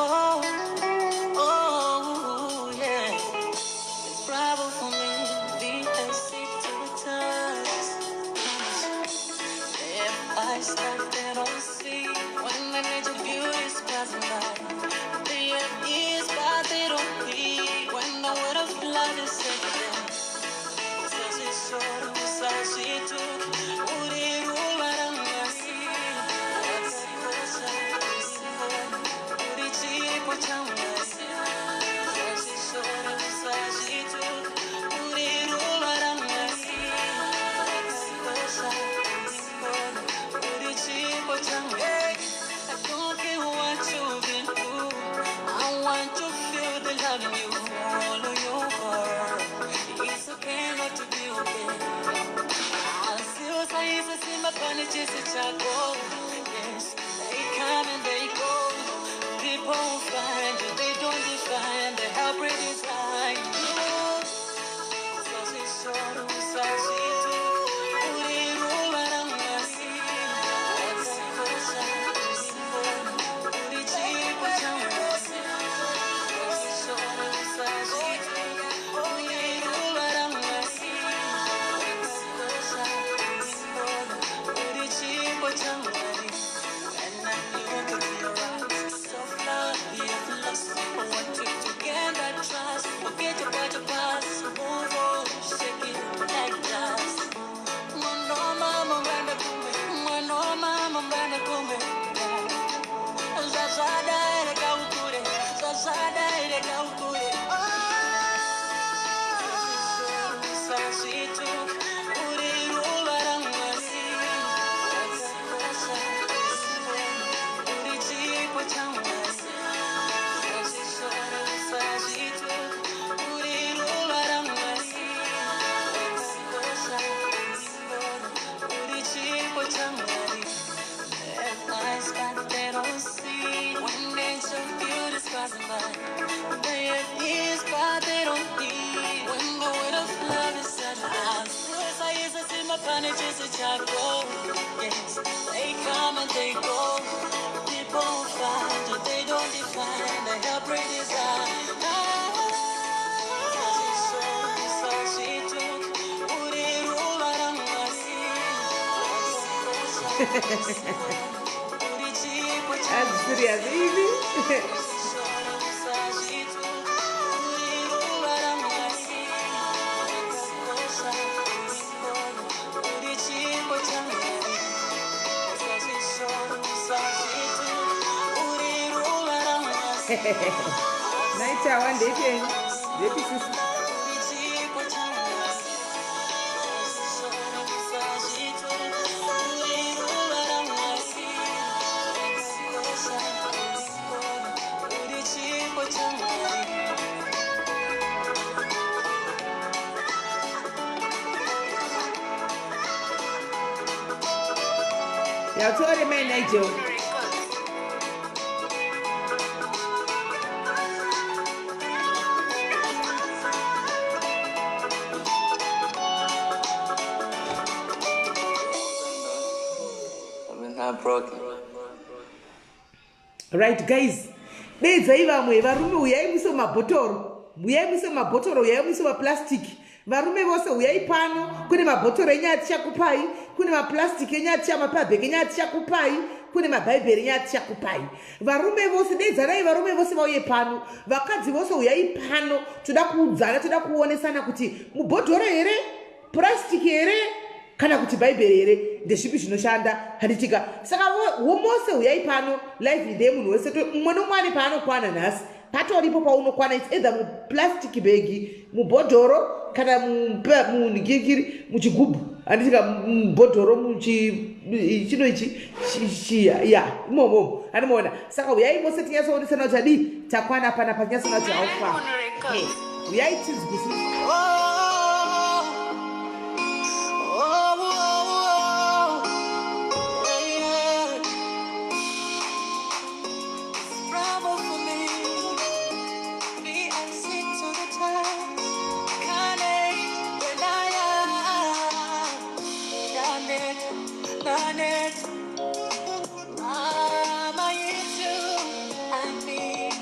Oh, oh, yeah. It's bravo for me. VSC to the times. If I start, they don't see. When the nature beauty is passing by. They have ears, but they don't hear. When the word of love is said to them. So she showed us how she took. Uri ruwaram yasi. What's Uri chipo chamasi. So she showed us how she took. Uri ruwaram yasi. Uri chipo chamasi. I don't care what you've been through. I want to feel the love in you all over. It's okay not to be okay. I'll see what I see my punish chago. Yes, they come and they go. People find you, they don't define the help it is like you. So she showed us how she do. Uri ruwaram yasi. Uri chipo chamasi. She showed us how she do. Uri ruwaram yasi. Uri chipo chamasi. When I look into your eyes, self-love, you've lost. I want you to get that trust. Forget about your past. Move on, shake it like glass. Mano mama mbana kume, mano mama mbana kume. Zazada ere kaukure, zazada ere kaukure. Sashi took, uri ruwaram yasi. Uri chipo chamasi. Sashi shora, sashi took, uri ruwaram yasi. Uri chipo chamasi. Eyes but they don't see. When nature beauty's passing by. They have ears but they don't hear. When the weight of love is such a house. Yes, I used to see my punish is a chago. Yes, they come and they go. People find you, they don't define the help it is so she took. Uri ruwaram yasi. That's serious, really? Night one day, yeah, sorry, man, Nigel. I'm not broken. Right, guys. Bedza ivamwe varume uyai muso mabhotoro. Uyai muso mabhotoro, uyai muso maplastic. Varume vose uyai pano. Kune mabhotoro enyaya tichakupai. Kune maplastic enyaya tichamapabbag enyaya tichakupai. Kune mabhaibheri enyaya tichakupai. Varume vose dedzanai varume vose vauye pano. Vakadzi vose uyai pano. Toda kuudzana, toda kuonesana kuti mubhodhoro here, plastic here, kana kuti bhaibheri here ndezvipi zvinoshanda handitika. Saka womose uyai pano live ide munhu wese umwe nomwe ane paanokwana nhasi. Patoripo paunokwana, it's either muplastic bag, mubhodhoro kana munhigirigiri, muchigubhu. Handitika mubhodhoro chino ichi ya imomo anomuona. Saka uyai mose tinyatsoonetsana kuti adi takwana pana panyatsona kuti haufa. Uyai tinzwisi. Vanetsa, I'm into, I need.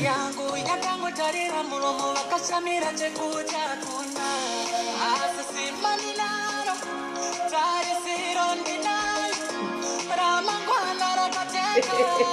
yangu yakangotarira muromo vakasamira chekuta kuna asisima ninaro tarisiro ndinayo ramangwana rakateka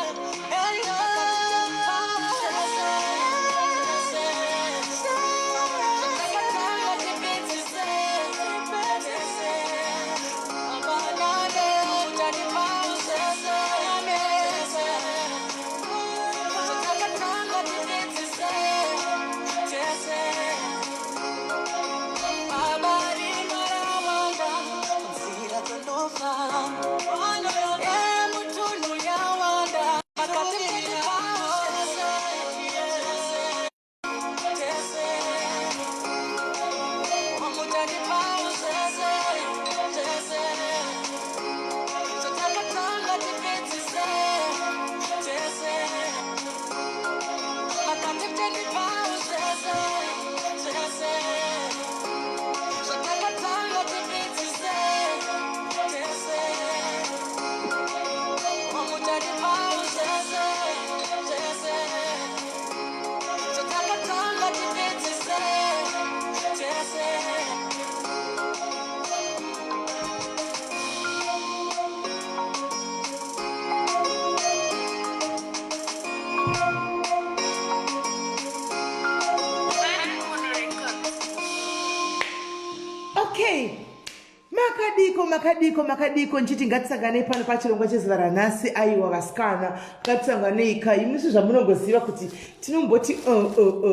makadiko nchiti ngatisangane pano pachirongwa chezuva ranhasi. Aiwa vasikana, ngatisanganei kai. Imusi zvamunongoziva kuti tinomboti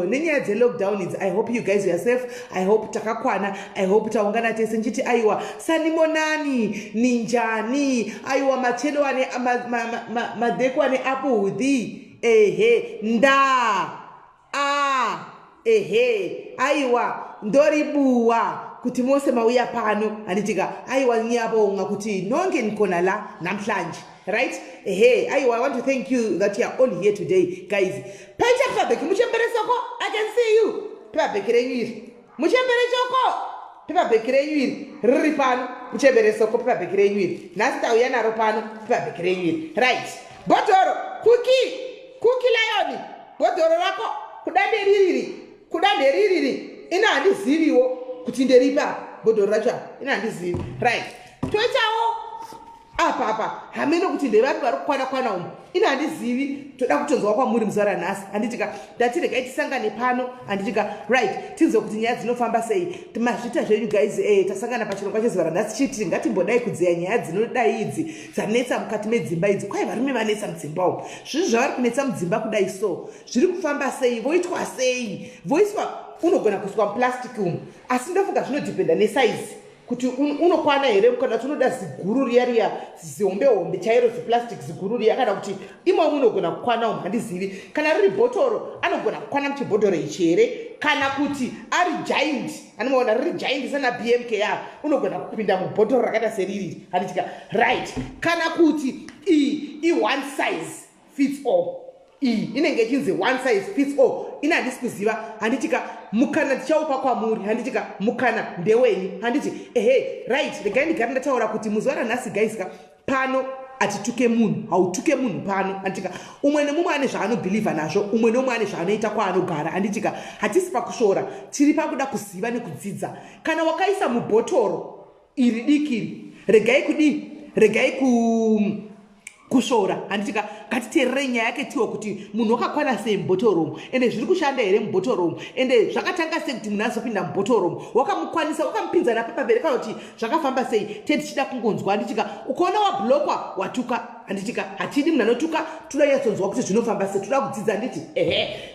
nenyaya dzelockdown idzi. I hope you guys yourself, I hope takakwana, I hope taungana tese. Nchiti aiwa sanimonani ninjani, aiwa machelo ane madheko ane apudhi ehe nda ehe aiwa ndoribuwa kuti mose mauya pano handitika aiwa nyabonga kuti nonke nikona la namhlanje, right? Hey, I want to thank you that you are all here today, guys. Pacha Pabek, muchembere soko, I can see you. Pabek renyiri. Muchembere soko. Pabek renyiri. Ripano, muchembere soko Pabek renyiri. Nasta uyana ropano, Pabek renyiri. Right. Botoro, Kuki lion. Botoro rako, kudande riri. Ina handiziviwo kuti nderipa Botoro racha. Ina handizivi. Right. Toisawo apa hameno kuti ndevanhu vari kukwana umu ina handizivi toda kutonzwa kwamuri muzuva ranhasi. Handitika ndatiregai tisangane pano. Handitika right tinzwe kuti nyaya dzinofamba sei. Mazvita zvenyu guys tasangana pachirongwa chezuva ranhasi chiti ngatimbodai kudziya nyaya dzinodai idzi dzanetsa mukati medzimba idzi. Kwai varume vanetsa mudzimba umu. Zvinhu zvavari kunetsa mudzimba kudai so zviri kufamba sei, voitwa sei, voiswa unogona kuiswa muplastic umu asi ndofunga zvinodhipenda nesaizi kuti unokwana here kana kuti unoda ziguru riya zihombe chairo ziplastic ziguru riya kana kuti imomo unogona kukwana umu handizivi. Kana riri bhotoro anogona kukwana muchibhodhoro ichi here kana kuti ari giant anomaona riri giant sana BMK ya unogona kupinda mubhotoro rakaita seriri. Handitika right kana kuti i one size fits all. Inenge ichinzi one size fits all. Ina handisi kuziva. Handitika mukana tichaupa kwamuri. Handitika mukana ndewenyu. Handiti right regai ndigare ndataura kuti muzuva ranhasi guys pano atituke munhu hautuke munhu pano anditika umwe nemumwe ane zvaanobhilivha nazvo umwe nomumwe ane zvaanoita kwaanogara anditika hatisi pakushora tiri pakuda kuziva nekudzidza kana wakaisa mubhotoro iri dikiri regai kushora anditika ngatiteerere nyaya yake tiwo kuti munhu wakakwana sei mubhotoromo ende zviri kushanda here mubhotoromo ende zvakatanga sei kuti munhu azopinda mubhotoromo wakamukwanisa wakamupinza napapavere kana kuti zvakafamba sei tete tichida kungonzwa anditika ukaona wablokwa watuka anditika hatidi munhu anotuka toda yatsonzwa kuti zvinofamba sei toda kudzidza anditi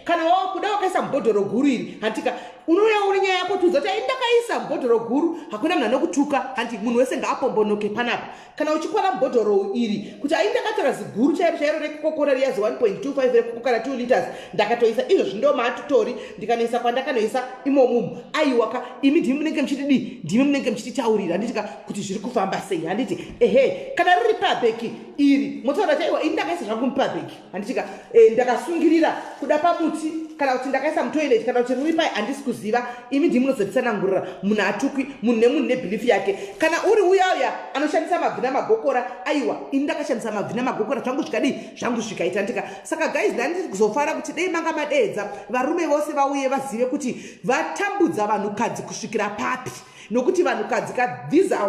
kana wakuda wakaisa mubhodhoro guru iri anditika unouya uri nyaya yako tudza kuti ndakaisa mubhodhoro guru hakuna munhu anokutuka andi munhu wese ngaapombonoke panapa kana uchikwana mubhodhoro iri kuti ndakatora ziguru chairo rekukokora riyazi 1.25 rekukokora 2 liters ndakatoisa izvozvi ndo maatutori ndikanoisa kwandakanoisa imomumu aiwaka imi ndimi munenge muchitidi ndimi munenge muchititaurira anditika kuti zviri kufamba sei handiti kana riri pabheki iri motaura kuti aiwa ini ndakaisa zvangu mupabheki handitika ndakasungirira kuda pamuti kana kuti ndakaisa mutoilet kana kuti ruri pai handisi kuziva imi ndimi munozotitsanangurira munhu atukwi munhu nemunhu nebhilifi yake kana uri uyauya anoshandisa mabvi namagokora aiwa ini ndakashandisa mabvi namagokora zvangu zvikadii zvangu zvikaita ndika saka guys ndanditi kuzofara kuti dei manga madeedza varume vose vauye vazive kuti vatambudza vanhukadzi kusvikira papi nokuti vanhukadzi these are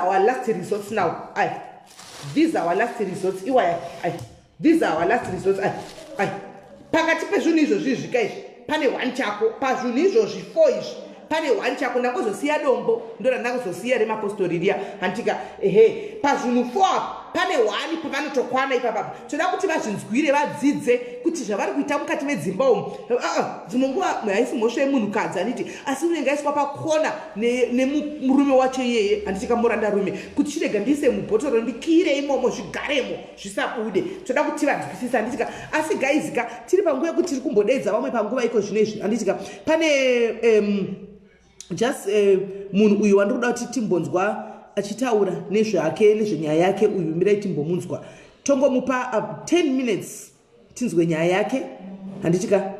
our last resorts now these are our last resorts iwaya these are our last resorts pakati pezvinhu izvozvi zvikaizvi pane 1 chako pazvinhu izvozvi 4 izvi pane 1 chako ndakuzosiya dombo ndora ndakuzosiya remapostori riya handika pazvinhu 4 pane 1 pavanotokwana ipapapa toda kuti vazvinzwire vadzidze kuti zvavari kuita mukati medzimba umu dzimwe nguva haisi mhosva yemunhukadzi handiti asi unenge aiswa pakona nemurume wacho iyeye handitika murandarume kuti chirega ndiise mubhotoro ndikire imomo zvigaremo zvisabude toda kuti vanzwisisa handitika asi gaizika tiri panguva yekuti tiri kumbodeedza vamwe panguva iko zvino izvi handitika pane just munhu uyu wandiri kuda kuti timbonzwa achitaura nezvake nezvenyaya yake uyu mirai timbomunzwa tongomupa 10 minutes tinzwe nyaya yake handitika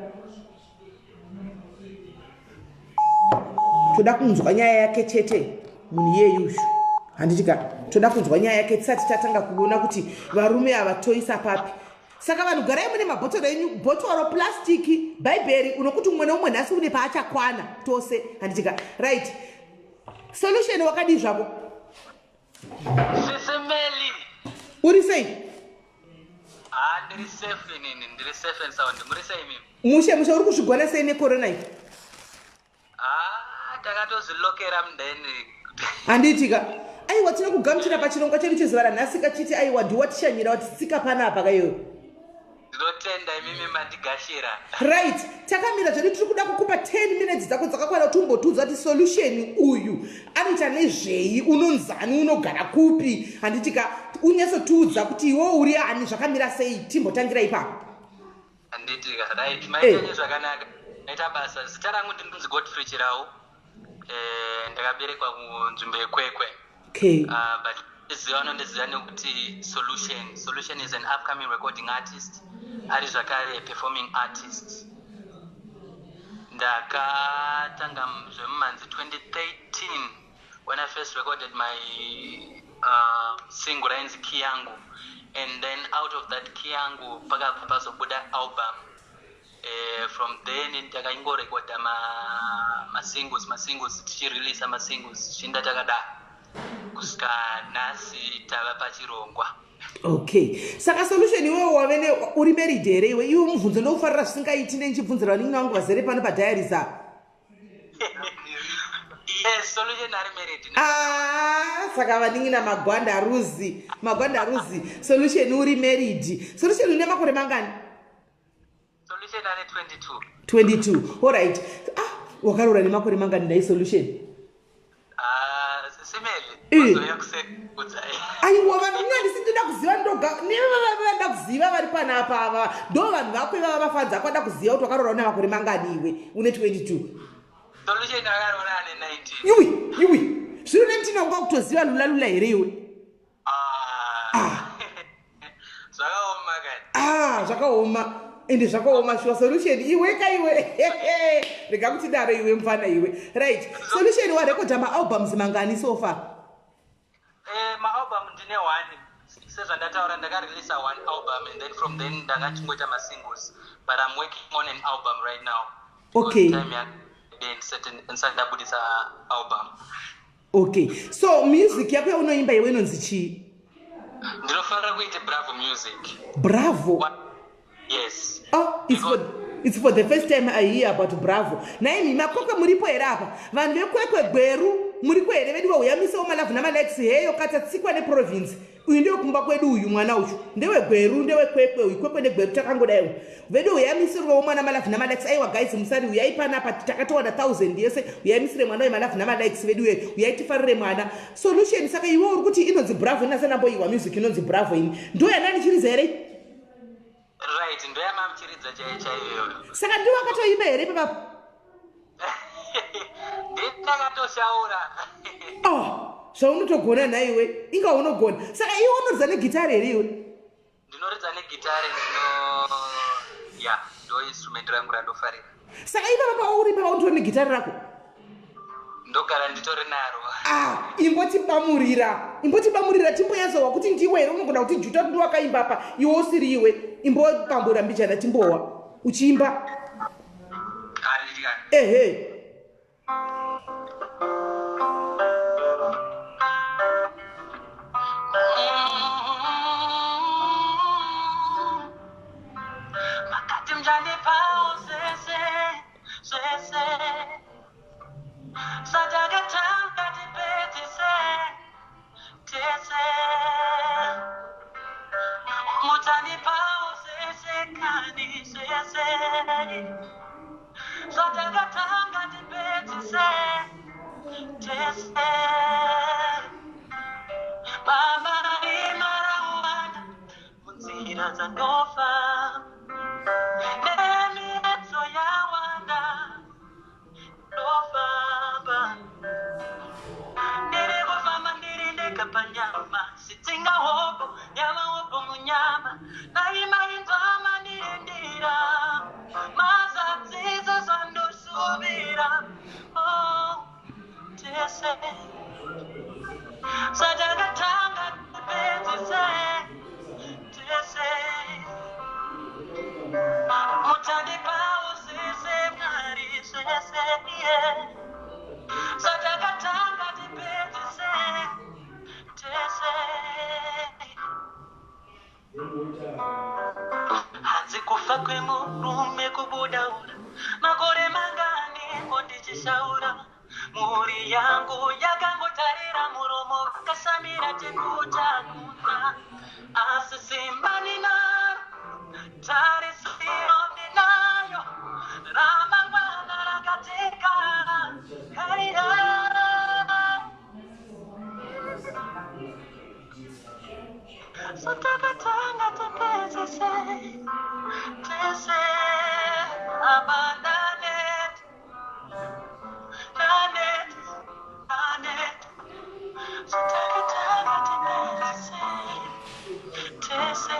toda kunzwa nyaya yake chete munhu yeyushu handitika toda kunzwa nyaya yake tisati tatanga kuona kuti varume ava toisa papi saka vanhu garai mune mabhotoro enyu bhotoro plastiki bhaibheri unokuti umwe neumwe nhasi une paachakwana tose handitika right solution wakadii zvako SIS MELLY uri sei ndiri safe inini ndiri safe and sound muri sei mimi mushe uri kuzvigwana sei necorona iyi takatozvilokera mudheni handitika aiwa tina kugamuchira pachirongwa chedu chezuva ranhasi kachiti aiwa ndiwatishanyira watitsika panapa kaiyo ndinotenda imimi mandigashira right takamira zvedu tiri kuda kukupa 10 minutes dzako dzakakwana kuti umbotudza kuti solution uyu anoita nezvei unonzani unogara kupi handitika unyatsotiudza kuti iwo uri ani zvakamira sei timbotangira ipapo handitika right maitanye zvakanaka naita basa zita rangu ndinonzi Godfrey Chirau ndakaberekwa kunzvimbo yekwekwe but iziva nondiziva nekuti solution is an upcoming recording artist ari zvakare performing artist ndakatanga zvemumanzi 2013 when I first recorded my single rainzi Kiyangu and then out of that Kiyangu pakabva pazobuda album from then ndakaingorekodha masingles tichireleasa masingles tichinda takada kusvika nhasi tava pachirongwa okay saka solution iwewe wavene uri married here iwe mubvunzo ndoufarira zvisingaiti nenichibvunzira vaningi vangu vazere pano padiaries yes solution ari married saka vaningi namagwanda ruzi solution uri married solution une makore mangani solution ane 22 alright wakarora nemakore mangani ndai solution aiwa vanhu nyandisi ndoda kuziva ndoda kuziva vari panapa ava ndo vanhu vako ivava vafadza kwada kuziva kuti wakarora une makore mangani iwe une 22 solution akarora ane 19 iwi zvino netinonga kutoziva lula here iwe zvakaoma kani zvakaoma ende zvakaoma shuwa solution iwe kaiwe rega kuti daro iwe mfana iwe right solution warekodha maalbums mangani so far maalbum ndine 1 says that I release one album, and then from then I got to my singles. But I'm working on an album right now. Okay. Time certain inside that Buddhist album. Okay. So music yako unoimba iwe inonzi chi? Ndinofanira kuita Bravo music. Bravo. Yes. Oh, it's for the first time I hear about Bravo. Naimi makwekwe muripo era apa. Vanhu vekwekwe gweru muripo ere vedu vauyamisa omalavu namalex heyo kata tsikwa neprovince. Uyu ndewe kumba kwedu uyu mwana uchu. Ndewe gweru ndewe kwekwe uyu kwekwe negweru takangodayo. Vedu uyamisirwa omwana malavu namalex aiwa guys musari uyaipana apa takatowana 1000 yese uyamisire mwana wemalavu namalex vedu uyaitifarire mwana. Solution saka iwe uri kuti inonzi Bravo inasanamboiwa music inonzi Bravo ini. Ndo yanani chiriza here? Right, ndo yamamchiridza chaiyo. Saka ndiwe akatoimba here papa? Ndakatoshaura. Oh, zvaunotogona naiwe. Inga unogona. Saka iwe unoridza negitari here iwe? Ndinoridza negitari ndo instrument rangu randofarira. Saka iwe papa uri papa utori negitari rako? Ndogara nditori naro. Imbotibamurira timboyazowa kuti ndiwe here unogona kuti juta ndi wakaimba apa iwe usiri iwe. Imbopambura mbichana timbowa uchiimba. Ehe. Hanzi kufa kwemurume kubudaura makore mangani kondichisaura muri yangu yakangotarira muromo kasamira tekutakuta asi simba ninaro tarisiro ndinayo ramangwana rakatekana kaira. So takatanga tepezese tese abandanet nanet so takatanga tepezese tese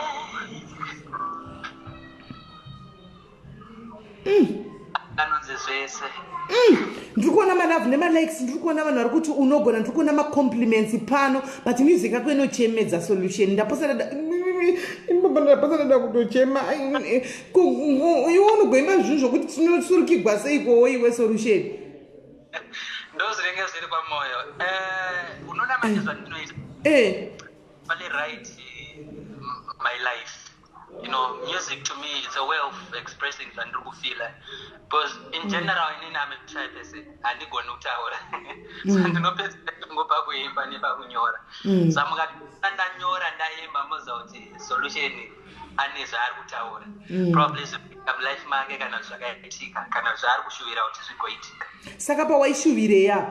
anonze zvese. Ndikuona malavu nemalikes, ndikuona vanhu vari kuti unogona, ndikuona macompliments pano, but music yako inochemedza solution. Ndapasada kutochema. Iwe unogoimba zvinhu zvokuti tinosurukirwa seikowo iwe solution. Ndozvinenge zviri pamwoyo. Unoona manje zvandinoita. Pale right my life. You know, music to me is a way of expressing zandiri kufila. Because in general, I'm a shy person. I need to go to ndinopedza ngopa kuimba nepakunyora. Saka ndanyora ndaimba mozauti solution ane zvaari kutaura. Probably life make kana zvakaitika kana zvaari kushuvira kuti zvigoitika. Saka pawaishuvireya?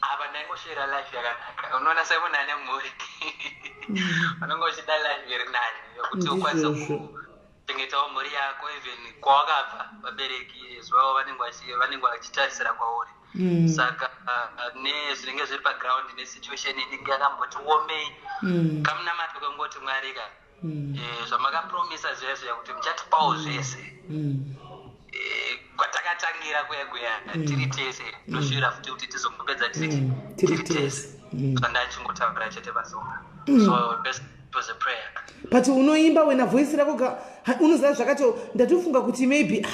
Apa ndaingoshuvira life yakanaka. Unoona semunhu ane mhuri. Unenge uchida life iri nani yokuti ukwanise kuchengetawo mhuri yako even kwawakabva vabereki zvavo vanenge vachitarisira kwauri. Saka nezvinenge zviri paground nesituation inenge yakamboti omei kamunamata kwengoti Mwari ka zvamakapromisa zvese kuti muchatipawo zvese kwatakatanga kutangira kweya tiri tese ndoshira futi kuti tizongopedza tiri tese ndachingotambira chete pasonga so best was a prayer but unoimba wena voice rako unoziva zvakato ndatofunga kuti maybe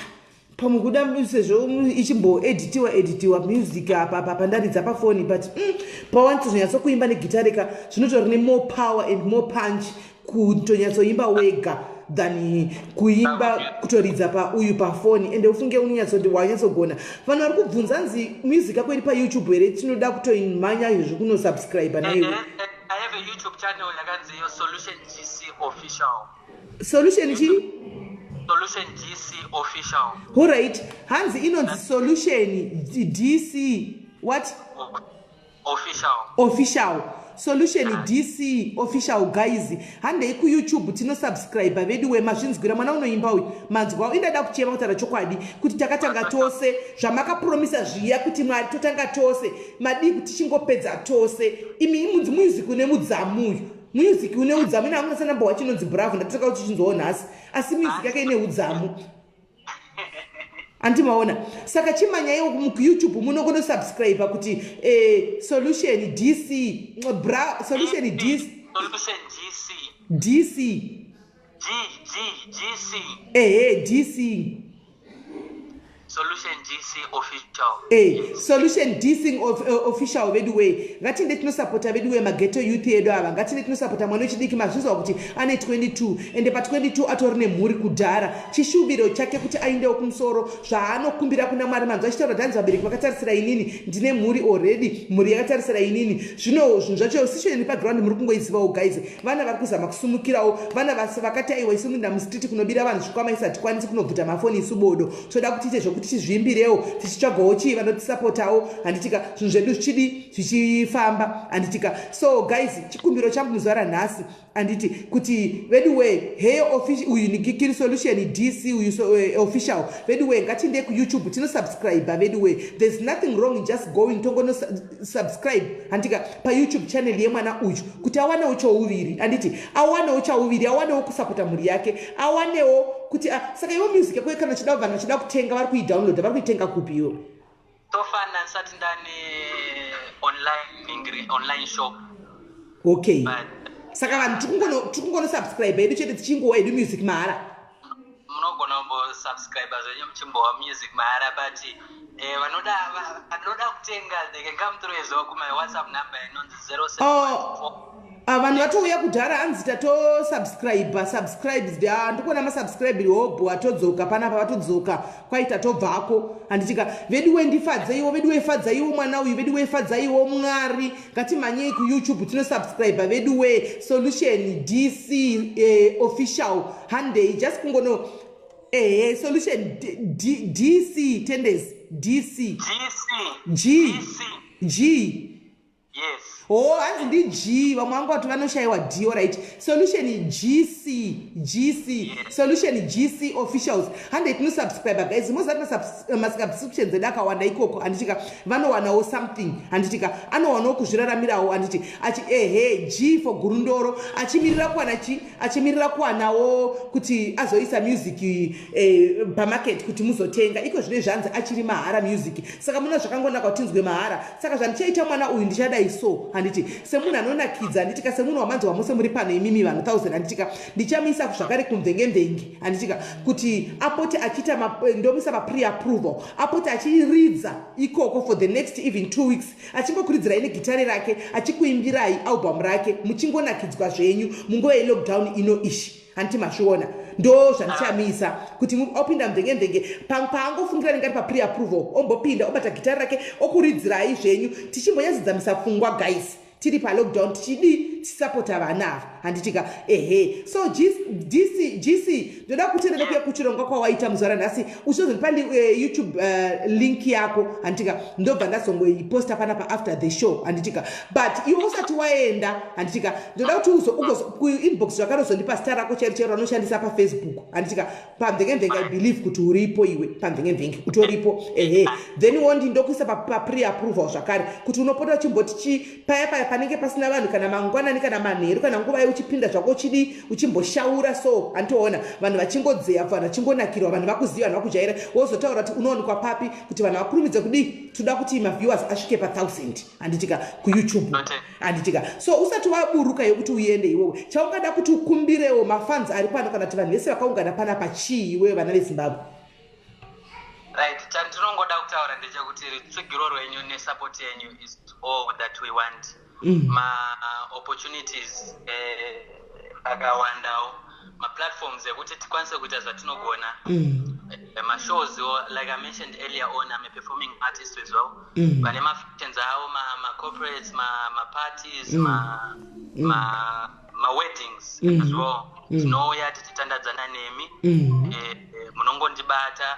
pamwe kuda sezvo ichimboeditiwa music apa pandaridza pafoni but pawantozonyatso kuimba negitari ka zvinotori nemore power and more punch kutonyatsoimba wega than kuimba kutoridza pauyu pafoni ende ufunge unonyatsoti wanyatsogona vanhu vari kubvunza nzi music yako iri payoutube here tinoda kutoimhanya izvo kunosubscribe naiwe I have a YouTube channel yakanzi Solution GC Official. Solution G? Solution GC Official. Alright. Hanzi inonzi Solution DC what? Official. Solution DC Official guys. Hande ku YouTube tino subscribe vedu we mazvinzwira mwana unoimba uyu manzwa indada kuchema kuti chokwadi kuti takatanga tose zvamaka promisa zviya kuti mwari totanga tose madi kuti chingopedza tose imi munzi music une mudzamu music une udzamu ina amuna sana mbo chinonzi bravo ndataka kuti chinzoona asi music yake ine udzamu andimaona saka chimanyaiwo ku YouTube munogona subscribe kuti Solution DC Solution DC DC Solution GC Official. Solution DC Official veduwe ngatinde tinosupporta veduwe mageto youth edu ava ngatinde tinosupporta mwana wechidiki mazvizwa kuti ane 22 ende pa 22 atori nemhuri kudhara chishubiro chake kuti aendewo kumusoro zvaanokumbira kuna Mwari manzwa achitaura dhanzi vabereki vakatarisira inini ndine mhuri already mhuri yakatarisira inini zvino zvinhu zvacho situation paground muri kungoizivawo guys vana vari kuzama kusumukirawo vana vakati aiwa isu muinda mustriti kunobira vanhu zvikwama isatikwanisi kunobvuta mafoni isu bodo toda kuti tiite zvokuti tizvimbirewo tichitsvagawo chii vanotisapotawo handitika zvinhu zvedu zvichidi zvichifamba handitika so guys chikumbiro changu muzuva ranhasi handiti kuti veduwe heyo uyu nikikiri Solution DC uyu official veduwe ngatinde kuyoutube tinosubscribe veduwe there's nothing wrong in just going tongono subscribe handika payoutube channel yemwana uyu kuti awanewo chouviri handiti awanewo chauviri awanewo kusapota mhuri yake awanewo kuti saka iwo music yako kana chida vanhu vachida kutenga vari kuidownloada vari kuitenga kupi iwo tofana nsati ndane online shop okay saka vanhu tikungono subscribe yedu chete tichingowa yedu music mahara munogona subscribe zvenyu muchimbowa music mahara but vanoda kutenga they can come through as well kuma WhatsApp number inonzi 0714 vanhu vatouya kudhara hanzi tatosubscribes ndikuona masubscribe hobho atodzoka panapa vatodzoka kwaita tobvako handitika veduwe ndifadzaiwo veduwe fadzaiwo mwana uyu veduwe fadzaiwo Mwari ngatimhanyei kuyoutube tinosubscribe veduwe Solution DC Official handei just kungono Solution DC tenders DC G yes hanzi ndi G vamwe vangu vati vanoshayiwa D alright Solution GC Solution GC Officials handei tinosubscribe guys mozati masubscriptions edu akawanda ikoko handitika vanowanawo something handitika anowanawo kuzviraramirawo handiti G for gurundoro achimirira kuwanawo kuti azoisa music pamarket kuti muzotenga iko zvine zvanzi achiri mahara music saka muna zvakangonaka kuti tinzwe mahara saka zvandichaita mwana uyu ndichadai so handiti semunhu anonakidza handitika semunhu wamanzi wamose muri pano imimi vanhu 1000 handitika ndichamisa zvakare kumvenge handitika kuti apoti achiita ndomisa mapre approval apoti achiridza ikoko for the next even 2 weeks achingokuridzirai negitari rake achikuimbirai album rake muchingonakidzwa zvenyu munguva yelockdown ino ishi handiti mazviona ndo zvandichamisa kuti opinda mvenge paangofungira nengati papre approval ombopinda obata gitari rake okuridzirai zvenyu tichimbonyazidzamisa pfungwa guys tiri palockdown tisapota vana ava handitika so GC ndoda kutendera kuya kuchironga kwawaita muzuva ranhasi uchizondipandi youtube link yako handitika ndobva ndazongoiposta panapa after the show handitika but iwe usati waenda handitika ndoda kuti kuinbox zvakare uzondipa star rako chero anoshandisa pafacebook handitika pamvenge I believe kuti uripo iwe pamvenge utoripo then wondi ndokuisa papre approval zvakare kuti unopota uchimboti paya panenge pasina vanhu kana mangwanani kana manheru kana nguva uchipinda zvako chidi uchimboshaura so antoona vanhu vachingodzeya vanhu vachingonakirwa vanhu vakuziva vanhu vakujaira wozotaura kuti unowanikwa papi kuti vanhu vakurumidze kudi toda kuti maviewers asvike pa1000 handitika kuYouTube handitika so usati waburuka yokuti uende iwewe chaungada kuti ukumbirewo mafans ari pano kana kuti vanhu vese vakaungana pana pachii iwewe vana veZimbabwe. Right, chandinongoda kutaura ndechekuti tsvigiro rwenyu nesupport yenyu is all that we want. Ma-opportunities akawandawo ma-platforms ekuti tikwanise kuita zvatinogona. Ma-shows, like I mentioned earlier on, I'm a performing artist as well. Vane ma-functions awo, ma-corporates, ma-parties, ma-weddings as well. Tinouya tichitandadzana nemi. Munongondibata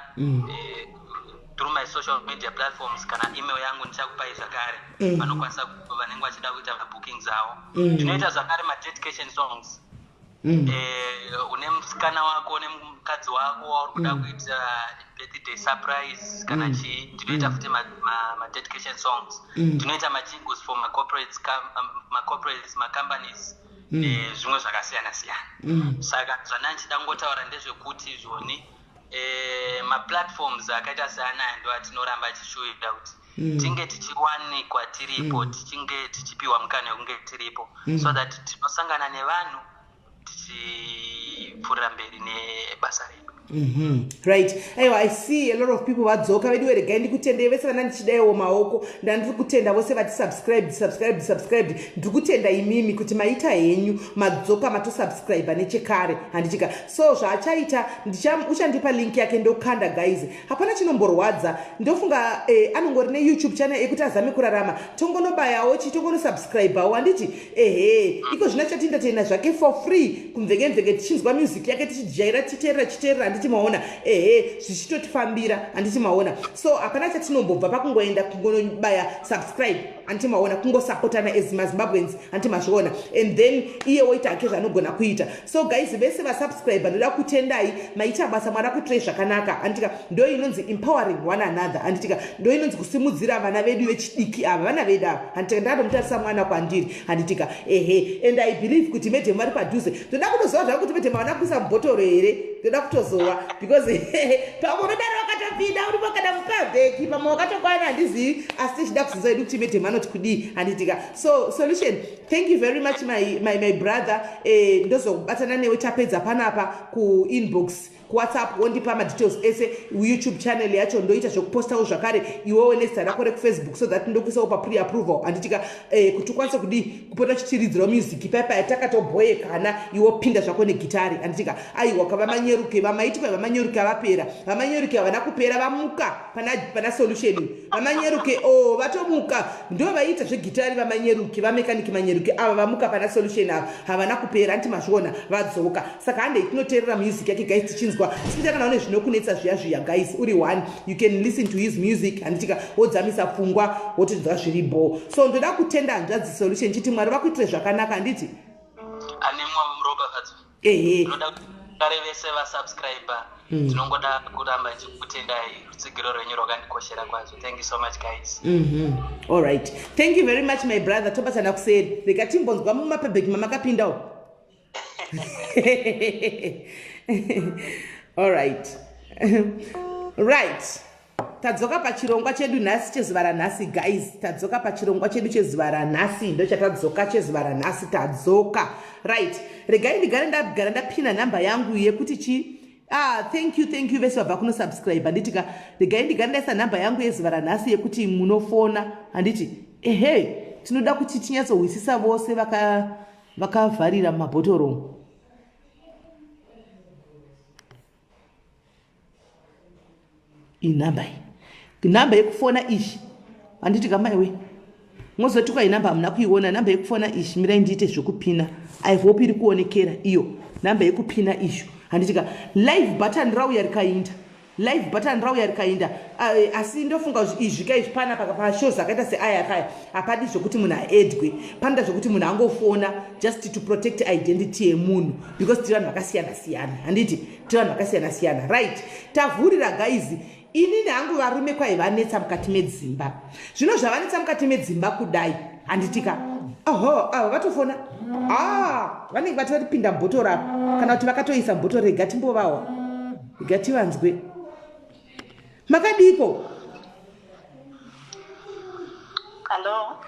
through my social media platforms kana email yangu ndichakupai zvakare vanokwanisa vanenge vachida kuita mabookings awo. Tinoita zvakare ma-dedication songs. Une musikana wako nemukadzi wako wauri kuda kuita birthday surprise kana chii tinoita futi ma-dedication songs. Tinoita ma-jingles for ma-corporates, ma-companies zvimwe zvakasiyana siyana. Saka zvananchida ngotaura ndezvekuti zvoni ma-platforms akaita seanaya ndo atinoramba achishuwira kuti tinge tichiwanikwa tiripo tichinge tichipiwa mukana wekunge tiripo so that tinosangana nevanhu tichipfuurira mberi nebasa redu. Right. Aiwa, I see a lot of people vadzoka vedu veregai ndikutendei vese vana ndichidaiwo maoko ndandiri kutenda vose vati subscribed ndiri kutenda imimi kuti maita henyu madzoka matosubscribe nechekare handichika so zvaachaita uchandipa link yake ndokanda guys hapana chinomborwadza ndofunga anongori neYouTube channel ekuti azame kurarama tongonobayawo chitongonosubscribeawo handiti iko zvina chatindatenda zvake for free kumvekemveke tichinzwa music yake tichijaira chiteerera handiti maona zvichitotifambira handiti maona so hapana chatinombobva pakungoenda kungonobaya subscribe handiti maona kungosapotana as maZimbabweans handiti mazviona and then iye woita hake zvanogona kuita so guys vese vasubscribe ndoda kutendai maita basa mwara kuitire zvakanaka handitika ndo inonzi empowering one another handitika ndo inonzi kusimudzira vana vedu vechidiki ava vana vedu ava handitika ndatomutarisira mwana kwandiri handitika and I believe kuti medhem vari padhuze ndoda kutoziva zvavo kuti medhem havana kuisa mubhotoro here ndoda kutozova because pamwe unodaro wakatopinda uri wakada mupavheki pamwe wakatokwana handizivi asi tichida kuzinza edu kuti medhem anoti kudii handitika so solution thank you very much my brother ndozokubatana newe tapedza panapa kuinbox kuWhatsApp wondipa madetails ese YouTube channel yacho ndoita zvokupostawo zvakare iwewe nezita rako rekuFacebook so that ndokuisawo pa-pre-approval handitika kuti ukwanise kudi kupota chichiridzira music paipa yatakatobhoyekana iwo pinda zvako negitari handitika aiwa kavamanyeruke vamaitwa vamanyeruke avapera vamanyeruke havana kupera vamuka pana solution vamanyeruke vatomuka ndo vaita zvegitari vamanyeruke vamekaniki manyeruke ava vamuka pana solution ava havana kupera handiti mazviona vadzoka saka handei tinoteerera music yake guys tichinzwa sipita kana une zvinokunetsa zviya guys uri one you can listen to his music handitika wodzamisa pfungwa wotodzwa zviribo so ndoda kutenda hanzvadzi solution chiti mwari vakuitire zvakanaka handiti ane mwa muropafadzi ndoda kare vese vasubscriber tinongoda kuramba chikutendai rutsigiro rwenyu rwakandikoshera kwazvo thank you so much guys all right thank you very much my brother tobatana kuseri rega timbonzwa mumaPaper mamakapindawo all right right tadzoka pachirongwa chedu nhasi chezuva ranhasi guys tadzoka pachirongwa chedu chezuva ranhasi ndo chatadzoka chezuva ranhasi tadzoka right regai ndigare ndapina nhamba yangu yekuti chi thank you vese vabva kunosubscribe handitika regai ndigare ndaisa nhamba yangu yezuva ranhasi yekuti munofona handiti tinoda kuti tinyatsohwisisa vose vakavharira mumabhotoro inhamba nhamba yekufona ishi handiti kamaiwe mozoti kwa inhamba hamuna kuiona nhamba yekufona ishi mirai ndiite zvokupina I hope iri kuonekera iyo nhamba yekupina ishu handitika live button rauya rikainda asi ndofunga izvi kai zvipana pakashows akaita seaya akaya hapadi zvokuti munhu aedwe panoda zvokuti munhu angofona just to protect identity yemunhu because tiri vanhu vakasiyana-siyana handiti tiri vanhu vakasiyana-siyana right tavhurira guys ini nehangu varume kwai vanetsa mukati medzimba zvino zvavanetsa mukati medzimba kudai handitika vatofona vanenge vati vatipinda mubhotoro apa kana kuti vakatoisa mubhotoro igatimbovawa igativanzwe makadiko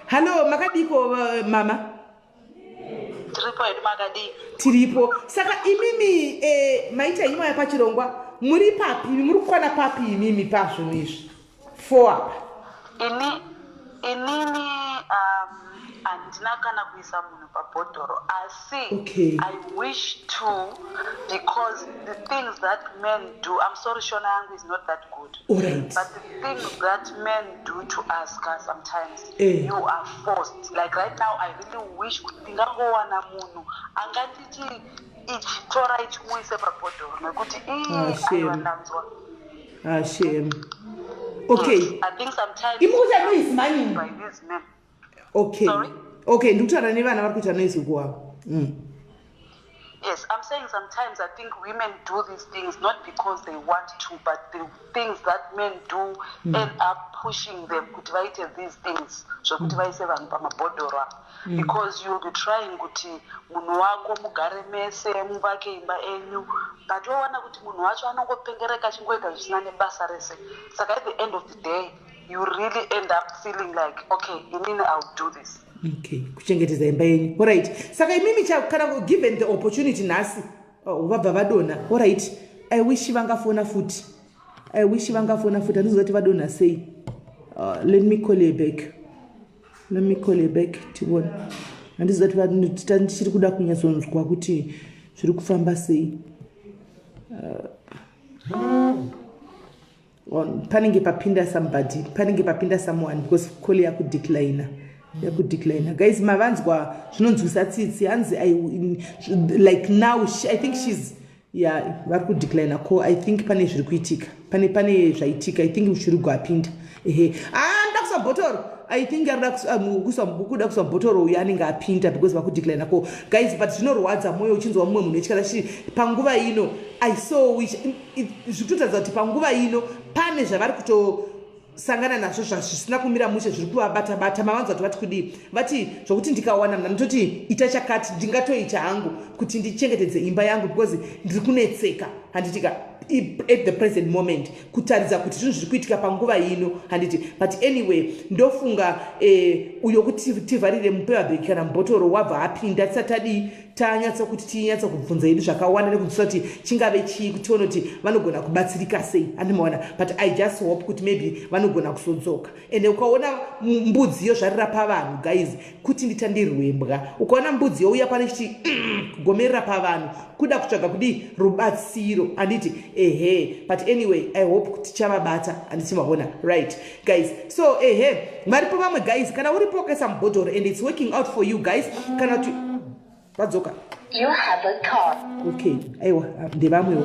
halo makadiko mama tiripo saka imimi maita imo yapachirongwa muri papi muri kukwana papi imimi pazvinhu izvi 4 apa inini handina kana kuisa munhu pabhodhoro asi I wish to, because the things that men do, I'm sorry Shona yangu is not that good, but the things that men do to us sometimes you are forced. Like right now I really wish ndingangowana munhu anganditi ichitora ichimuise pabhodhoro nekuti aiwandanzwa shame. Okay. I think sometimes imukuta noise mani by these men. Okay. Sorry? Okay, ndikutaura nevana vari kuita noise kuwavo. Yes, I'm saying sometimes I think women do these things not because they want to, but the things that men do end up pushing them kuti vaite these things zvokuti vaise vanhu pamabhodhoro because you'll be trying kuti munhu wako mugare mese muvake imba enyu, but woona kuti munhu wacho anongopengereka achingoita zvisina nebasa rese. Saka at the end of the day you really end up feeling like, okay, inini I'll do this. Okay, kuchengetedza imba yenyu. Alright. Saka imimi kana given the opportunity nhasi vabva vadonha. Alright. I wish vangafona futi. Handizwa kuti vadonha sei. Let me call you back. Tione. Handizwa kuti ndichiri kuda kunyatsonzwa kuti zviri kufamba sei. Panenge papinda somebody, panenge papinda someone because call yakudecline. Guys, mavanzwa zvinonzwisa tsitsi hanzi like now I think she's vari kudecline call. I think pane zviri kuitika, pane zvaitika. I think ushiri gwapinda ndakusa bhotoro. I think kuda kusa bhotoro uyu anenge apinda because vakudecline call. Guys, but zvinorwadza mwoyo uchinzwa mumwe munhu echikara chii panguva ino. I saw which zvitotadza kuti panguva ino pane zvavari kutosangana nazvo zvisina kumira mushe zviri kuvabata mavanzwa kuti vati kudii, vati zvokuti ndikawana mna ndototi ita chakati ndingatoita hangu kuti ndichengetedze imba yangu because ndiri kunetseka handitika at the present moment kutaridza kuti zvinhu zviri kuitika panguva ino handiti. But anyway ndofunga uyo kuti tivharire mupevabheki kana mubhotoro wabva apinda tisati tanyatsa kuti tinyatsa kubvunza hedu zvakawanda nekunzwisa kuti chingave chii kuti tione kuti vanogona kubatsirika sei handimaona. But I just hope kuti maybe vanogona kusodzoka. Ende ukaona mbudzi yozvarira pavanhu guys kuti nditandirwe mbwa, ukaona mbudzi youya pane chiti kugomerera pavanhu kuda kutsvaga kudi rubatsiro handiti but anyway I hope kuti chavabata handitimaona. Right guys, so maripo vamwe guys kana uripo kaisa mubhodhoro and it's working out for you guys kana kuti vadzoka you have a car. Okay, aiwa ndevamwewo.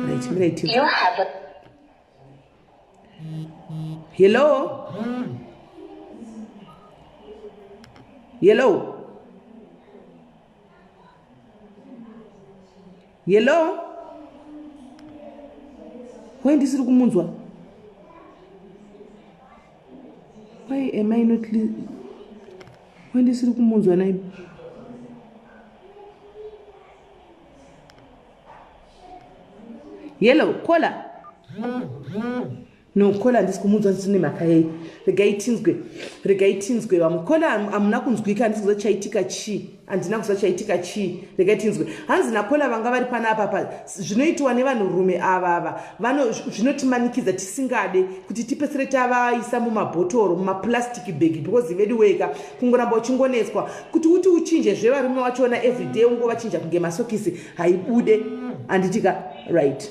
Right, miraitu You have a hello. Why ndisiri kumunzwa? Why am I not why ndisiri kumunzwa naye? Hello, kola. No, kola handisi kumunzwa ndisine mhaka yei. Regai tinzwe vamukola hamuna kunzwika handisi chaitika chii. Handina kuzva chaitika chii. Regai tinzwe. Hanzi nakola vanga vari panapa zvinoitwa nevanhurume ava zvinotimanikidza tisingade kuti tipesere tavaisa mumabhotoro mumaplastic bag because vedu wega kungoramba uchingonetswa kuti uti uchinje zvevarume wachiona everyday ungovachinja kunge masokisi haibude handitika. Right.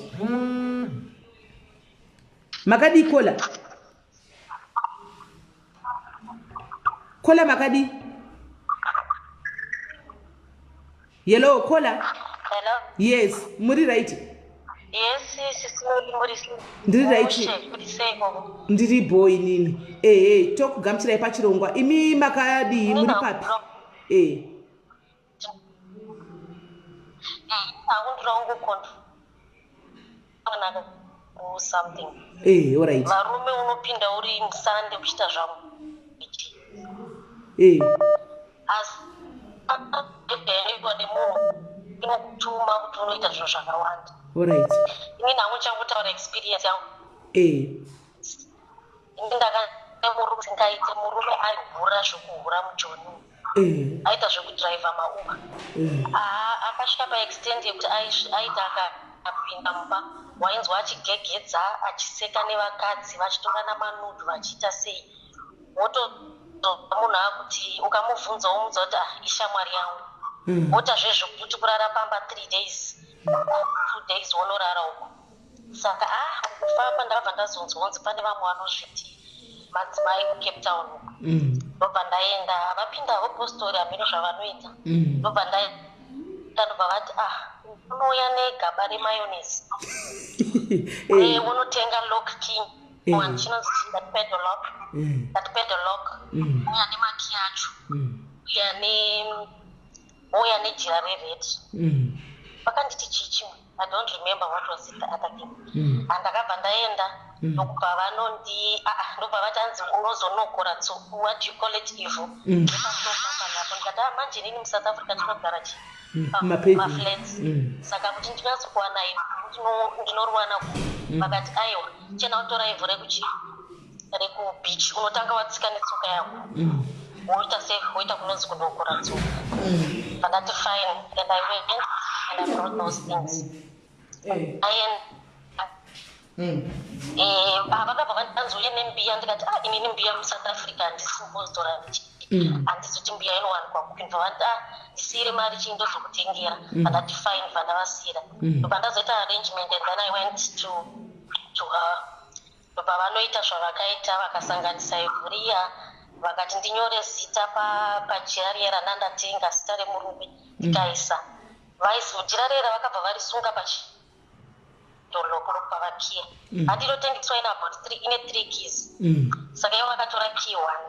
Makadi kola makadi. Hello kola. hello. Yes, muri right. Yes, ndiri right. Ndiri boy nini. Tokugamuchirai pachirongwa. Imi makadi muri papi? Something. Alright. Varume unopinda uri musande kuchita zvamu. as ibhekwa nemunhu inokutuma kuti unoita zvinhu zvakawanda. Alright. Ini nangu changotaura experience yangu. Ini ndakamurume singaite murume aihura zvokuhura mujoni. Aita zvekudhiraivha mauber. Akasvika paextend yekuti aita akapinda mumba wainzwa achigegedza achiseka nevakadzi vachitorana manudhu vachiita sei. Munhu akuti ukamubvunza womuudza kuti ishamwari yangu. Wotazve zvekuti kurara pamba 3 days 2 days wonorara uko. Saka kufamba ndakabva ndazonzwonzi pane vamwe vanozviti madzimai kuCape Town uko. Ndobva ndaenda vapinda hopostori hamino zvavanoita. Ndobva ndobva vati unouya negaba remayonesi. Unotenga lock key chinonzi that pedalock uya nemaki yacho uya nejira rered. Vakanditi chichi I don't remember what was it other thing. Andakabva ndaenda ndokubva vanoti ndobva vati hanzi unozonokora what do you call it ivhu. Ndikati manje nini muSouth Africa tinogara maflats. Saka kuti ndinatsokuwana ivhu ndinoriwana vakati aiwa chena utora ivhu rekubeach unotanga watsika netsoka yako woita sei woita kunonzi kundokora tsoka. Vandati fine and I went and I brought those things. Vakabva vanzouye nembiya ndikati inini mbiya muSouth Africa handisimbozora handisi kuti mbiya inowanikwa kupi. Ndibva vati ndisiyire mari chii ndozokutengera. Vandati fine vandavasiyira. Ndobva ndazoita arrangement and then I went to her. Ndobva vanoita zvavakaita vakasanganisa ivhu riya vakati ndinyore zita pajira riya randandatenga zita remurume ndikaisa. Vaizojira rera vakabva varisunga pachidoloko pavakiya. Handinotengeswa ine about 3 keys. Saka ivo vakatora key 1.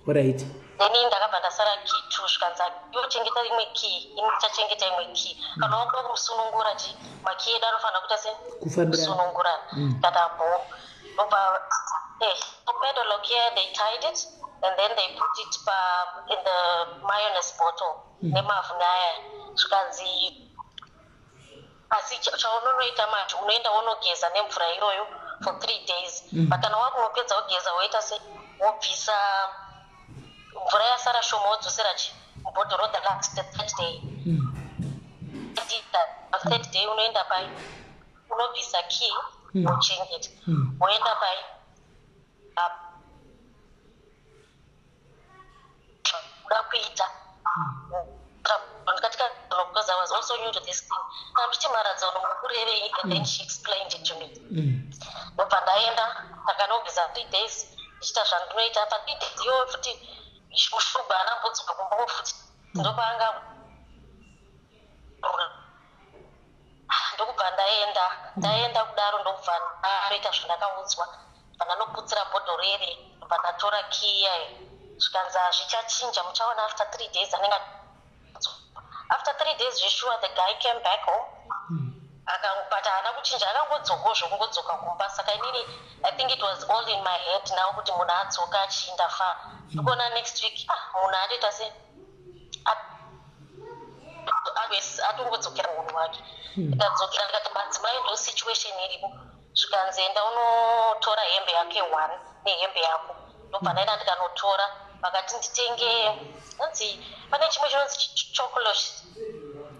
Alright. Then ndakabva ndasara key 2 zvikanzi yochengeta imwe key inichachengeta imwe key. Kana wakuda kumusunungura makey edu anofanira kuita sekusunungura. Kadapo ndobva pedalock here they tied it and then they put it in the mayonnaise bottle nemavhu naya zvikanzi asi chaunonoita manje unoenda wonogeza nemvura iroyo for 3 days. But kana wakunopedza wogeza woita se wobvisa mvura yasara shoma wodzosera Mubhodhoro the third day. The third day unoenda pai unobvisa key wochengeta woenda pai kuita because I was also new to this thing. And then she explained it to me. Ndobva ndaenda ndakanogeza 3 days ichita zvandinoita pa 3 days yo futi mushuga anambodzoka kumba futi ndopanga ndokubva ndaenda kudaro ndobva ndaita zvandakaudzwa ndanoputsira bhodhoro iri ndobva ndatora kiya zvikanzi hazvichachinja muchaona after 3 days anenge. After 3 days sure the guy came back home but haana kuchinja akangodzokozvo kungodzoka kumba. Saka inini I think it was all in my head now kuti munhu adzoka achiinda fa ndikuona next week munhu anoita se atongodzokera munhu wake. Ndikadzokera ndikati madzimai ndo situation iripo zvikanzi enda unotora hembe yake 1 nehembe yako. Ndobva ndaenda ndikanotora vakati nditenge hanzi pane chimwe chinonzi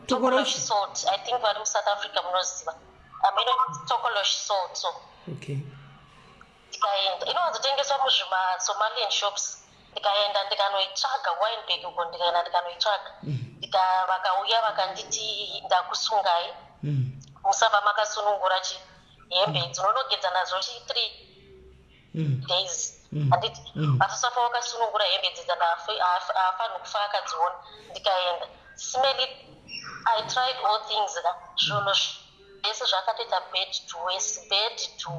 chokolosh salt. I think vari muSouth Africa munoziva chokolosh salt. So ndikaenda inowanzotengeswa muzvimaSomalian shops. Ndikaenda ndikanoitsvaga Wynberg uko ndikaenda ndikanoitsvaga vakauya vakanditi ndakusungai musabva makasunungura hembe idzi unonogedza nazo 3 days. Handiti vatosafa wakasunungura hembe idzi haafanhi kufa akadziona. Ndikaenda smelly I tried all things zvinhu zvese zvakatoita bed to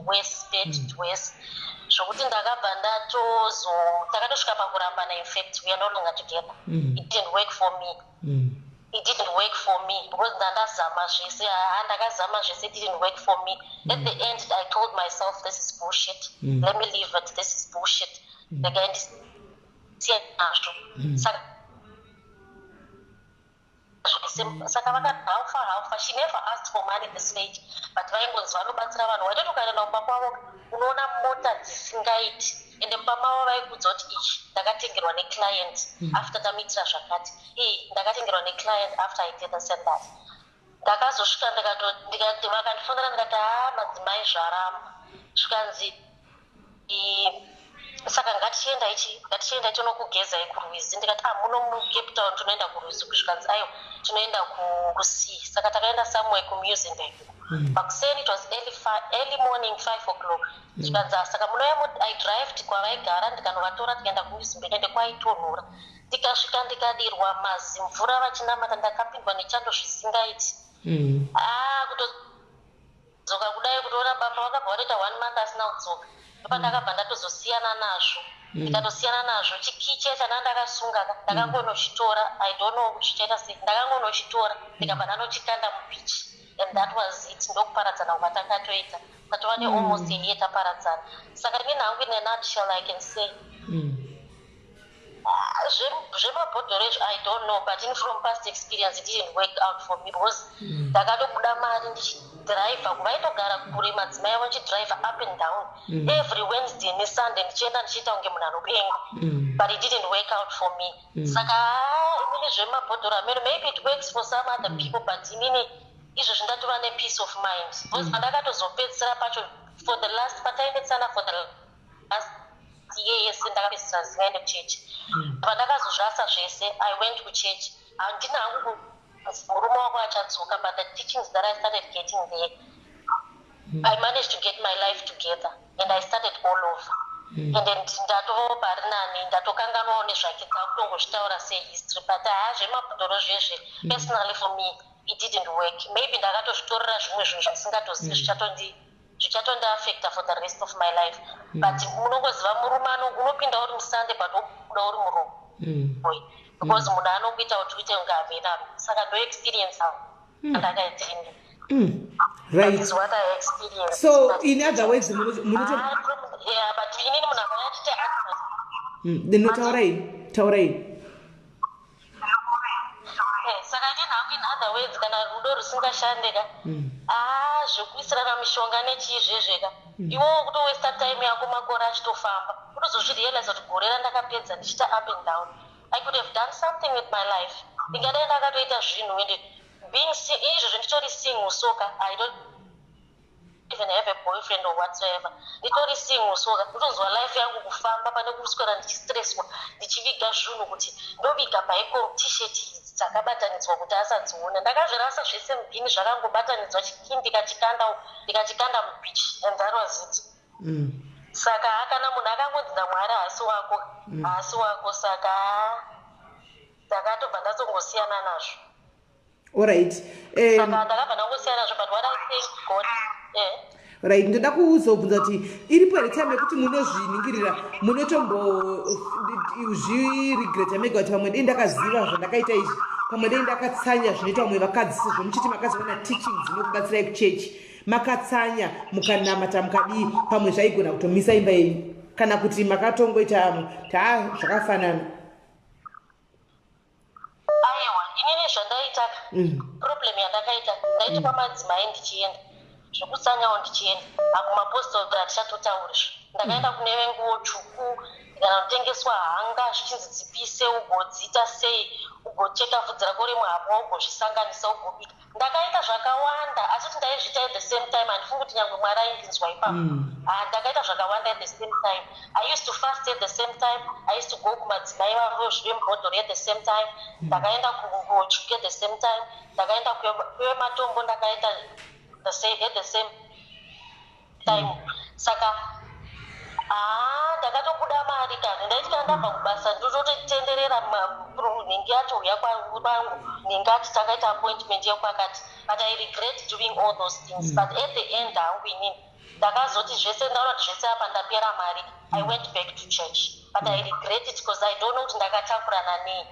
worse zvokuti ndakabva takatosvika pakurambana. In fact we are no longer together. It didn't work for me because ndakazama zvese ndakazama zvese it didn't work for me. At the end I told myself this is bullshit. Let me leave it. This is bullshit. Ndikaendisiya nazvo. Saka saka vakahaufa. She never asked for money at the stage, but vaingonzi vanobatsira vanhu. Waitoti ukaenda kumba kwavo unoona mota dzisingaiti, ende mumba mavo vaikudza kuti ichi ndakatengerwa neclient after tamitira zvakati, ndakatengerwa neclient after I did this and that. Ndakazosvika vakandifonera ndikati madzimai zvaramba, zvikanzi saka ngatichienda ichi nokugezai kurwizi. Ndikati muno muCape Town tinoenda kurwizi. Zvikanzi aiwa tinoenda kusea. Saka takaenda somewhere kuMusenberg. Pakuseni it was early morning 5 o'clock. Zvikanzi saka munouya I drived kwavaigara ndikanovatora tikaenda kuMusenberg ende kwaitonhora. Ndikasvika ndikadirwa mazi, mvura vachinamata, ndakapindwa nechando zvisingaiti. Kutodzoka kudai kutoona baba vakabva vatoita 1 month asina kudzoka. Ndakabva ndatozosiyana nazvo. Ndikatosiyana nazvo chikiche chana ndakasunga ndakangonochitora. I don't know chichaita sei. Ndakangonochitora ndikabva ndanochikanda mubichi. And that was it. Ndokuparadzana kwatakatoita. Tatova almost a year taparadzana. Saka rini hangu in a nutshell I can say. Zvemabhodhoro izvo I don't know, but from past experience it didn't work out for me because ndakatobuda mari ndichidhiraivha kuvaitogara kure madzimai avo ndichidhiraivha up and down every Wednesday neSunday ndichienda ndichiita kunge munhu anopenga, but it didn't work out for me. Saka inini zvemabhodhoro amene maybe it works for some other people, but inini izvo zvindatova nepeace of mind because pandakatozopedzisira pacho for the last pataendetsana for the last yese ndakapedzisira zingaende kuchechi. Pandakazozvasa zvese I went kuchechi. Handina hangu murume wako achadzoka, but the teachings that I started getting there, I managed to get my life together and I started all over. And then ndatovari nani ndatokanganwawo nezvake dzakutongozvitaura sehistory, but zvemabhodhoro zvezve personally for me it didn't work. Maybe ndakatozvitorera zvimwe zvinhu zvisingatozii zvichatondiafecta for the rest of my life. But unongoziva murume unopinda uri musande but wobuda uri muroyi because munhu anokuita kuti uite kunge avhenaro. Saka ndo experience andakaitenga. Right. That is what I experienced. So in other words, but inini munhu akanyatite taurai. Saka ndini hangu in other words kana rudo rusingashandika zvekuisirana mishonga nechizvezveka iwo kutowesta time yako makore achitofamba kutozozvirealize kuti gore randakapedza ndichita up and down. I could have done something with my life. Ndingadai ndakatoita zvinhu ende izvozvo nditori single soka I don't even have a boyfriend or whatsoever. Nditori single soka kutozwa life yangu kufamba pane kuswera ndichistresswa ndichiviga zvinhu kuti ndoviga bhaiko t-shirt dzakabatanidzwa kuti asadziona. Ndakazvirasa zvese mubhini zvakangobatanidzwa ndikachikanda mubichi and that was it. Saka hakana munhu akangonzi naMwari haasi wako saka ndakatobva ndatsongosiyana nazvo. Alright. Saka ndakabva ndangosiyana nazvo, but what I thank God right, ndoda kuzobvunza kuti iripo here time yekuti munozviningirira munotombozviregreta mega kuti pamwe dei ndakaziva zvandakaita izvi, pamwe dei ndakatsanya zvinoita vamwe vakadzi sezvo muchiti makazoona teachings dzinokubatsirai kuchechi, makatsanya mukanamata mukadii, pamwe zvaigona kutomisa imba yenyu kana kuti makatongoita zvakafanana. Aiwa, inini zvandaita problem yandakaita ndaiti pamadzimai ndichienda zvekutsanyawo ndichienda akumapostori hatichatotauri ndakaenda kune venguwo tsvuku ndikanotengeswa hanga zvichinzi dzipise ugodzita sei ugocheka vhudzi rako rimwe hapo ugozvisanganisa ugobika. Ndakaita zvakawanda asi kuti ndaizviita at the same time handifungi kuti nyangwe Mwari aindinzwa ipapo. Ndakaita zvakawanda at the same time. I used to fast at the same time. I used to go kumadzimai vavo zvemubhodhoro at the same time. Ndakaenda kutsvuku at the same time. Ndakaenda kuve matombo ndakaita at the same time. Saka ndakatobuda mari kana ndaiti kana ndabva kubasa ndototitenderera nhingi yatouya kwangu nhingi ati takaita appointment yekwakati, but I regret doing all those things. But at the end hangu inini ndakazoti zvese ndaona kuti zvese apa ndapera mari. I went back to church, but I regret it because I don't know kuti ndakatakurana nei.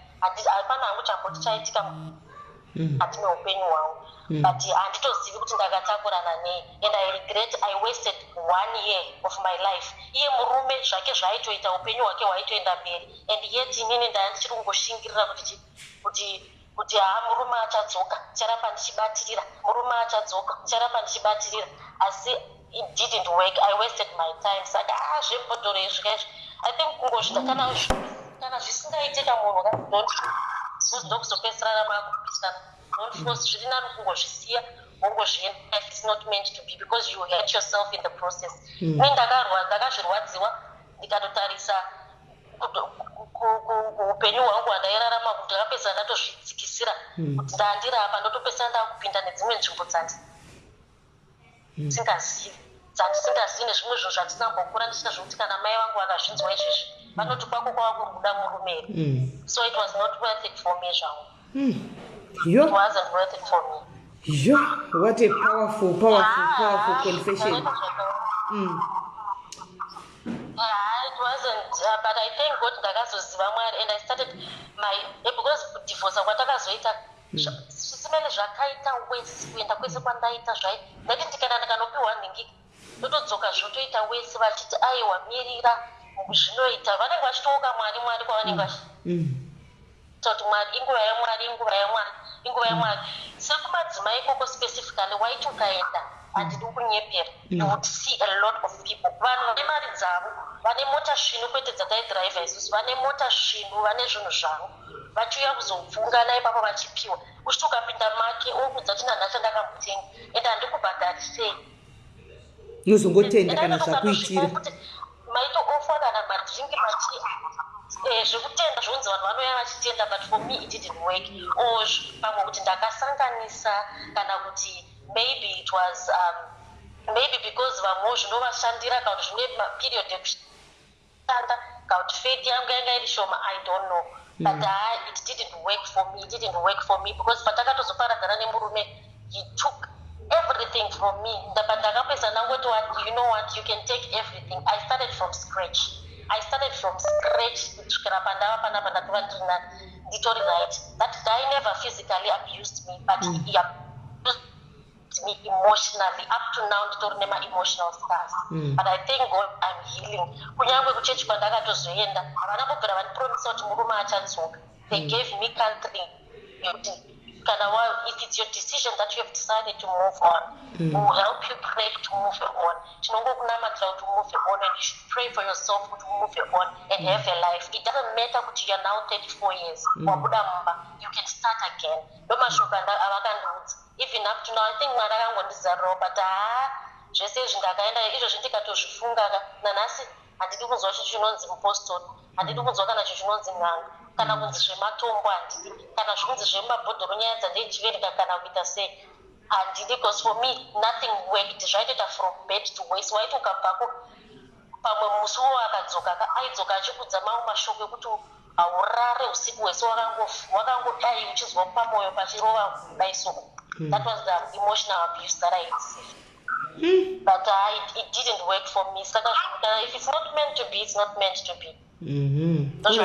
Hapana hangu chamboti chaitika mukati meupenyu hwangu, but handitozivi kuti ndakatakurana nei, and I regret I wasted 1 year of my life. Iye murume zvake zvaaitoita upenyu hwake hwaitoenda mberi, and yet inini ndanga ndichiri kungoshingirira kuti kuti murume achadzoka ticharamba ndichibatirira, murume achadzoka ticharamba ndichibatirira, asi it didn't work. I wasted my time. Saka zvebhodhoro izvi kaizvi I think kungozvida kana zvisingaitika munhu ndokuzopedzisira makupisana. Don't force zviri nani kungozvisiya wongozvienda if it's not meant to be, because you hurt yourself in the process. Ndakazvirwadziwa ndikatotarisa upenyu hwangu hwandairarama kuti ndakapedzisira ndatozvidzikisira kuti ndandirapa ndotopedzisira ndakupinda nedzimwe nzvimbo dzandisingazivi nezvimwe zvinhu zvandisambokura ndisina zvokuti kana mai vangu vakazvinzwa izvizvi vanoti kwako kwava kuda murume. So it was not worth it for me zvangu. It wasn't worth it for me. What a powerful confession. It wasn't, but I thank God ndakazoziva Mwari, and I started because divorce kwatakazoita zvisimene zvakaita wese kuenda kwese kwandaita ndati ndikanopiwa nhingi ndotodzoka zvotoita wese vachiti aiwa mirira zvinoita, vanenge vachitooka Mwari kwavanenge kuti Mwari inguva yaMwari, inguva yaMwari. Sekumadzimai ikoko specifically waiti ukaenda handidi kunyepera, you would see a lot of people. Vanhu vane mari dzavo, vane mota svinu kwete dzataidhiraivha isusu, vane mota svinu, vane zvinhu zvavo, vachiuya kuzopfungana ipapo vachipiwa. Usviti ukapinda make okudza kuti nanhasi ndakambotenga ende handikubhadharisei. Nozongotenda kana zvakuitira. Maitoofwa kana madringi zvekutenda zvonzi vanhu vanouya vachitenda, but for me it didn't work. Or pamwe kuti ndakasanganisa kana kuti maybe it was maybe because vamwewo zvinovashandira kana kuti zvine maperiod ekushanda kana kuti faith yangu yanga iri shoma, I don't know. But it didn't work for me because patakatozoparadzana nemurume, he took everything from me. Ndakapedza ndangoti you know what, you can take everything. I started from scratch kusvikira pandava panapa ndatova nditori right. That guy never physically abused me, but he abused me emotionally. Up to now nditori nema-emotional scars. But I thank God I'm healing. Kunyangwe kuchechi kwandakatozoenda havana kubvira vandipromisa kuti murume achadzoka. They gave me country. If it's your decision that you have decided to move on, we'll help you pray to move on. To move on, and you should pray for yourself to move on and have a life. It doesn't matter that you are now 34 years. You can start again. Even up to now, I think Mara Wandizaro, but zvese zvindakaenda izvozvi ndikatozvifunga nanhasi handidi kunzwa chinonzi mupostori, handidi kunzwa kana chinonzi n'anga, kana kunzi zvematombo handidi, kana zvinonzi zvemabhodhoro nyaya dzandeichivereka kana kuita sei handidi, because for me nothing worked. Zvaitoita from bed to waste. Waiti ukabvako pamwe musi wo akadzoka aidzoka achikudza mamwe mashoko ekuti haurare usiku hwese wakangodai uchizwa pamoyo pachirova kudaiso. That was the emotional abuse that I received. But it didn't work for me. So if it's not meant to be, it's not meant to be. Right. If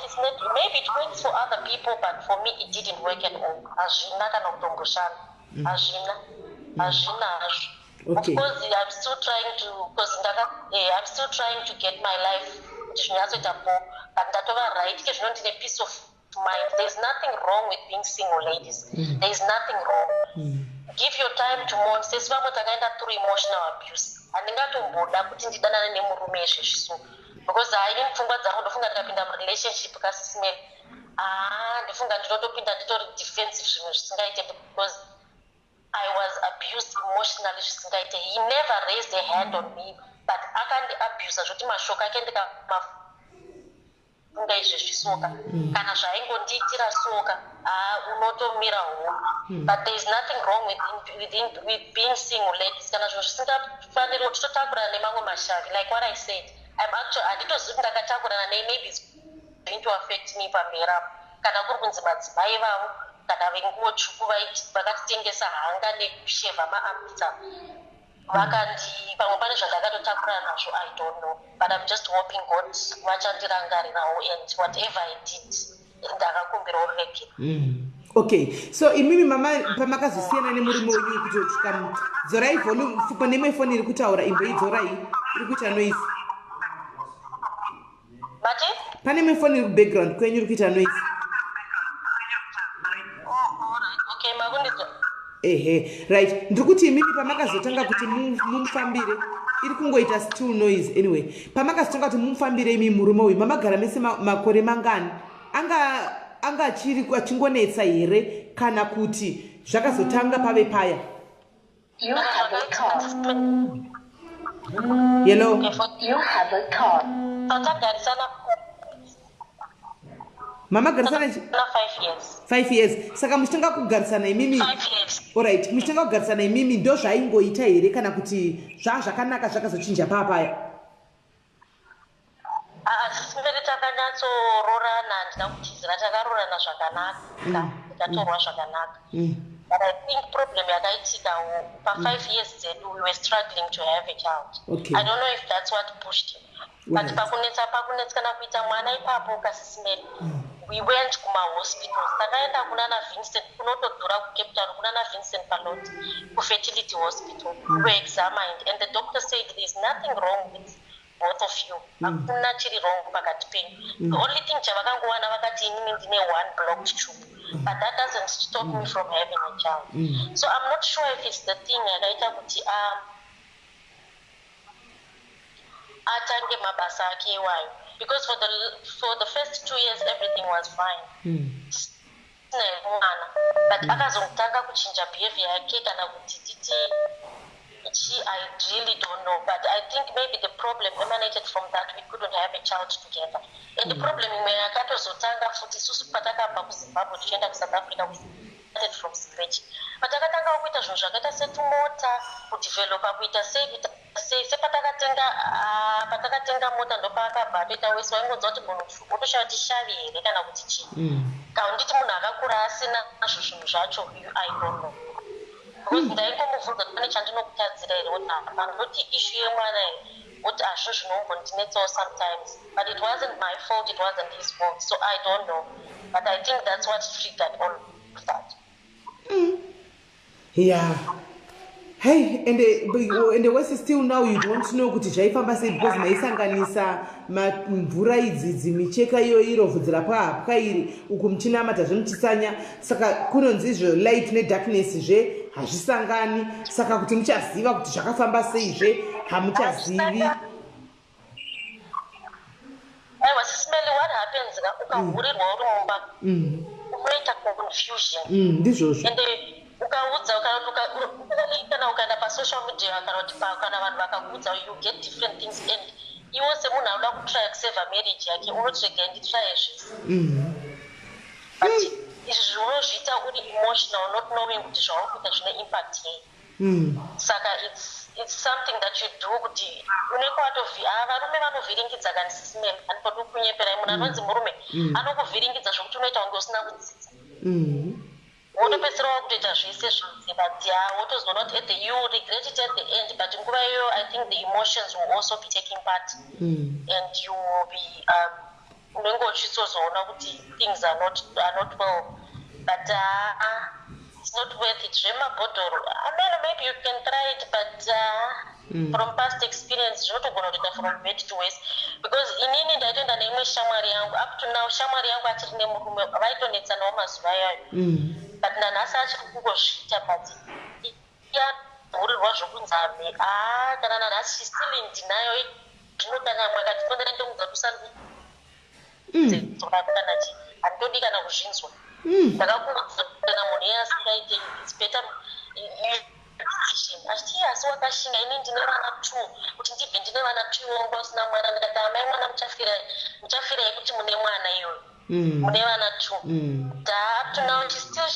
it's not, maybe it works for other people, but for me it didn't work at all. Okay. Of course, I'm still trying to get my life. But that's right. Peace of mind. There's nothing wrong with being single, ladies. There's nothing wrong. Give your time to mourn. Says through emotional abuse. And because I didn't think that in relationship because because I was abused emotionally. He never raised a hand on me, but I can't abuse. I can't but there is nothing wrong with being single, ladies. Like what I said, I'm actually maybe it's going to affect me I don't know, but I'm just hoping God and whatever I did. Okay, so imimi mama pamakazosiyana nemurume wenyu kuti chikamu zorai volume fupa nemefoni iri kutaura imbo idzorai iri kuita noise. Mati? Pane mefoni iri background kwenyu iri kuita noise. Right, ndiri kuti imimi pamakazotanga kuti mumufambire iri kungoita still noise anyway. Pamakazotanga kuti mumufambire imi murume uyu mamagara mese makore mangani? Anga achingonetsa here kana kuti zvakazotanga pave paya? You have a call. Hello? You have a call. Mama garisana 5 years. 5 years. Saka muchitanga kugarisana imimi. 5 years. Alright, muchitanga kugarisana imimi ndo zvaingoita here kana kuti zvakanaka zvakazochinja papaya? Simberi takanyatsororana handina kutizira takarorana zvakanaka. Tikatorwa zvakanaka. But I think problem yakaitika pa5 years dzedu we were struggling to have a child. Okay. I don't know if that's what pushed him. But pakunetskana kuita mwana ipapo kaSIS MELLY. We went kumahospitals. Takaenda kunana Vincent kunotodhura kuCape Town kunana Vincent Paloti kufertility hospital. We were examined and the doctor said there's nothing wrong with both of you. Hakuna chiri wrong pakati penyu. The only thing chavakangowana vakati inini ndine one blocked tube. But that doesn't stop me from having a child. So I'm not sure if it's the thing yakaita kuti atange mabasa ake iwayo. Because for the first 2 years everything was fine. But akazotanga kuchinja behavior yake kana kuti titi I really don't know, but I think maybe the problem emanated from that we couldn't have a child together. And the problem yakatozotanga futi susu patakabva kuZimbabwe tichienda kuSouth Africa started from scratch. Patakatanga kuita zvinhu zvakaita setumota kudevelopa kuita sepatakatenga mota ndopakabva toita wese waingonzwa kuti munhu utoshava kuti shavi here kana kuti chii. Kaunditi munhu akakura asina nazvo zvinhu zvacho I don't know. Because ndaingomubvunza kuti pane chandinokutadzira here kuti handoti issue yemwana here kuti azvo zvinombondinetsawo sometimes, but it wasn't my fault, it wasn't his fault, so I don't know, but I think that's what triggered all of that. Yeah. Hey, and the worst still now you don't know kuti zvaifamba sei because maisanganisa mvura idzi micheka iyo irovhudzira pahapwa iri uku muchinamata zvemuchisanya, saka kunonzi izvo light nedarkness hazvisangani, saka kuti muchaziva kuti zvakafamba sei hamuchazivi. Aiwa SIS MELLY, what happens ukahurirwa uri mumba unoita confusion ndizvozvo ukaudza kana ukaenda pasocial media kana vanhu vakakuudza you get different things and iwo semunhu anoda kutry kuseva marriage yake unotrega nditry zvisi. But izvi unozviita uri emotional not knowing kuti zvauri kuita zvine impact yei. Saka it's something that you do kuti unenge varume vanovhiringidza kani SIS MELLY handipodi kunyepera munhu anonzi murume anokuvhiringidza zvokuti unoita kunge usina kudzidza. Wotopedzisira wakutoita zvese zvose but wotozoona kuti you regret it at the end, but nguva iyoyo I think the emotions will also be taking part and you will be unenge uchizozoona kuti things are not well, but it's not worth it. Mubhodhoro, I mean maybe you can try it, but from past experience zvotogona kuita from bad to worse, because inini ndaitoenda neimwe shamwari yangu up to now shamwari yangu achiri nemurume vaitonetsanawo mazuva iyayo, but nanhasi achiri kungozviita but yahurirwa zvokunzi ame kana nanhasi she's still in denial. Zvinokanya mwakati tondera ndomudza kusana kana chi handitodi kana kuzvinzwa. Ndakakuudza kana munhu iye asingaite it's better achiti asi wakashinga ini ndine vana 2 kuti ndibve ndine vana 2 wanga usina mwana. Ndikati amai mwana muchafirai kuti mune mwana iyoyo mune vana 2 up to now she still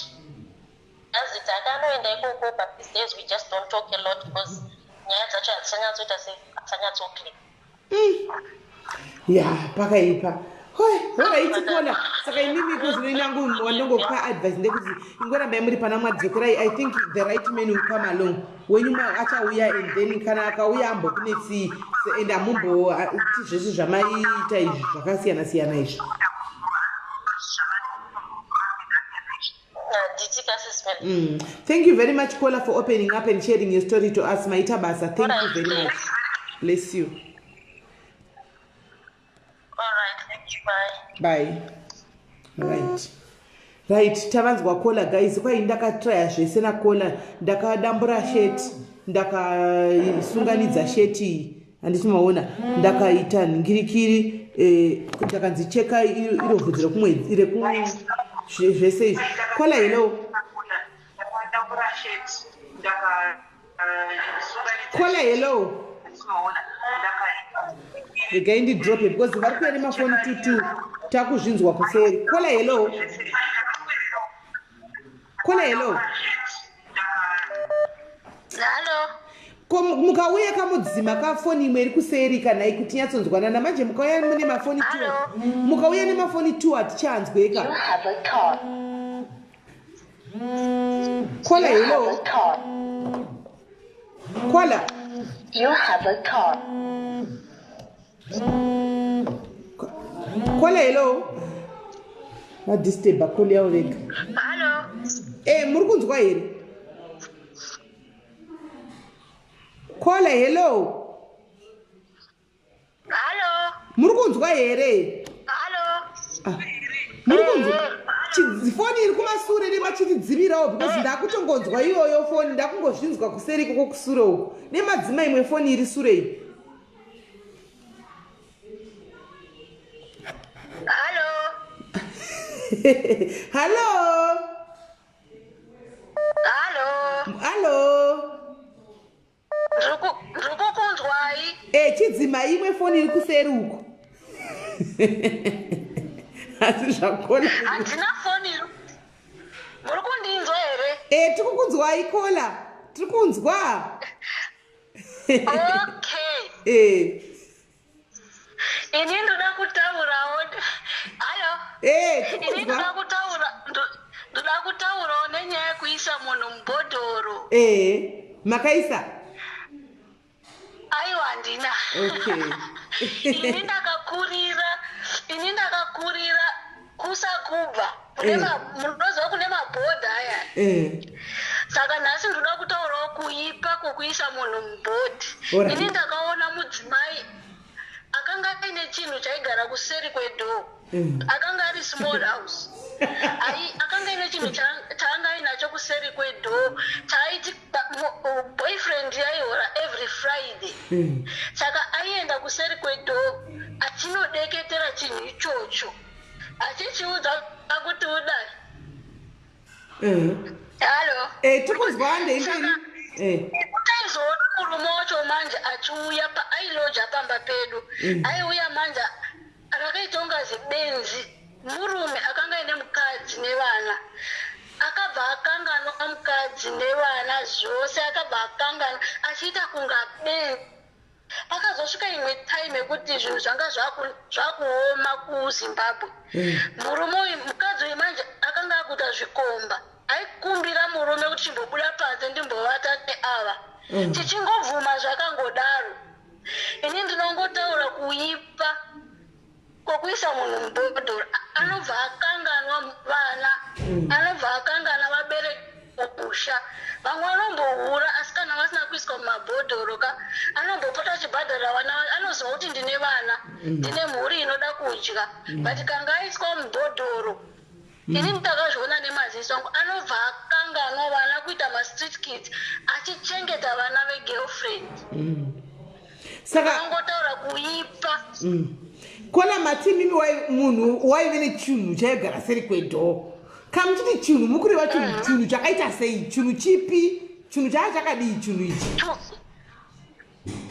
does it. Akanoenda ikoko but these days we just don't talk a lot because nyaya dzacho hadzisanyatsoita hadzisanyatsoklika. Pakaipa. Wakaitikola saka imimi kuzinoinangu wanongokupa advice ndekuti ingoramba muri pana mwadzokera. I think the right man will come along when achauya and then kana akauya ambokunetsi and amumbo zvese zvamaita izvi zvakasiyana siyana izvi. Thank you very much Kola for opening up and sharing your story to us. Maita basa, thank you very much. Bless you. All right, thank you. Bye. All right. Right, tavanzwa kola guys. Kwai ndakatraya zvese nakola, ndakadambura sheti, ndakasunganidza sheti handichimaona, ndakaita nhingirikiri, ndakanzicheka iro vhudzi rekumwedzi zvese izvi. Kola hello. Kola hello. Regai ndidrope because vari kuya nemafoni tutu takuzvinzwa kuseri. Kola hello. Kola hello. Hello. Mukauya kamudzima kafoni imwe iri kuseri kana kuti nyatsonzwana namanje mukauya mune mafoni 2. Mukauya nemafoni 2 hatichanzweka. Kola hello. Kola. You have a call. Kola hello. Adisturba call yawo rega. Hello. Muri kunzwa here? Kola hello. Hello. Muri kunzwa here? Hello. Muri kunzwa? Foni iri kumasure nemachitidzivirawo because ndakutongonzwa iyoyo foni ndakungozvinzwa kuseri koko kusure uko. Nemadzima imwe foni iri sure iyi. Hello. Hello. Hello. Hello. Rukukunzwai. Chidzima imwe foni iri kuseri uko. Asi zvakona. Handina foni. Muri kundinzwa here? Tiri kukunzwai Kola. Tiri kunzwa. Okay. Ini ndoda kutaurawo. Hello. Ini ndoda kutaurawo nenyaya yekuisa munhu Mubhodhoro. Makaisa? Aiwa handina. Okay. Ini ndakakurira kusakubva. Munoziva kune mabhodha aya. Saka nhasi ndoda kutaurawo kuipa kwokuisa munhu mubhodhi. Ini ndakaona mudzimai akanga aine chinhu chaigara kuseri kwedhoo. Akanga ari small house. Akanga aine chinhu chaanga ainacho kuseri kwedhoo chaaiti boyfriend yaihora every Friday. Saka aienda kuseri kwedhoo achinodeketera chinhu ichocho. Achichiudza kuti udai. Hello. Tikuzwa ndeimbiri. Utaizoona murume wacho manje achiuya ailoja pamba pedu. Aiuya manje rakaita unga zibenzi. Murume akanga aine mukadzi nevana. Akabva akanganwa mukadzi nevana zvose, akabva akanganwa achiita kunga benzi. Pakazosvika imwe time yekuti zvinhu zvanga zvakuoma kuZimbabwe. Murume uyu mukadzi uyu manje akanga akuita zvikomba. Aikumbira murume kuti chimbobuda panze ndimbovata neava. Tichingovhuma zvakangodaro. Ini ndinongotaura kuipa kwokuisa munhu Mubhodhoro. Anobva akanganwa vana, anobva akanganwa vabereki kumusha. Vamwe vanombohura asi kana vasina kuiswa mumabhodhoro anombopota achibhadhara vana, anoziva kuti ndine vana, ndine mhuri inoda kudya. But kanga aiswa mubhodhoro, ini ndakazviona nemaziso angu, anobva akanganwa vana kuita mastreet kids, achichengeta vana vegirlfriend. Saka angotaura kuipa. Kola matimimi munhu waive nechinhu chaigara seri kwedhoo. Kamuchiti chinhu mukureva chinhu chakaita sei? Chinhu chipi? Chinhu chakadii chinhu ichi?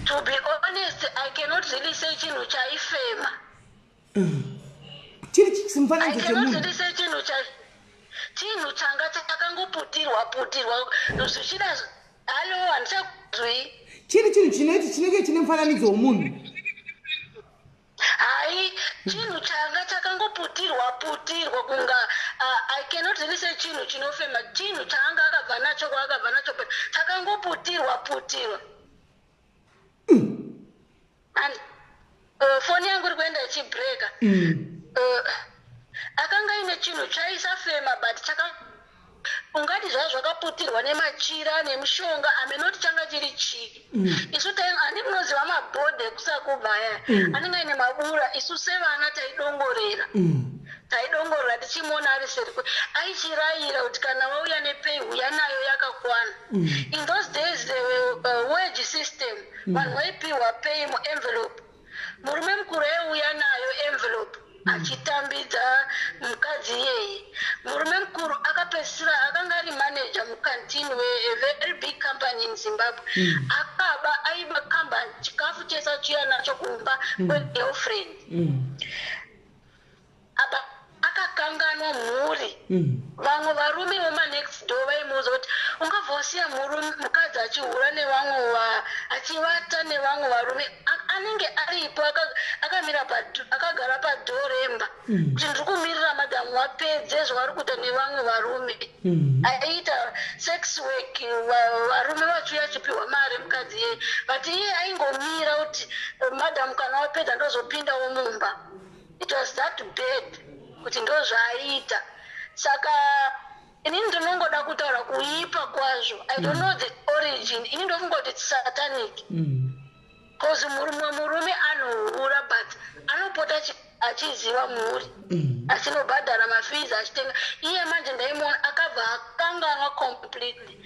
To be honest, I cannot really say chinhu chaifema. Chiri chimufananidzo chemunhu. I cannot really say chinhu changa chakangoputirwa zvichida. Halo, handichakuzwi. Chiri chinhu chinenge chine mufananidzo womunhu. Hai, chinhu changa chakangoputirwa kunga I cannot really say chinhu chinofema. Chinhu chaanga akabva nacho chakangoputirwa. And foni yangu iri kuenda ichibreka. Akanga ine chinhu chaisafema but ungati zvakaputirwa nemachira nemushonga amenoti changa chiri chiki. Isu handinoziva mabhodha ekusakubva aya anenge aine mabura, isu sevana taidongorera. taidongorora tichimuona ari seri aichirayira kuti kana wauya nepay uya nayo yakakwana. In those days wage system vanhu vaipiwa pay muenvelope. Murume mukuru aiuya nayo envelope achitambidza mukadzi iyeye. Murume mukuru akapedzisira akanga ari manager mukantini very big company in Zimbabwe. Akaba aiba company chikafu chese chiya nacho kumba kwegirlfriend. Apa akakanganwa mhuri. Vamwe varume vemanext door vaimuudza kuti ungavhosiya mukadzi achihura nevamwe achivata nevamwe varume. Anenge aripo akamira akagara padhoo remba kuti ndiri kumirira madhamu wapedze zvavari kuita nevamwe varume. Aiita sex work, varume vachiuya achipiwa mari mukadzi yeye, but iye aingomira kuti madhamu kana wapedza ndozopindawo mumba. It was that bad kuti ndo zvaiita. Saka inini ndinongoda kutaura kuipa kwazvo. I don't know the origin. Ini ndofunga kuti it's satanic. Because murume anohura but anopota achiziva mhuri achinobhadhara mafees achitenga. Iye manje ndaimuona akabva akanganwa completely.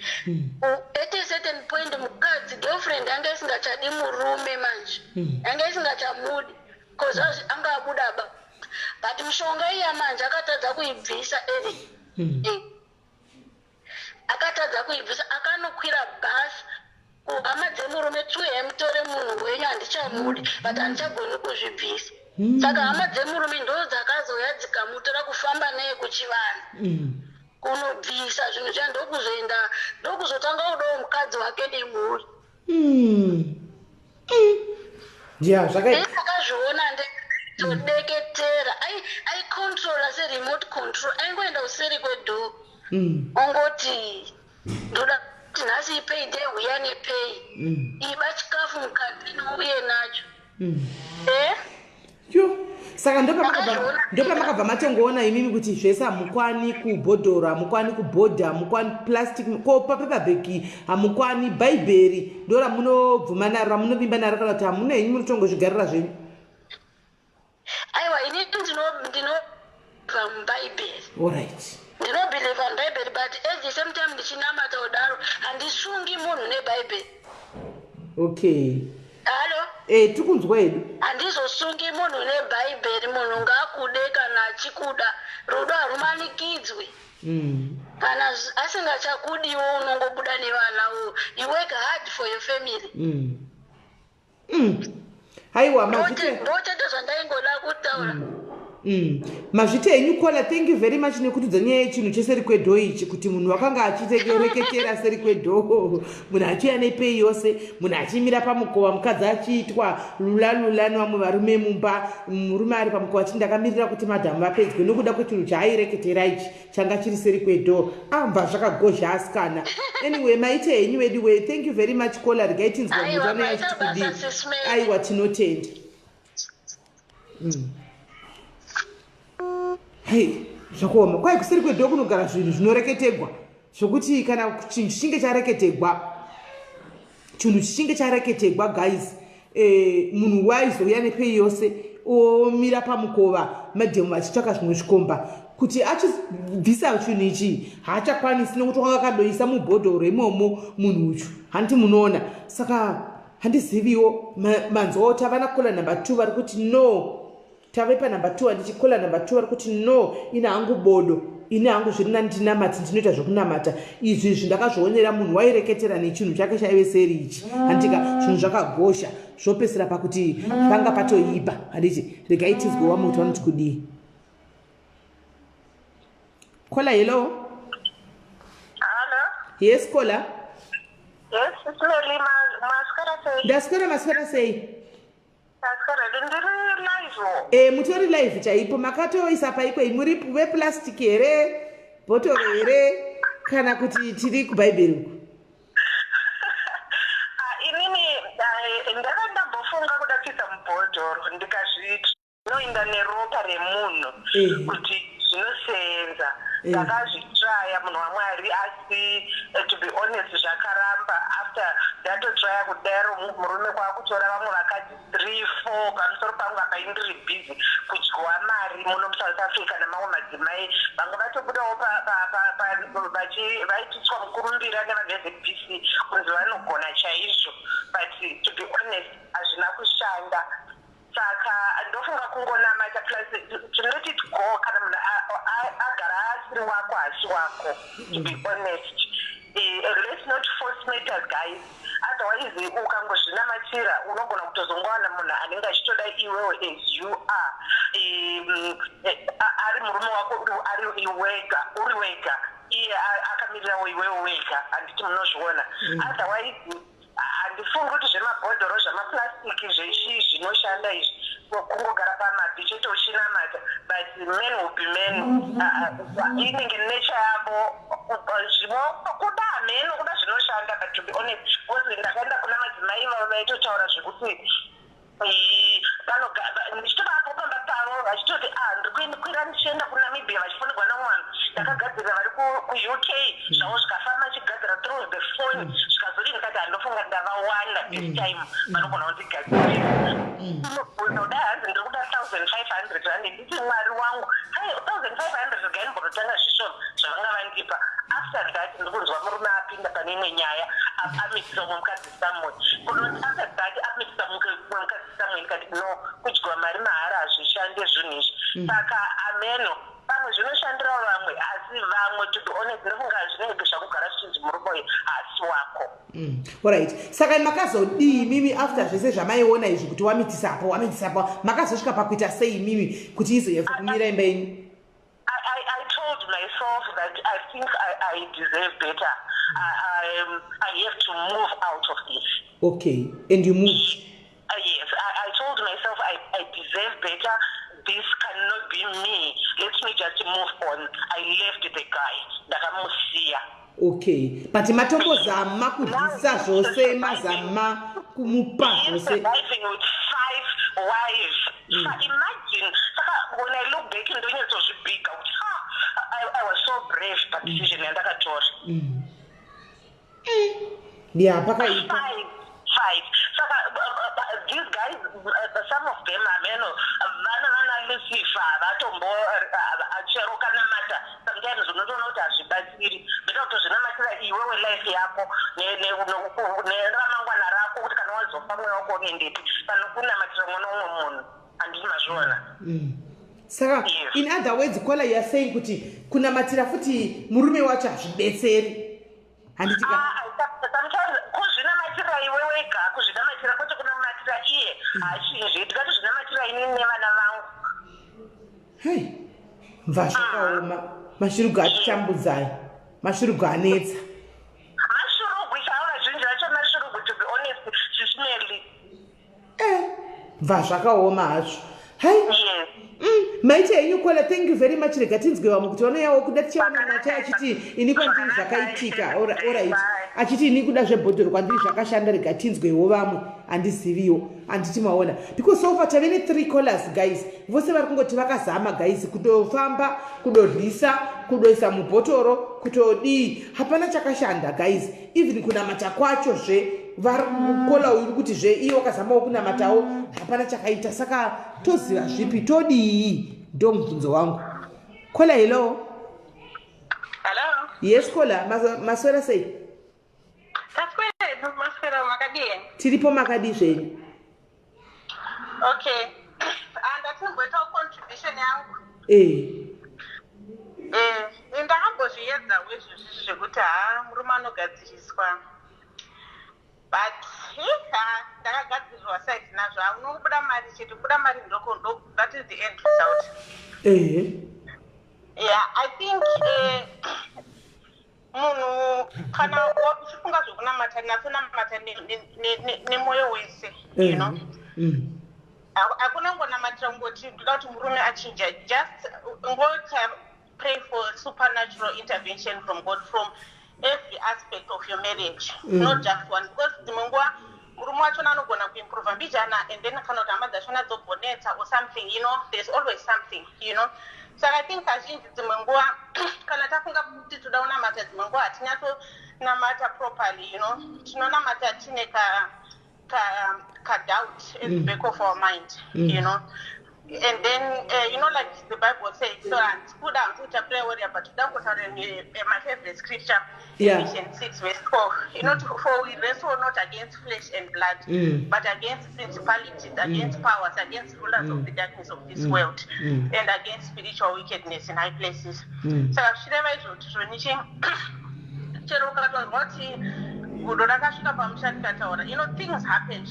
At a certain point mukadzi girlfriend anga isingachadi murume manje, anga isingachamudi because anga abuda but mishonga iya manje akatadza kuibvisa akatadza kuibvisa akanokwira bhasi kuhama dzemurume tsuye mutore munhu wenyu handichamudi but handichagoni kuzvibvisa. Saka hama dzemurume ndo dzakazoya dzikamutora kufamba naye kuchivanhu kunobvisa zvinhu zviya ndokuzoenda ndokuzotanga kudawo mukadzi wake nemhuri. Akazviona todeketera aicontrola seremote control, aingoenda kuseri kwedhoo ongoti ndoda kuti nhasi ipei de uya nepei iba chikafu mukatini uye nacho. Saka ndopamakabva matongoona imimi kuti zvese hamukwani kubhodhoro, hamukwani kubhodha, hamukwani plastic, kopa pepabheki hamukwani, bhaibheri ndo ramunobvuma naro ramunovimba naro kana kuti hamuna henyu munotongozvigarira zvenyu. Aiwa inini ndinobva mubhaibheri. Alright. Ndinobhiliva mubhaibheri but at the same time ndichinamata kudaro handisungi munhu nebhaibheri. Okay. Halo? Tikunzwa hedu. Handizosungi munhu nebhaibheri. Munhu ngaakude kana achikuda. Rudo harumanikidzwi. Kana asingachakudiwo unongobuda nevanawo. You work hard for your family. Haiwa mazvite. Ndochete zvandaingoda kutaura. Mazvite henyu Kola, thank you very much nekutudza nyaya yechinhu cheseri kwedhoo ichi, kuti munhu wakanga achitereketera seri kwedhoo, munhu achiuya nepei yose, munhu achimira pamukova, mukadzi achiitwa lulalulani, vamwe varume mumba, murume ari pamukova achiti ndakamirira kuti madhamu vapedzwe nokuda kwechinhu chaaireketera ichi changa chiri seri kwedhoo. Amba zvakagozha asikana. Anyway, maite henyu ediwe, thank you very much Kola, regai tinzwa mutano yachitikudiwa. Aiwa tinotenda. Hey, zvakuoma kwai kuseri kwedhoo kunogara zvinhu zvinoreketegwa zvokuti kana chinhu chichinge chareketegwa guys, munhu waizouya nepei yose omira pamukova, madhemu achitsvaka zvimwe zvikomba kuti achibvisa chinhu ichi haachakwanisi nokuti wanga akadoisa mubhodhoro imomo munhu uchu handiti munoona. Saka handiziviwo manzwawo tavana Kola number 2 vari kuti no, tave panumber 2 handichikola number 2 vari kuti no, ina hangu bodo, ine hangu zviri nandinamati, ndinoita zvokunamata. Izvi zvindakazvionera munhu waireketera nechinhu chake chaive seri ichi. Handika zvinhu zvakagosha zvopesera pakuti panga patoipa. Handiti regai tizgowa muti vanoti kudii. Kola, hello. Hello. Yes Kola. Yes, it's Melly. Mascara say. Ndaswera maswera sei? Ndiri live. Mutori live chaipo, makatoisa paikwe muri veplastic here, bhotoro here, kana kuti tiri kubhaibheri uku? Inini ndakandambofunga kuda kuisa mubhodhoro ndikazviti zvinoinda neropa remunhu kuti zvinosenza ndakazvitraya munhu waMwari asi to be honest zvakaramba after ndatotraya kudaro murume kwakutora vamwe vakati 3-4 pamusoro pangu apa indiri busy kudyiwa mari muno muSouth Africa namamwe madzimai vamwe vatobudawo vaititswa mukurumbira nevavezebc kunzi vanogona chaizvo but to be honest hazvina kushanda saka ndofunga kungonamata plus tinoti go kana munhu agara asiri wako hasi wako to be honest let's not force matters guys otherwise ukangozvinamatira unogona kutozongowana munhu anenge achitoda iwewe as you are ari murume wako uri wega iye akamirirawo iwewe wega handiti munozviona otherwise handifungi kuti zvemabhodhoro zvamaplastiki zvechii zvinoshanda izvi kungogara pamabhi chete uchinamata but men will be men inenge nature yavo zvimo kuda men kuda zvinoshanda but to be honest because ndakaenda kuna madzimai vavo vaitotaura zvekuti ndichitovapo pamba pavo vachitoti ndikuenda ndichienda kunamibia vachifonegwa namwana ndakagadzirira vari kuuk zvavo zvikafamba chigadzira through the phone zvikazori ndikati handofunga ndavawanda this time vanogona kundigadzirira unoda hanzi ndiri kuda 1500 rand nditi mwari wangu 1500 gainborotanga zvishoma zvavanga vandipa after that ndiri kunzwa murume apinda pane imwe nyaya amikisa mumwe mukadzi samwe kunoti after that amikisa mumwe mukadzi samwe ndikati no kudyiwa mari mahara hazvishande zvinhu izvi saka ameno pamwe zvinoshandirawo vamwe asi vamwe to be honest ndofunga zvinenge zvakugara zvichinzi murume uyu hasi wako alright saka makazodii mimi after zvese zvamaiona izvi kuti wamitisapo makazosvika pakuita sei mimi kuti izoyeva kumira imba yenyu I told myself that I think I deserve better. I have to move out of this. Okay, and you moved? Yes, I told myself I deserve better. This cannot be me. Let me just move on. I left the guy. Ndakamusiya. Okay, but matombozama kudisa zvose mazama kumupa zvose. Surviving with 5 wives. Imagine, when I look back in the years, it was big. I was so brave, but decision ndakatora. Yeah, pakaita. 5. Saka these guys, some of them are men. Vana Lucifer, vatombo acheroka namata. Sometimes unotoona kuti hazvibatsiri. Beta kutozvinamatira iwewe life yako neramangwana rako kuti kana wazofa mweya wako unoendepi pano kunamatira mwana umwe munhu handiti mazviona. Saka in other words kola you are saying kuti kunamatira futi murume wacho hazvibetseri handiti sometimes kuzvinamatira iwe wega kuzvinamatira kwete kunamatira iye hazvinji tikati zvinamatira inini nevana vangu hey mvashakaoma mashurugu atichambudzai mashurugu anetsa mashurugu isaura zvinji racho mashurugu to be honest zvismelly mvashakaoma hazvo hai yes maite henyu kola thank you very much rega tinzwe vamwe kuti vanoyawo kuda tichaona mwacha achiti ini kwandiri zvakaitika alright achiti ini kuda zvebhodhoro kwandiri zvakashanda rega tinzwewo vamwe handiziviwo handiti maona because so far tave ne3 callers guys vose vari kungoti vakazama guys kutofamba kudorwisa kudoisa mubhotoro kutodii hapana chakashanda guys even kunamata kwachozve vari kukola uyu kuti zve iye wakazamawo kunamatawo hapana chakaita saka toziva zvipi todii ndo mubvunzo wangu kola hello yes kola maswera sei maswera makadii tiripo makadii zvenyu okay ndatinongoitawo contribution yangu ndakambozviedzawo izvozvi zvekuti murume anogadziriswa but ndakagadzirirwa side nazvo unongobuda mari chete kubuda mari ndoko that is the end result yeah I think munhu kana uchifunga zvokunamata natonamata nemwoyo wese you know hakuna ngonamatira ngoti ndoda kuti murume achinja just ngoti pray for supernatural intervention from God from every aspect of your marriage not just one because dzimwe nguva murume wachona anogona kuimprove mbijana and then kana kuti hama dzachona dzogonetsa or something you know there's always something you know saka I think kazhinji dzimwe nguva kana tafunga kuti toda kunamata dzimwe nguva hatinyatsonamata properly, you know, tinonamata tine ka doubt at the back of our mind, you know. And then, you know, like the Bible says, so and put down to chapter warrior, but don't put out my favorite scripture, Ephesians 6 verse 4. You know, for we wrestle not against flesh and blood, but against principalities, against powers, against rulers of the darkness of this world, and against spiritual wickedness in high places. So I've you know, things happen,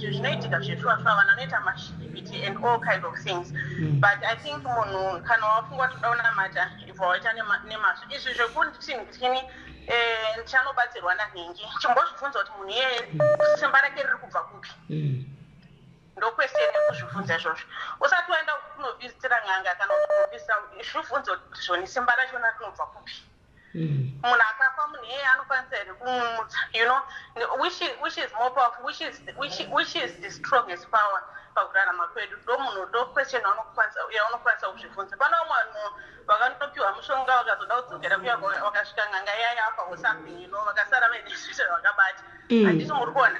and all kind of things. But I think ndokwesene kuzvibvunza izvozvo usati waenda kunovhizitira n'anga kana kunovhisa zvibvunzo kuti zvoni simba rachona rinobva kupi munhu akafa munhu iyeye anokwanisa here kumumutsa, you know, which is more powerful, which is the strongest power pakurarama kwedu. Ndo munhu ndo question yaunokwanisa kuzvibvunza. Pana vamwe vanhu vakanopiwa mushonga vakazoda kudzokera kuya vakasvika n'anga yayafa or something, you know, vakasara vaine zvise zvakabata handiti muri kuona.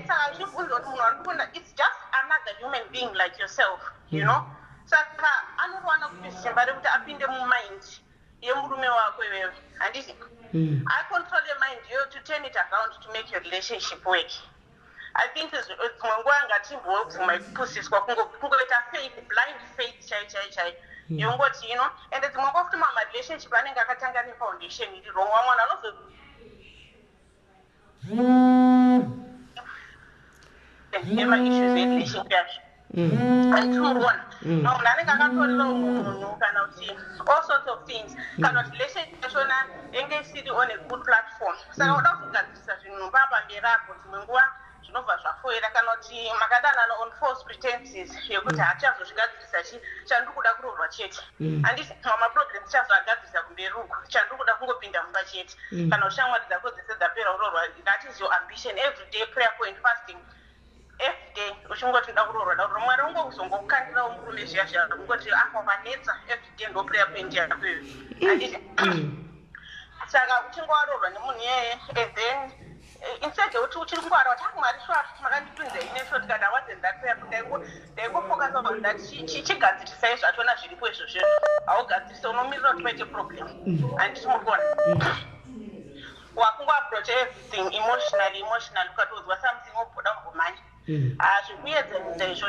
Saka zvibvunzo kuti munhu ari kuona it's just another human being like yourself, you know. Saka anowana kuti simba rekuti apinde mumind yemurume wako iwewe handiti. I control your mind to turn it around to make your relationship work. I think dzimwe nguva ngatimbobvuma kupusiswa kungoita faith, blind faith chai yongoti, you know, and dzimwe nguva futi relationship anenge akatanga nefoundation iri wrong, wamwana anozo issues relationship yacho anditimuona munhu anenge akatorera munhu kana kuti all sorts of things kana kuti relationship yachona enge isiri on a good platform. Saka uda kugadzirisa zvinhu pamberi apo dzimwe nguva zvinobva zvafoira kana kuti makadanana on false pretenses yekuti hachazozvigadzirisa chandiri kuda kuroorwa chete handiti maproblems chazoagadzirisa kumberi uko chandiri kuda kungopinda mumba chete kana ushamwari dzako dzese dzapera kuroorwa. That is your ambition, everyday prayer point fasting every day uchingoti nda kuroorwa mwari ungozongokukandirawo murume zviya ungoti Vanetsa every day ndo prayer point yako handiti. Saka uchingowaroorwa nemunhu iyeye and then instead yekuti uchiri kungwara kuti mwari shwa makandipinza ine shoti kana I wasn't that prayer ndaingofocus on that chigadzirisai zvachona zviripo izvozvo haugadzirisa unomirira kuti paite problem handiti muri kuona. Wakungoapproach everything emotionally ukatodzwa something wobuda ngomanya zvikuedzanisa izvo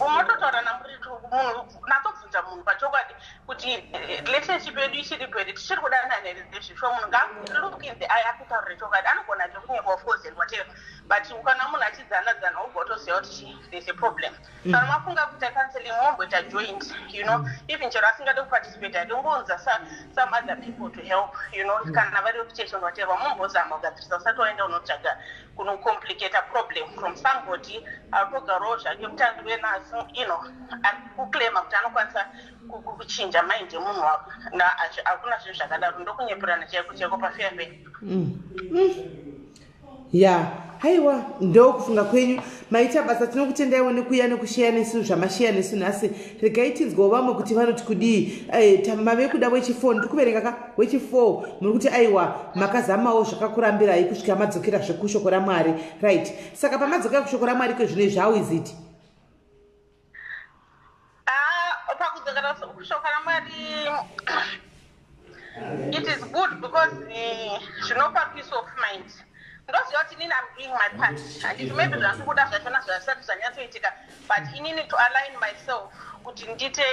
unototaura namuritu munhu natsobvunza munhu pachokwadi kuti relationship yedu ichiripo here tichiri kudanana here zvisvo munhu ngaalook in the eye akutaurire chokwadi anogona ke kunyepa of course and whatever but kana munhu achidzana ubva utoziva kuti there's a problem. Kana mafunga kuita counseling momboita joint, you know, even chero asingade kuparticipate atongounza some other people to help, you know, kana vari reputation whatever mombozama kugadzirisa usati waenda unotsvaga kunocomplicate a problem from somebody atogarawo zvake kuti andiwe naso, you know, kuclaima kuti anokwanisa kuchinja mind yemunhu wako hakuna zvinhu zvakadaro ndokunyeperana chaiko pafefe. Haiwa ndokufunga kwenyu maita basa tinokutendaiwo nekuuya nekusheya nesu zvamasheya nesu nhasi. Regai tinzwawo vamwe kuti vanoti kudii mave kuda wechi4 ndiri kuverenga wechi4 muri kuti aiwa makazamawo zvakakurambirai kusvika madzokera zvekushoko raMwari, right? Saka pamadzokera kushoko raMwari kwezvino how is it? Pakudzokera kushoko raMwari it is good because zvinopa peace of mind. Ndoziva kuti inini I'm doing my part handiti maybe zvandikuda zvachona zvasati zvanyatsoitika but inini to align myself kuti ndive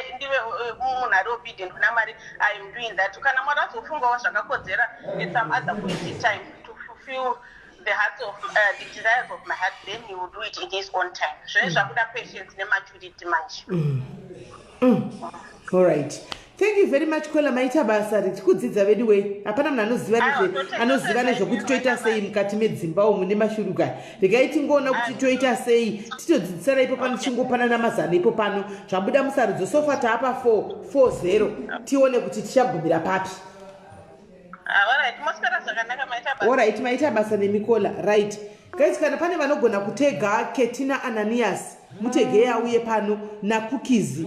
munhu ari obedient kuna Mwari I am doing that. Kana Mwari azofungawo zvakakodzera at some other point in time to fulfill the hearts of the desires of my heart, then he will do it in his own time. Zvone zvakuda patience nematurity manje. All right. Thank you very much Kwela maita basa kudzidza vedu we hapana munhu anoziva nezvokuti toita sei mukati medzimba umu nemashuruka. Regai tingoona kuti toita sei titodzidzisana ipo pano tichingopanana mazano ipo pano zvabuda musarudzo sofa taapa 4-0 tione kuti tichagumira papi. Alright, moswera zvakanaka maita basa. Alright maita basa nemikola, right? guys kana pane vanogona kutega Ketina Ananias mutegei auye pano cookies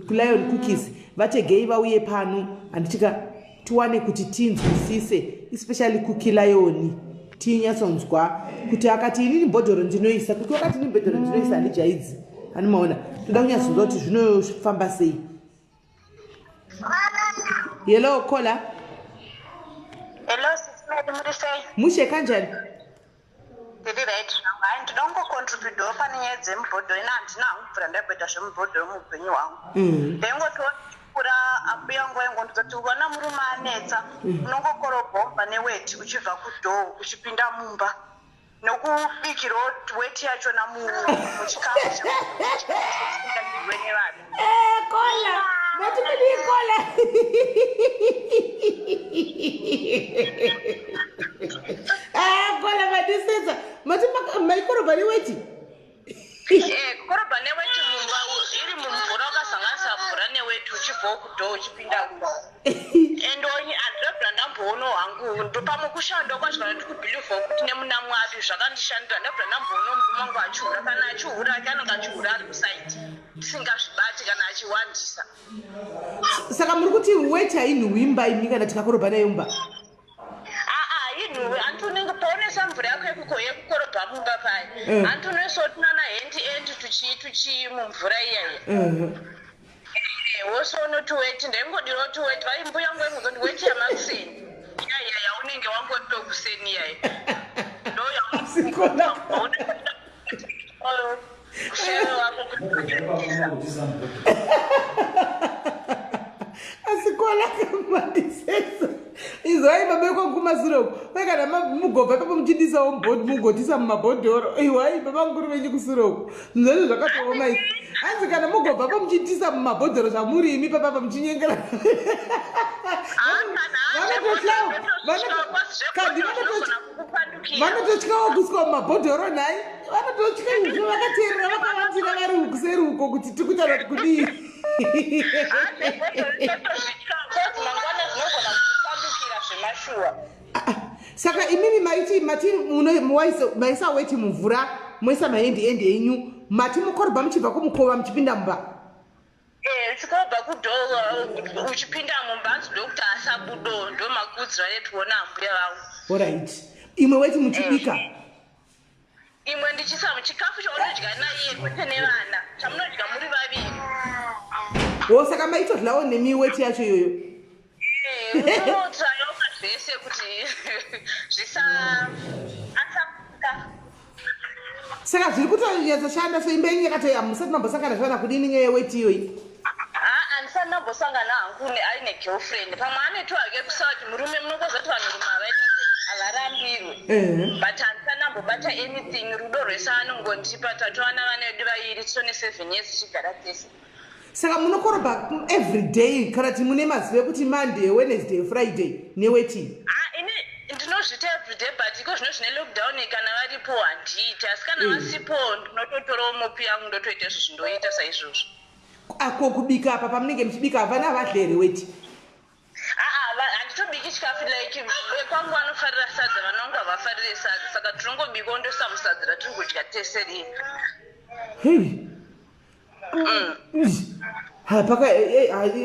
Lion Cookies vategei vauye pano anditika tuwane kuti tinzwisise especially Cookie Lion tinyatsonzwa kuti akati inini Mubhodhoro ndinoisa kuti wakati inini Mubhodhoro ndinoisa ndijaidzi animaona toda kunyatsonzwa kuti zvinofamba sei. Hello Kola. Hello SIS MELLY muri sei? Mushe kanjani? Ndiri right. Ndinongo contribute pane nyaya dzeMubhodhoro ina handina hangu kupfura ndakuita zveMubhodhoro muupenyu hwangu. Ndaingotora abu yangu yaingondoti ukaona murume anetsa unongokorobhomba neweti uchibva kudhoo uchipinda mumba nokubikirawo weti yachona muchikafu chekufunda nevanhu. Kola matikudi Kola. Kola madisenza maikorobha neweti. Kukorobha neweti mumba iri mumvura ukasanganisa mvura neweti uchibvawo kudhoo uchipinda mumba. Endonyi andinobva ndamboona hangu ndopamwe kushanda kwazvika ndikubhilivha kuti nemuna Mwari zvakandishandira ndabva ndamboona murume wangu achiura kana achiura anenge achiura ari kusaiti tisingazvibati kana achiwandisa. Saka muri kuti weti hainhuwi imba imi kana tikakorobha nayo mba? Inhuwi antonenge paonesa mvura yako yekukorobha mumba paya antonoisa tinana hendi tuchi mumvura iyaya. Wosono tuweti ndaingodira tuweti vai mbuya yangu yaingozoti weti yamakuseni iyaya yaunenge wangotiwe kuseni iyaya ndo yaunenge kushewe wako kuisa. Asikola kamadisesa izwai babekwa kumasuro kana mugobva papo muchindisa mugotisa mumabhodhoro iwai baba nguru venyi kusuroko nzvozvo zvakatooma izvi hanzi kana mugobva papo muchindisa mumabhodhoro zvamuri imi papapa muchinyengera vanototyawo kuswa mumabhodhoro nhai vanototya izvo vakateerera vakavatira vari ukuseri uko kuti tikutaura kuti kudii. Saka imimi maisa weti mumvura moisa maendi enyu mati mukorobha muchibva kumukova muchipinda mumba. Uchikobva kudhoo uchipinda mumba ndokuti asabudo ndo makudzira etikuona mbuya vangu. Alright. Imwe weti muchibika. Imwe ndichisa muchikafu chaunodya naye kwete nevana chamunodya muri vaviri. Saka maitodlawo nemiweti yacho iyoyo. Unotrayo zvese kuti asabuda. Saka zviri kutonyatsashanda seimba yenyu yakatoya musati mambosangana zvana kudini nyaya yeweti iyoyi? Handisati ndambosangana hangu aine girlfriend pamwe anetu hake kusati murume munongozoti vanhurume avaita avarambirwe but handisati ndambobata anything rudo rwese anongondipa tatowana vana vedu vairi titone 7 years tichigara tese. Saka munokorobha everyday kana kuti mune mazuva ekuti Monday, Wednesday, Friday neweti? Ini ndinozviita everyday but iko zvino zvine lockdown kana varipo handiiti asi kana vasipo ndinototorawo mopi yangu ndotoita izvo zvindoita saizvozvo. Ako kubika apa pamunenge muchibika havana havadleri weti? Handitobiki chikafu like kwangu vanofarira sadza vana vangu havafarire sadza saka tinongobika ondoisa musadza ratiri kudya tese rega.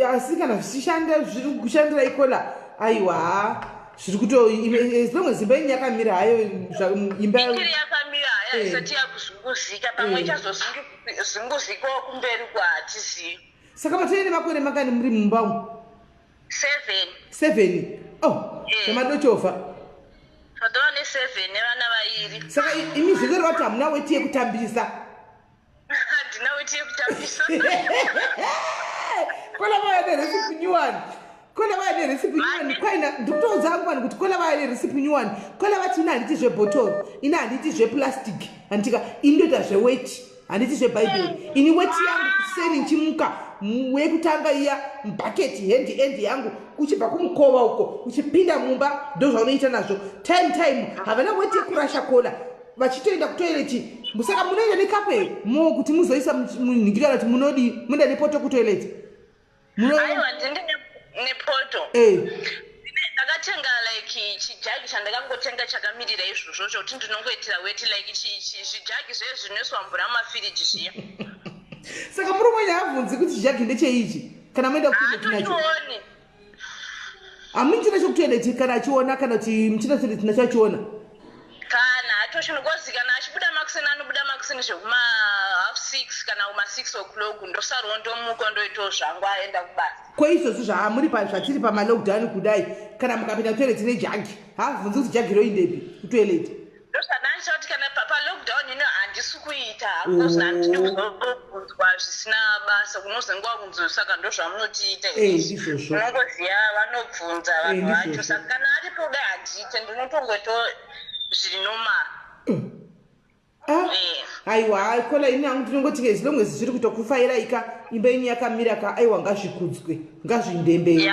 Asi kana zvichishanda zviri kushandira Ikola aiwa zviri kuto zimwe zimba yenyu yakamira hayo imba iri yakamira hayo isati yakuzunguzika pamwe ichazozunguzikawo kumberi kwahatizii. Saka matine makore makani muri mumba umu? 7. Nemadochofa padova ne7 nevana vairi. Saka imi zvikero vati hamuna weti yekutambisa? Handina weti yekutambisa. Kola vaya neresipi nyuwani. Kola vaya neresipi nyuwani. Kwaina ndikutoudza hangu vanhu kuti kola vaya neresipi nyuwani. Kola vati ina handiti zvebhotoro, ina handiti zveplastic. Handika indoita zveweti, handiti zvebhaibheri. Ini weti yangu kuseni nchimuka wekutanga iya mbhaketi hendi yangu uchibva kumukova uko uchipinda mumba ndo zvaunoita nazvo time havana weti yekurasha kola vachitoenda kutoileti. Saka munoenda nekape mo kuti muzoisa munhingirira kuti munodi munoenda nepoto kutoileti? Aiwa ndine nepoto. Ndakatenga like chijagi chandakangotenga chakamirira izvozvo chokuti ndinongoitira weti like chijagi zviye zvinoiswa mvura mumafiriji zviya. Saka muri monyabvunzi kuti chijagi ndecheichi kana moenda kutoileti nacho. Hamuchina chokutoileti kana achiona kana kuti muchina toileti nacho achiona. Kana atoshingozi kana achibuda makiseni anobuda makiseni zvekuma 6:30 kana kuma 6 o'clock ndosarwa ndomuka ndoitawo zvangu aenda kubasa. Kwaizvozvo zvaamuri zvatiri pamalockdown kudai kana mukapinda kutoileti nejagi haabvunzi kuti jagi roindepi kutoileti. Ndosadanisa kuti kana palockdown ino handisi kuita because handidi kuzobvunzwa zvisina basa kunozengwa kunzwi saka ndozvamunotiita izvozvo. Unongoziya vanobvunza vanhu vacho saka kana aripo kudai handiite ndinotongoitawo zviri normal. Aiwa kola ini hangu tinongoti as long as zviri kutokufayiraika imba yenyu yakamira ka aiwa ngazvikudzwe ngazvindembere.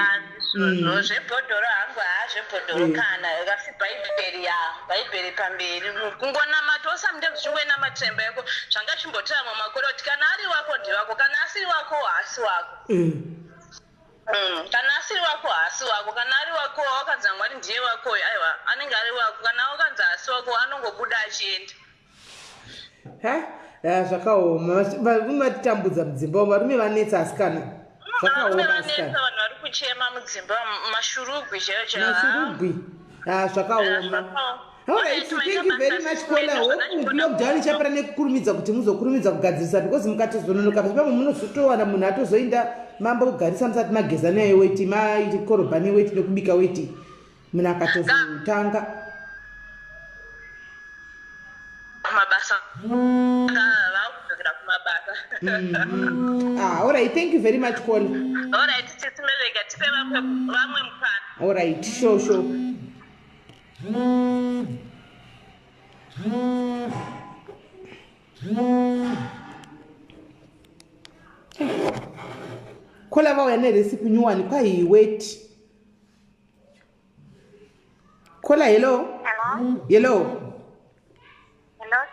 Zvebhodhoro hangu zvebhodhoro kana bhaibheri bhaibheri pamberi kungonamata osamide kuchingoena matremba yako zvanga chimbotira mumakore kuti kana ari wako ndewako kana asiri wako haasi wako. Kana asiri wako haasi wako kana ari wako wakanzi Mwari ndiye wako aiwa anenge ari wako kana wakanzi haasi wako anongobuda achienda. Zvakaoma varume vatitambudza mudzimba umu varume vanetsa asikana zvakaoma asikana vanhu vari kuchema mudzimba mashurugwi mashurugwi zvakaoma. Alright, thank you very much Kola. Lockdown ichapera nekukurumidza kuti muzokurumidza kugadzirisa because mukatozononoka pamwe munozotowana munhu atozoinda mambo kugarisa musati mageza naye weti makorobha neweti nekubika weti munhu akatozotanga kumabasa. Alright, thank you very much Kola. Alright, tisimeleka tipe vamwe mukana. Alright, sure. Kola vauya nerecipe nyuwani kwai weti. Kola hello. Hello.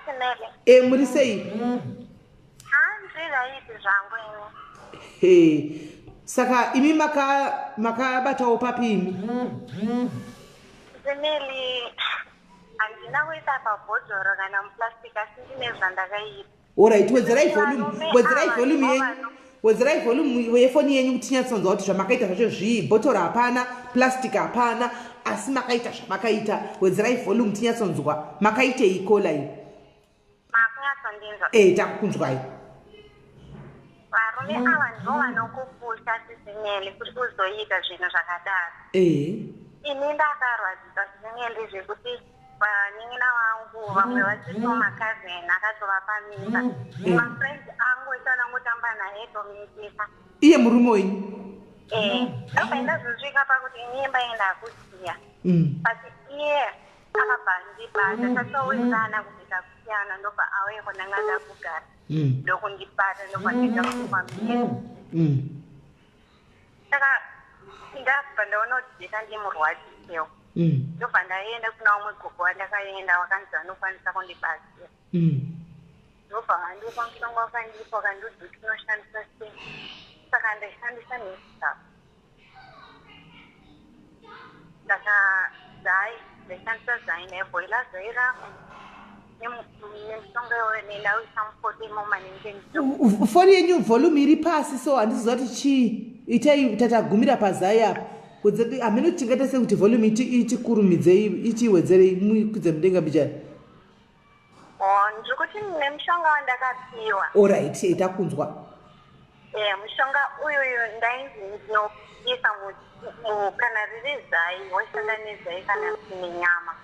Sinele. Muri sei? Handira ipi zvangu ini. Saka imi makabatawo papi imi? Sinele handina kuisa pabhodhoro kana muplastic asi ndine zvandakaita. Alright, wedzerai volume yefoni yenyu kuti tinyatsonzwa kuti zvamakaita zvacho zvii, bhotoro hapana, plastic hapana, asi makaita zvamakaita. Wedzerai volume tinyatsonzwa. Makaitei Kola iyi? Makunyatsondinzwa. Takukunzwai. Varume ava ndivo vanokupusha Sinele kuti uzoita zvinhu zvakadaro. Ini ndakarwadzisa Sinele zvekuti vanyen'ena vangu vamwe vachitomakazeni akatovapa mimba. Mafriends angu etanangotamba naye tomuitisa. Iye murume wenyu? Ndopaenda zvosvika pakuti mimba enda kusiya. But iye akabva ndibata tatowedzana kuita kusiyana ndopa auye kwanangada kugara. Ndokundibata ndokwandiita kufambira. Saka ndabva ndaona kuti ndika ndimurwadzisewo. Ndobva ndaenda kuna umwe gogo wandakaenda wakanzi anokwanisa kundibatsira. Ndobva vandokwangira wakandipa wakandudza kuti unoshandisa sei. Saka ndaishandisa nezita. Saka zai ndaishandisa zai neboila zai rafu. Nemushonga nendawisa mufoti imomanenge. Foni yenyu volume iri pasi so handisiziva kuti chii. Itai tatagumira pazai apa. Hamino tingata sekuti volume itikurumidze itiwedzere mukudze mudenga bichana. Ndiri kuti nemushonga wandakapiwa. Alright, takunzwa. Mushonga uyu ndainzi ndinoisa kana riri zai woshanda nezai kana nenyama.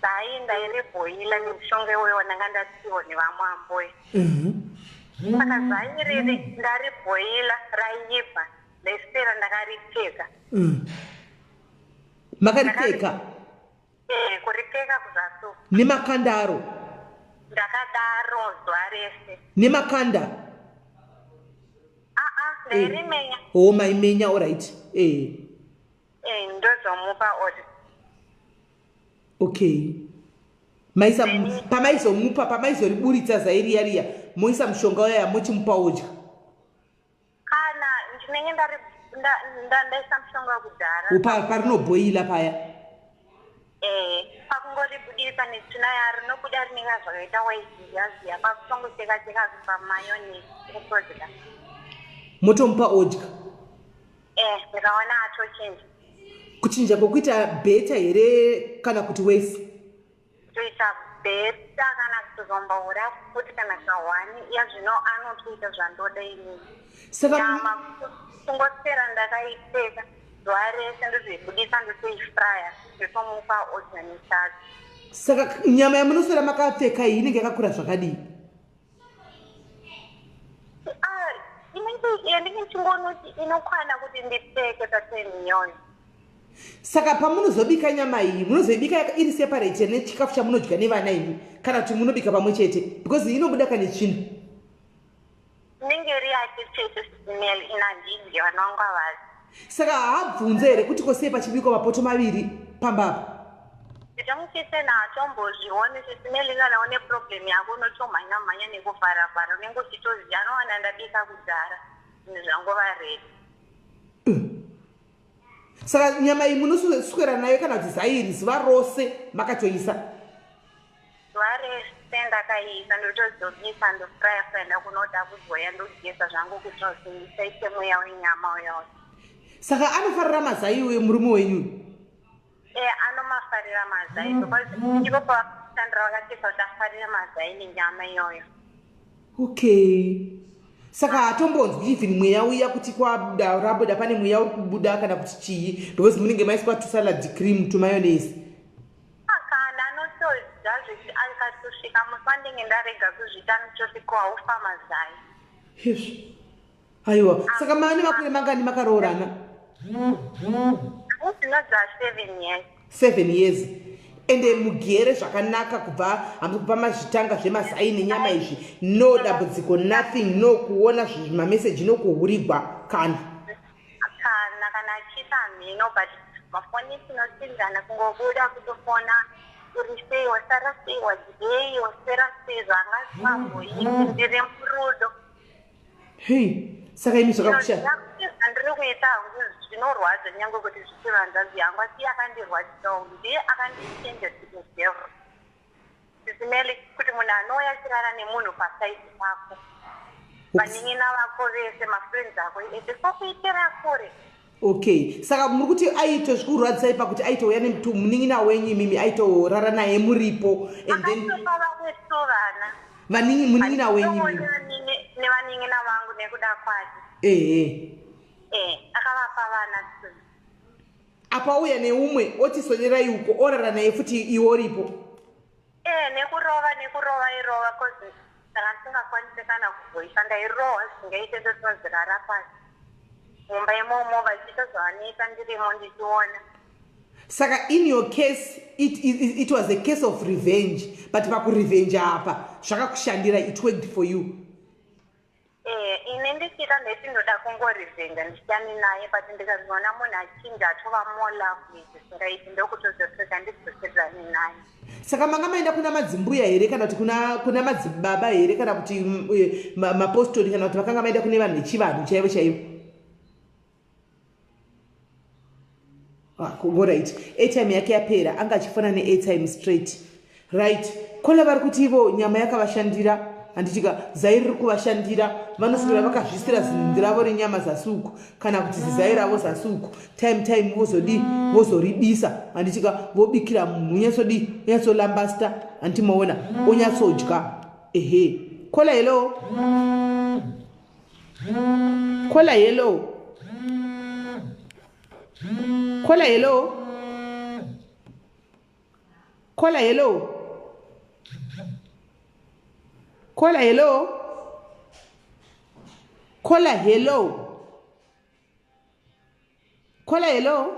Zai ndairibhoila nemushonga uyu wandanga ndapiwa nevamwe amboyo. Saka zai riri ndaribhoila raibva. Ndesera ndakaripfeka. Makaripfeka? Kuripfeka kuzaso. Nemakandaro? Ndakadaro zuva rese. Nemakanda? Ndairimenya. Maimenya, alright. Ndozomupa odi. Okay. Pamaizomupa, pamaizoriburitsa zai riya moisa mushonga waya mochimupa odya. Kana ndinenge ndaisa mushonga kudhara parinoboila paya pakungori budisa netsvina yaro nokuda rinenge zvakaita waiziyaziya pakutongoteka pamayonesi kutodya motomupa odya ndikaona atochinja kuchinja kwokuita beta here kana kuti wese toita beta kana kutozombaura kuti kana kawani iya zvino anotoita zvandoda inini nyama kungosera ndakaipfeka zuva rese ndozvibudisa ndotoifraya ndotomupa odya nesadza saka nyama yamunoswera makapfeka iyi inenge yakakura zvakadii inenge ndichingonoti inokwana kuti ndipfeke tatemiyoni saka pamunozobika nyama iyi munozoibika iri separate nechikafu chamunodya nevana imi kana kuti munobika pamwe chete because inobuda kane tsvina inenge iri yacho chete smell inandidya vanonga vazi saka haabvunze here kuti kosei pachibikwa mapoto maviri pambapa nditomukise naatombozvione sesimeli kana une problem yako unotomhanya nekuvharavhara unenge uchitoziva anowana ndabika kudhara zvinhu zvangova redi saka nyama iyi munoswera nayo kana kuti zairi zuva rose makatoisa zuva rese ndakaiisa ndotozobisa ndofraya ndakunoda kuzoya ndogesa zvangu kutozivisa ise mweya wenyama uyawo saka anofarira mazai uye murume wenyu anomafarira mazai ipo pavashandira vakatisa kuti afarire mazai nenyama iyoyo okay saka hatombonzwi even mweya uya kuti rabuda pane mweya uri kubuda kana kuti chii because munenge maiswa tusalad cream tumayonesi kana anotodya zviti akatosvika musi ndenge ndarega kuzvita notosvika waufa mazai aiwa saka mane makore mangani makaroorana uzinodza 7 years 7 years ende mugere zvakanaka kubva hambi kupa mazvitanga zvemazai nenyama izvi no dambudziko nothing no kuona mameseji nokuhurigwa kana achisa mhino but mafoni tinotsinzana kungobuda kutofona uri sei wasara sei wadyei wasera sei zvanga zvamboii ndiri murudo saka imi zvakakushanda handiri kuita hangu zvinorwadza nyange kuti zvichivanzazi yangu asi akandirwadzisawo ndiye akandichenja zero zvisimeli kuti munhu anouya chirara nemunhu pasaiti pako vaning'ina vako vese mafriends ako ese kokuitira kure okay saka muri kuti aito zvikurwadzisai pakuti aitouya nemuning'ina wenyu imimi aitorara naye muripo akatopavavesovana muning'ina wenyu nevaning'ina vangu nekuda kwake akavapa vana apauya neumwe otisonerai uko orara naye futi iwo oripo nekurova irova kozi saka ndisingakwanise kana kuzoisa ndairohwa zvingaite totonzirara pasi mumba imomo vachiita zvavanoita ndirimo ndichiona saka in your case it was a case of revenge but pakurevenge apa zvakakushandira it worked for you ine ndichiita ndeti ndoda kungorivenga ndichitani naye but ndikaziona munhu achinja atova more lovely zvisingaiti ndokutozopfeka ndizosererani naye saka manga maenda kuna madzimbuya here kana kuti kuna madzibaba here kana kuti mapostori kana kuti vakanga maenda kune vanhu vechivanhu chaivo chaivo right airtime yake yapera anga achifana neairtime straight right kola vari kuti ivo nyama yakavashandira handitika zai riri kuvashandira vanoswera vakazvisira zinhi ravo renyama zasuku kana kuti zizai ravo zasuku time vozoribisa handitika vobikira munhu unyatsolambasta handitimaona onyatsodya kola hello kola hello kola hello kola hello kola hello kola hello kola hello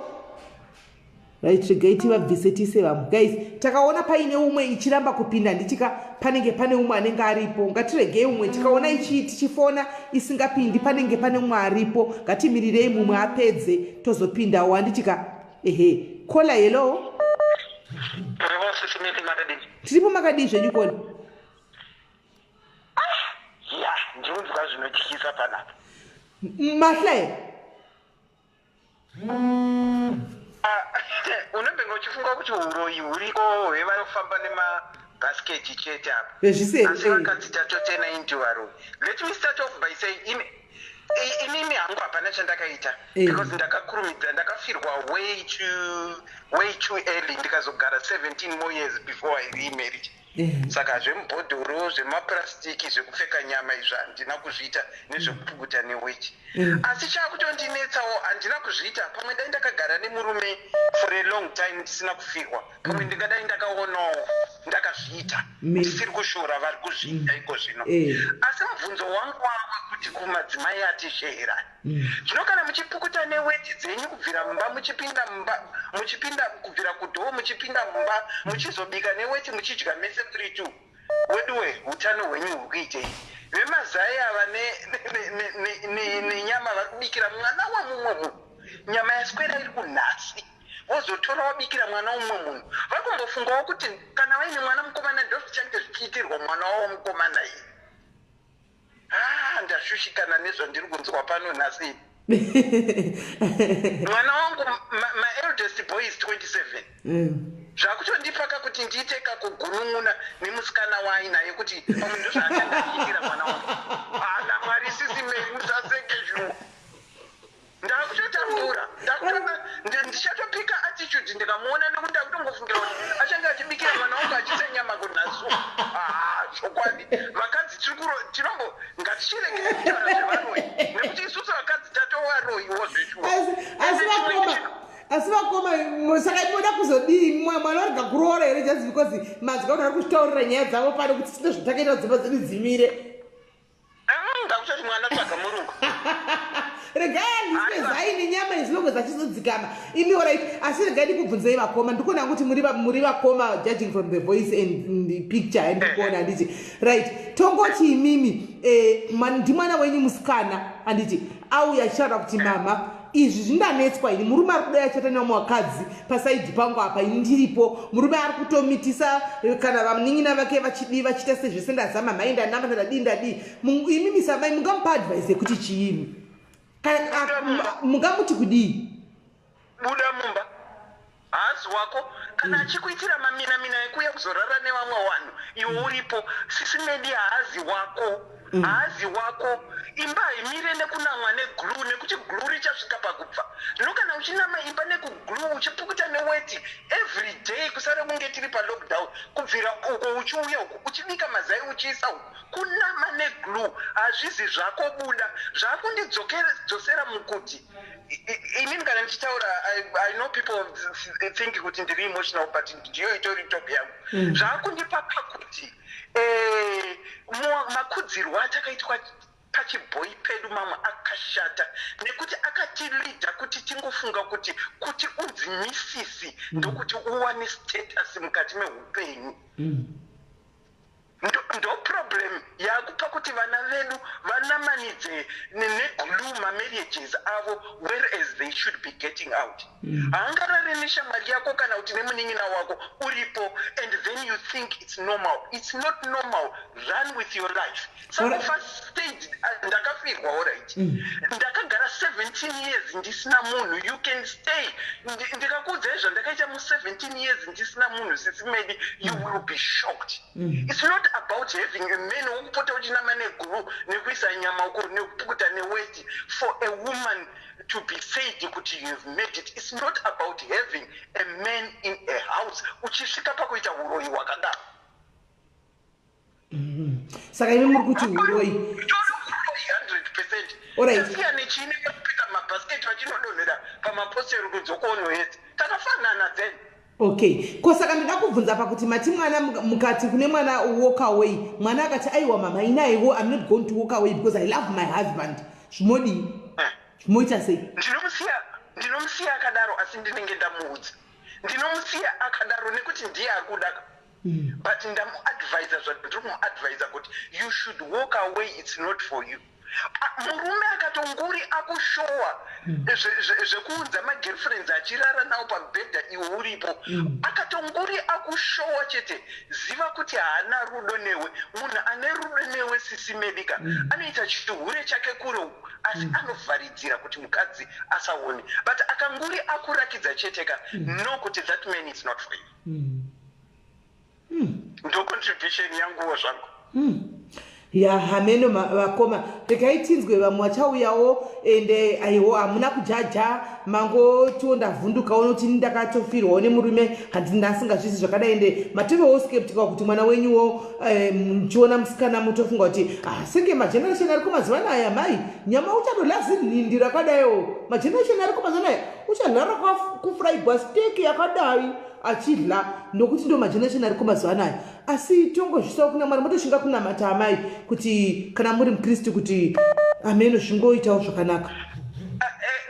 right regaiti vabvisetise vamwe guys takaona paine umwe ichiramba kupinda nditika panenge pane umwe anenge aripo ngatiregei umwe tikaona tichifona isingapindi panenge pane umwe aripo ngatimirirei mumwe apedze tozopindawo handitika kola hello tiripo makadii zvenyu kola ndinonzwa zvinotyisa panapa mahlaya Unenge uchifunga kuti uroyi huriko hwevanofamba nemabhasiketi chete apa. Asi vakadzi tatotena into varoyi. Let me start off by saying inini hangu hapana chandakaita because ndakakurumidza ndakafirwa way too early ndikazogara 17 more years before I remarried. Saka zvemubhodhoro zvemaplastiki zvekupfeka nyama izvi handina kuzviita nezvekupukuta newechi. Asi chakutondinetsawo handina kuzviita pamwe dai ndakagara nemurume for a long time ndisina kufirwa pamwe ndingadai ndakaonawo ndakazviita ndisiri kushora vari kuzviita iko zvino. Asi mubvunzo wangu kuti kumadzimai atishera zvino kana muchipukuta newechi dzenyu kubvira mumba muchipinda kubvira kudhoo muchipinda mumba muchizobika newechi muchidya mese 3-2 weduwe utano hwenyu huri kuitei? Vemazai ava nenyama vari kubikira mwana wamumwe munhu, nyama yaswera iri kunhasi vozotora wabikira mwana wumwe munhu. Vari kumbofungawo kuti kana vaine mwana mukomana ndozvichange zvichiitirwa mwana wavo mukomana iyi. Ndashushikana nezvandiri kunzwa pano nhasi. Mwana wangu my eldest boy is 27. Zvakutondipaka kuti ndiiteka kugunun'una nemusikana wainaye kuti pamwe ndozvaachandachiitira mwana wangu. Mwari SIS MELLY musaseke zvinhu. Ndakutotambura ndichatopika attitude ndikamuona nekuti ndakutongofungira kuti achange achibikira mwana wangu achiisa nyama kunhasu. Chokwadi vakadzi tinombo ngatichirege kutaura zvevaroyi nekuti isusu vakadzi tatovaroyiwo zvechuo. Asi vakoma saka imoda kuzodii mwana warega kuroora here just because madzi kaunhu ari kuchitaurira nyaya dzavo pano kuti sino zvotakaita dzimba dzedu dzimire. Ndakutoti mwana tsvaga murungu. Regai ndisine zai nenyama izvinongo zachizodzikama imi alright. Asi regai ndikubvunzei vakoma ndikuona kuti muri vakoma judging from the voice and the picture andikuona handiti right. Tongoti imimi ndimwana wenyu musikana handiti auya achitaura kuti mama izvi zvindanetswa ini murume ari kudai achata nevamwe pasaidhi pangu apa ini ndiripo murume ari kutomitisa kana vamunin'ina vake vachiita sezvese ndazama mhai ndanamba ndadii imimi samai mungamupa advice yekuti chiini mungamuti kudii? Buda mumba hazi wako kana achikuitira maminamina ekuya kuzorara nevamwe vanhu iwe uripo. SIS MELLY haazi wako imba imire nekunamwa neglue nekuti glue richasvika pakubva. Zvino kana uchinama imba nekuglue uchipukuta neweti every day kusare kunge tiri palockdown kubvira uko uchiuya uku uchibika mazai uchiisa uku kunama neglue hazvizi zvako buda zvakundidzosera mukuti. Inini kana ndichitaura I know people think kuti ndiri emotional but ndiyo itori topic yangu. Zvakundipa pakuti makudzirwo atakaitwa pachibhoyi pedu mamwe akashata nekuti akatilidha kuti tingofunga kuti unzi misisi ndokuti uwane status mukati meupenyu. Ndo problem yakupa kuti vana vedu vanamanidze neglue marriages avo whereas they should be getting out. Haangarare neshamwari yako kana kuti nemunin'ina wako uripo and then you think it's normal. It's not normal. Run with your life. Some of us stayed ndakafirwa alright. Ndakagara 17 years ndisina munhu. You can stay. Ndikakuudza izvo ndakaita mu17 years ndisina munhu SIS MELLY you will be shocked. It's not about having a man wokupota uchinama neglue nekuisa nyama uko nekupukuta neweti for a woman to be said kuti you have made it. It's not about having a man in a house uchisvika pakuita uroyi hwakadaro. Saka imi muri kuti uroyi 100%. Siya nechine kupika mabhasiketi vachinodonhera pamaposteri kudzokono yeti takafanana then. Okay, kosaka ndida kubvunza pakuti mati mwana mukati kune mwana walk away mwana akati aiwa mama inaiwo I'm not going to walk away because I love my husband. Zvimodi zvimoita sei? Ndinomusiya akadaro asi ndinenge ndamuudza. Ndinomusiya akadaro nekuti ndiye akuda. But ndamuadvisa zvandiri kumuadvisa kuti you should walk away, it's not for you. Murume akatonguri akushowa zvekuudza magirlfriends achirara nawo pabhedha iwe uripo akatonguri akushowa chete ziva kuti haana rudo newe. Munhu ane rudo newe wesisi Melika anoita chihure chake kure asi anovharidzira kuti mukadzi asaone but akanguri akurakidza cheteka no kuti that man is not for you. Ndo contribution yanguwo zvangu. Ya hameno vakoma rekaitinzwe vamwe vachauyawo ende aiwo hamuna kujaja mango tiondavhundukawo noti ndakatofirwawo nemurume handinasingazvisi zvakadai ende matovewo skeptika kuti mwana wenyuwo muchiona musikana mutofunga kuti senge mageneration ari kumazuva anaya mai nyama uchadolazi nhindi rakadaiwo mageneration ari kumazuva anaya uchadlara kufuraigwa steki yakadai achidla nokuti ndo mageneration ari kumazuva anaya asi tongozvisawo kuna mwari motoshinga kunamata amai kuti kana muri mukristu kuti ameno zvingoitawo zvakanaka.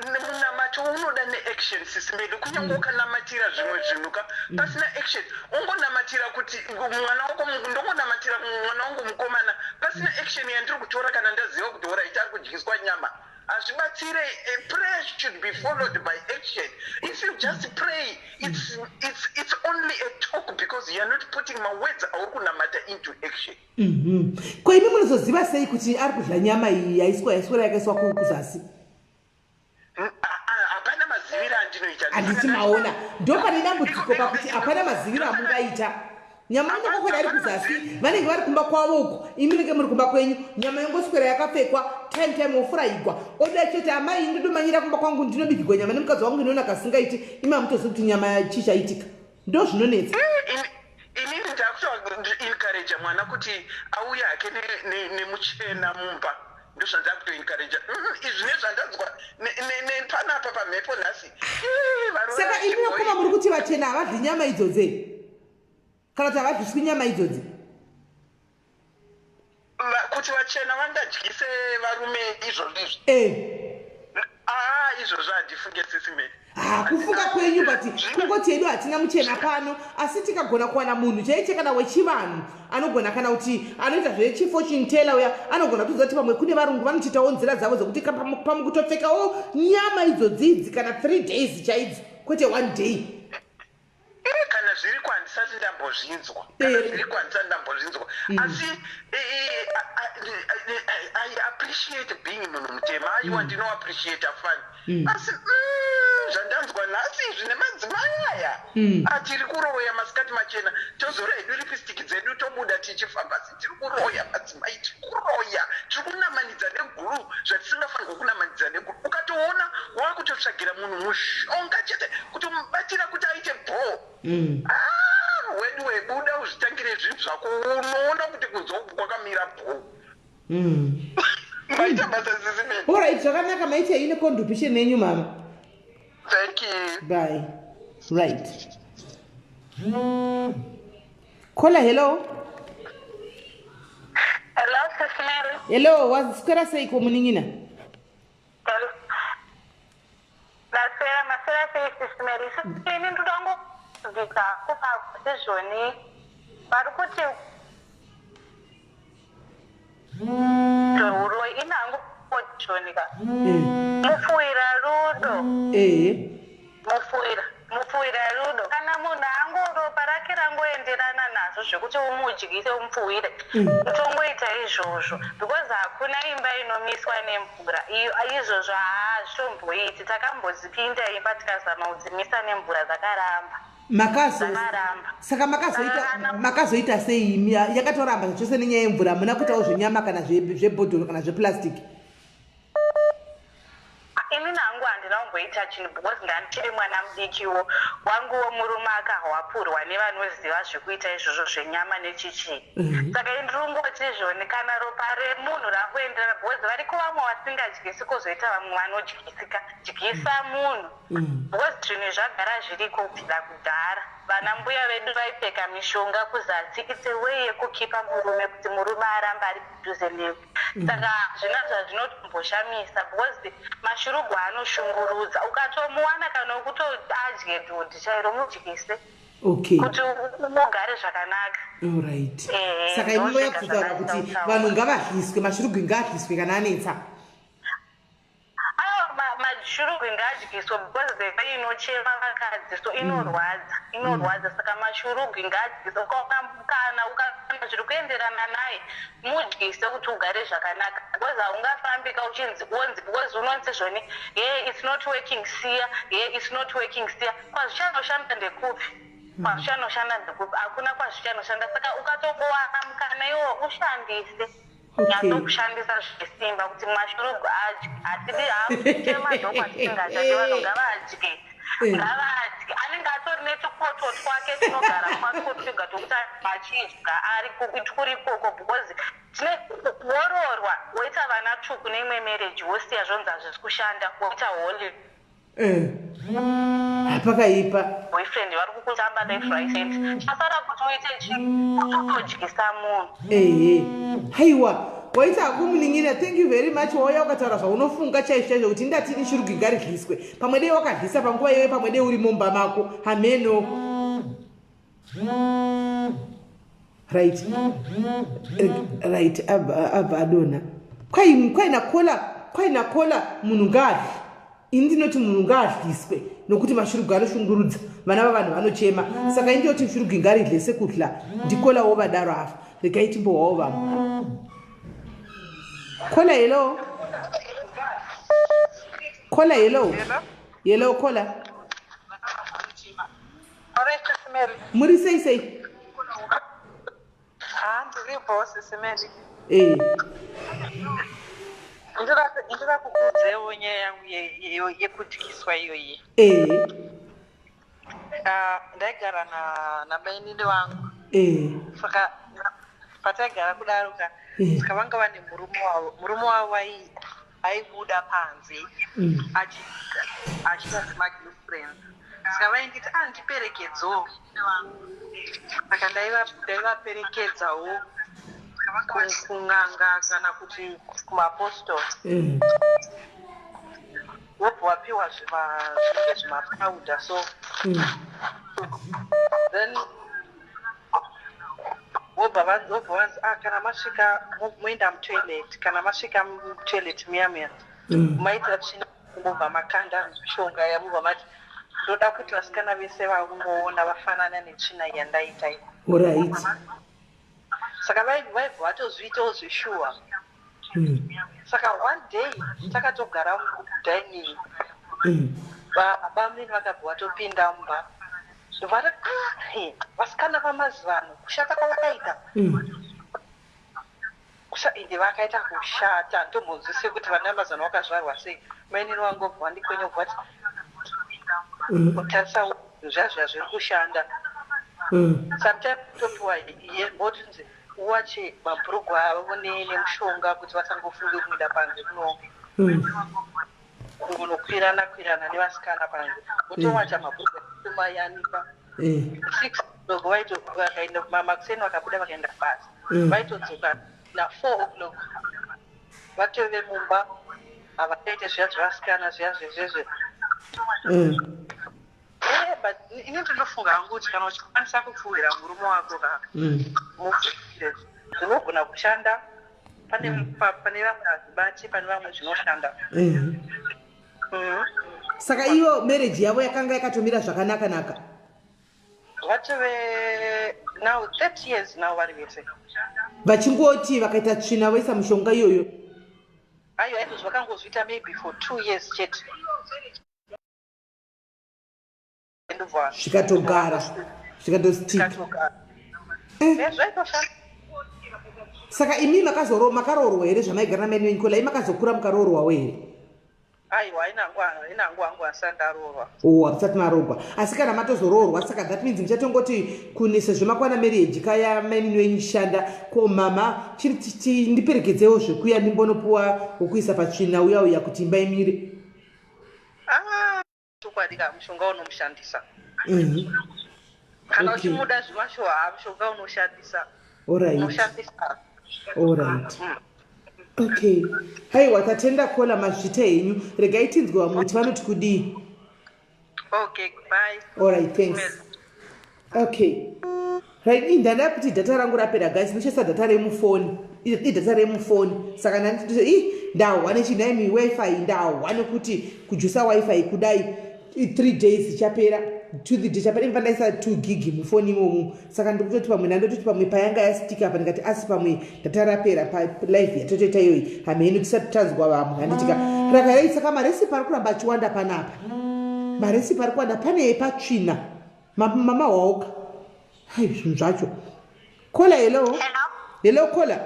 Munamato unoda neaction sisimeli kunyange ukanamatira zvimwe zvinuka pasina action ungonamatira kuti mwana wako ndongonamatira mwana wangu mukomana pasina action yandiri kutora kana ndaziva kuti oraita ari kudyiswa nyama azvibatsire. Prayer should be followed by action. If you just pray, it's only a talk because you are not putting my words aukunamata into action. Ko imi munozoziva sei kuti ari kudya nyama iyi yaiswera yakaiswa kuzasi? Hapana maziviro andinoita. Handiti maona ndo pane dambudziko pakuti hapana maziviro amungaita. Nyama inokokora ari kuzasi vanenge vari kumba kwavo uko imi munenge muri kumba kwenyu nyama yongoswera yakapfekwa time ofuraigwa oda chete amai ndodomanyira kumba kwangu ndinobikirwa nyama nemukadzi wangu inoona kasingaiti imi hamutozivi kuti nyama chichaitika ndo zvinonetsa. Inini ndakutoencourage mwana kuti auye hake nemuchena mumba ndozvandakutoencourage izvi nezvandadzwa panapa pamhepo nhasi. Saka imi nokoma muri kuti vachena havadyi nyama idzodze kana kuti havadyswi nyama idzodzi kuti vachena vangadyise varume izvozvizvi izvozvo handifunge sisimeli. Kufunga kwenyu but kungoti hedu hatina muchena pano asi tikagona kuwana munhu chaiche kana wechivanhu anogona kana kuti anoita zvechifortune teller uya anogona kutodza kuti pamwe kune varungu vanochiitawo nzira dzavo dzokuti pamwe kutopfekawo nyama idzodzi kana 3 days chaidzo kwete 1 day. Kana zviri kwandisati ndambozvinzwa asi I appreciate being munhu mutema aiwa ndino appreciate fun asi zvandanzwa nhasi zvine madzimai aya atiri kuroya masikati machena tozora hedu lipstick dzedu tobuda tichifamba tiri kuroya madzimai tiri kuroya tiri kunamanidza neguru zvatisingafanirwa kunamanidza neguru ukatoona wakutotsvagira munhu mushonga chete kuti mubatira kuti aite bho wedu webuda uzvitangire zvinhu zvako unoona kuti kunzouku kwakamira bho. Maita basa sisimeli. Alright, zvakanaka maita ine contribution yenyu mama. Thank you. Bye. Right. Kola, hello. Hello, sisimeli. Hello, waziswera sei komuningina? Maswera sei sisimeli. Ini ndodango vika kupa kutizvoni vari kuti uroi inangu kutizvonika mufuira rudo mufuira rudo kana munhu angoropa rake rangoenderana nazvo zvekuti umudyise umupfuwire mutongoita izvozvo because hakuna imba inomiswa nemvura izvozvo hazvitomboiti takambozipinda imba tikazama kudzimisa nemvura dzakaramba. Saka makazoita sei yakatoramba zvachose nenyaya yemvura muna kuitawo zvenyama kana zvebhodhoro kana zveplastiki? Ini nangu handina kumboita chinhu because ndandiri mwana mudikiwo wanguwo murume akahwapurwa nevanoziva zvekuita izvozvo zvenyama nechichii saka ndiri kungoti izvoni kana ropa remunhu rakuenderana because variko vamwe vasingadyisi kwozoita vamwe vanodyisika dyisa munhu because zvinhu zvagara zviriko kubvira kudhara vana mbuya vedu vaipfeka mishonga kuzasi it's a way yekukipa murume kuti murume arambe ari kudhuze newe saka zvina zvazvinotomboshamisa because mashurugu anoshungurudza ukatomuwana kana kutodye dhodhi chairo mudyise kuti mugare zvakanaka. Alright. Saka imi yakutaura kuti vanhu ngavadliswe mashurugu ngavadliswe kana anetsa. mashurugu ngaadyiso because dheva inochema vakadzi so inorwadza saka mashurugu ngaadyiso kana ukana zviri kuenderana naye mudyise kuti ugare zvakanaka because haungafambi kauchinzi because unonzi zvoni it's not working siya it's not working siya kwazvichanoshanda ndekupi hakuna kwazvichanoshanda saka ukatobowana mukana iwo ushandise natokushandisa zvesimba kuti mashurugu adye hatidi hamutemadhoko atisingachati vanhu ngavadye anenge atori netupoto twake tunogara kwako twega tokuti achidya ari kuri ikoko because tine kuororwa woita vana tsvuku neimwe mereji wosiya zvonzi hazvisi kushanda woita holi pakaipa boyfriend vari kukutamba lefriset chasara kuti uite kutodyisa munhu haiwa waita kumuningira. Thank you very much. Wauya ukataura zvaunofunga chaizvo kuti ndatini shurugu ngaridliswe pamwe dei wakadlisa panguva iyoyo pamwe dei uri mumba mako hameno right abva adona kwaina kola munhu ngaadli. Ini ndinoti munhu ngaadliswe nokuti mashurugu anoshungurudza vana vavanhu vanochema saka indiyoti shurugu ngaridle sekudla ndikolawo vadaro afa regai timbowawo vamwe. Kola yellow. Kola yellow. Yellow kola. Muri sei. Ndiri boss SIS MELLY. Ndira kukudzewo nyaya yangu yekudyiswa iyoyi. Ndaigara namainini wangu. Saka pataigara kudaroka saka vanga vane murume wavo aibuda panze achita semagirlfriend saka vainditi ndiperekedzawo saka ndaivaperekedzawo kun'anga kana kuti kumapostori wobva wapiwa zvinenge zvimapauda so then wobva vanzi kana masvika moenda mutoilet kana masvika mutoilet muya maita tsvina mobva makanda mishonga yamobva mati ndoda kuti vasikana vese vamuona vafanana netsvina yandaita right. Saka vaibva vatozviitawo zvishuwa saka one day takatogara mudining vamweni vakabva vatopinda mumba vari vasikana vamazivano kushata kwavakaita ende vakaita kushata ndombonzwise kuti vana vamazivano vakazvarwa sei mainini wangu obva vandikwenye bvati kutarisa zvazvia zviri kushanda sometime topiwa botinzi uwache mabhurugwa avo nemushonga kuti vasangofunge kuenda panze kunokwirana nevasikana panze utowacha mabhurugwa kumayanikwa 6 dogo vakaenda makuseni vakabuda vakaenda basi vaitodzoka na4 o'clock vatove mumba havakaite zviya zvevasikana zviya zvezvezve but ini ndinofunga hangu kuti kana uchikwanisa kupfuurira murume wako mufire zvinogona kushanda pane vamwe hazibati pane vamwe zvinoshanda saka ivo marriage yavo yakanga yakatomira zvakanaka vatove now 30 years now vari vese vachingoti vakaita tsvina voisa mushonga iyoyo aiwa izvo zvakangozviita maybe for 2 years chete zvikatogara zvikatostika saka imi makaroorwa here zvamaigara namaini wenyu kola imakazokura mukaroorwawo here aiwa inangu angu asandaroorwa hamusati maroorwa asi kana matozoroorwa saka that means muchatongoti kunise zvemakwana marriage kaya maini wenyu shanda ko mama chiri ndiperekedzewo zvekuya ndimbonopuwa wokuisa patsvina uya kuti imba imire tukwadika mushonga unomushandisa kana uchimuda zvimashowa mushonga unoshandisa alright okay haiwa tatenda kola mazvita henyu regai tinzwe vamwe kuti vanoti kudii okay bye alright thanks okay right ndanda kuti data rangu rapera guys ndoshandisa data remufoni idata remufoni saka ndanditi ndawane chinaimi wifi ndawane kuti kujusa wifi kudai 3 days ichapera to the day chapera mfandaisa 2 gig mufoni imomo saka ndikutoti pamwe ndandototi pamwe payanga yastika apa ndikati asi pamwe ndatarapera pa live yatotoita iyoyi hameni tisati tazwa vamwe handitika rakarai saka maresipi ari kuramba achiwanda panapa maresipi ari kuwanda pane patsvina mama waoka hai zvinhu zvacho kola hello kola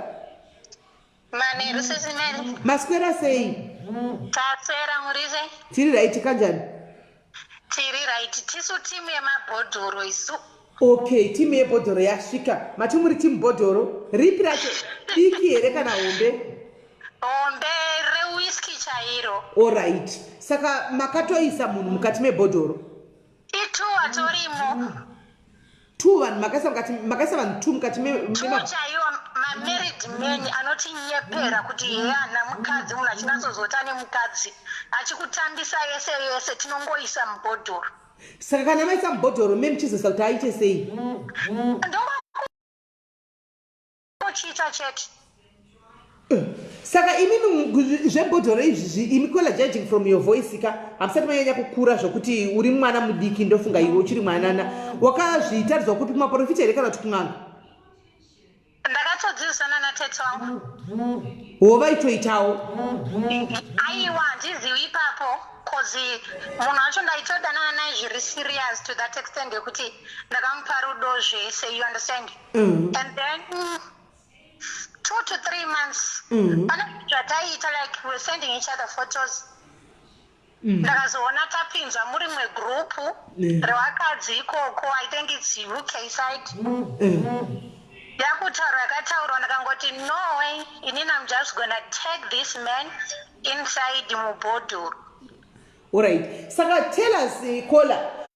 Mani, SIS MELLY. Maswera sei? Taswera murise? Tiri right kanjani? Tiri right. Tisu timu yeMubhodhoro isu. Okay, timu yeMubhodhoro yasvika. Mati muri timu Mubhodhoro? Ripi racho? Diki here kana hombe? Hombe rewhisky chairo. All right. Saka makatoisa munhu mukati meMubhodhoro? Itu watorimo. Tu vanhu makaisa vanhu tu mukati chaiwo married men anoti nyepera kuti hana mukadzi munhu achinazozota nemukadzi achikutambisa yese yese tinongoisa Mubhodhoro. Saka kana maisa Mubhodhoro memuchizosa kuti aite sei? Ndongochiita chete. Saka imimi zveMubhodhoro izvi imi kola judging from your voice ka hamusati manyanya kukura zvokuti uri mwana mudiki ndofunga iwe uchiri mwanana wakazviitaridzwa kupi kumaprofita here kana kuti kun'anga? Ndakatodzidzisana natete wangu. Wovaitoitawo? Aiwa handiziwi ipapo kozi munhu wacho ndaitodanana naye zviri serious to that extent yekuti ndakamupa rudo zvese, you understand? And then 2 to 3 months pane zvataiita like we're sending each other photos. Ndakazoona tapinzwa muri mwe group revakadzi ikoko, I think it's UK side. Yakutaura yakataurwa ndakangoti no way, inini I'm just gonna take this man inside Mubhodhoro. All right. Saka tell us, Kola.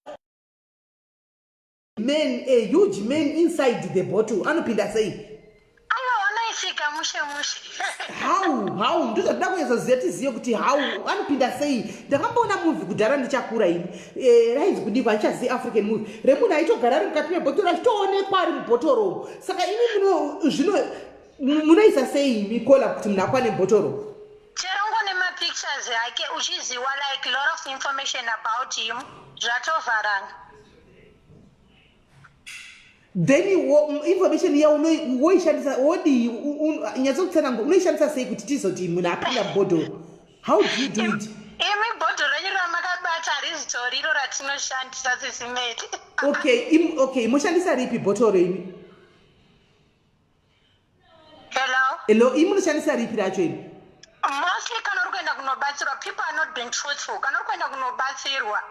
Men, a huge man inside the bottle. Anopinda sei? How ndizo ndakunyesa zeti ziyo kuti how anopinda sei. Ndakamboona movie kudhara ndichakura ini raizi kudikwa ndichazi African movie remunhu aitogara ari mukati mebhotoro achitoonekwa ari mubhotoro. Saka imi zvino munoisa sei Mikola kuti munhu akwane mubhotoro? Cherongo nemapictures yake uchiziwa like lot of information about him zvatovharana. Then information ya unoishandisa wodi inyatsokutsananga unoishandisa sei kuti tizoti munhu apinda Mubhodhoro? How do you do it? Imi Mubhodhoro renyu ramakabata rizitori iro ratinoshandisa SIS MELLY. Okay, moshandisa ripi bhotoro imi? Hello, imi munoshandisa ripi racho imi? Mostly kana uri kuenda kunobatsirwa, people are not being truthful. Kana uri kuenda kunobatsirwa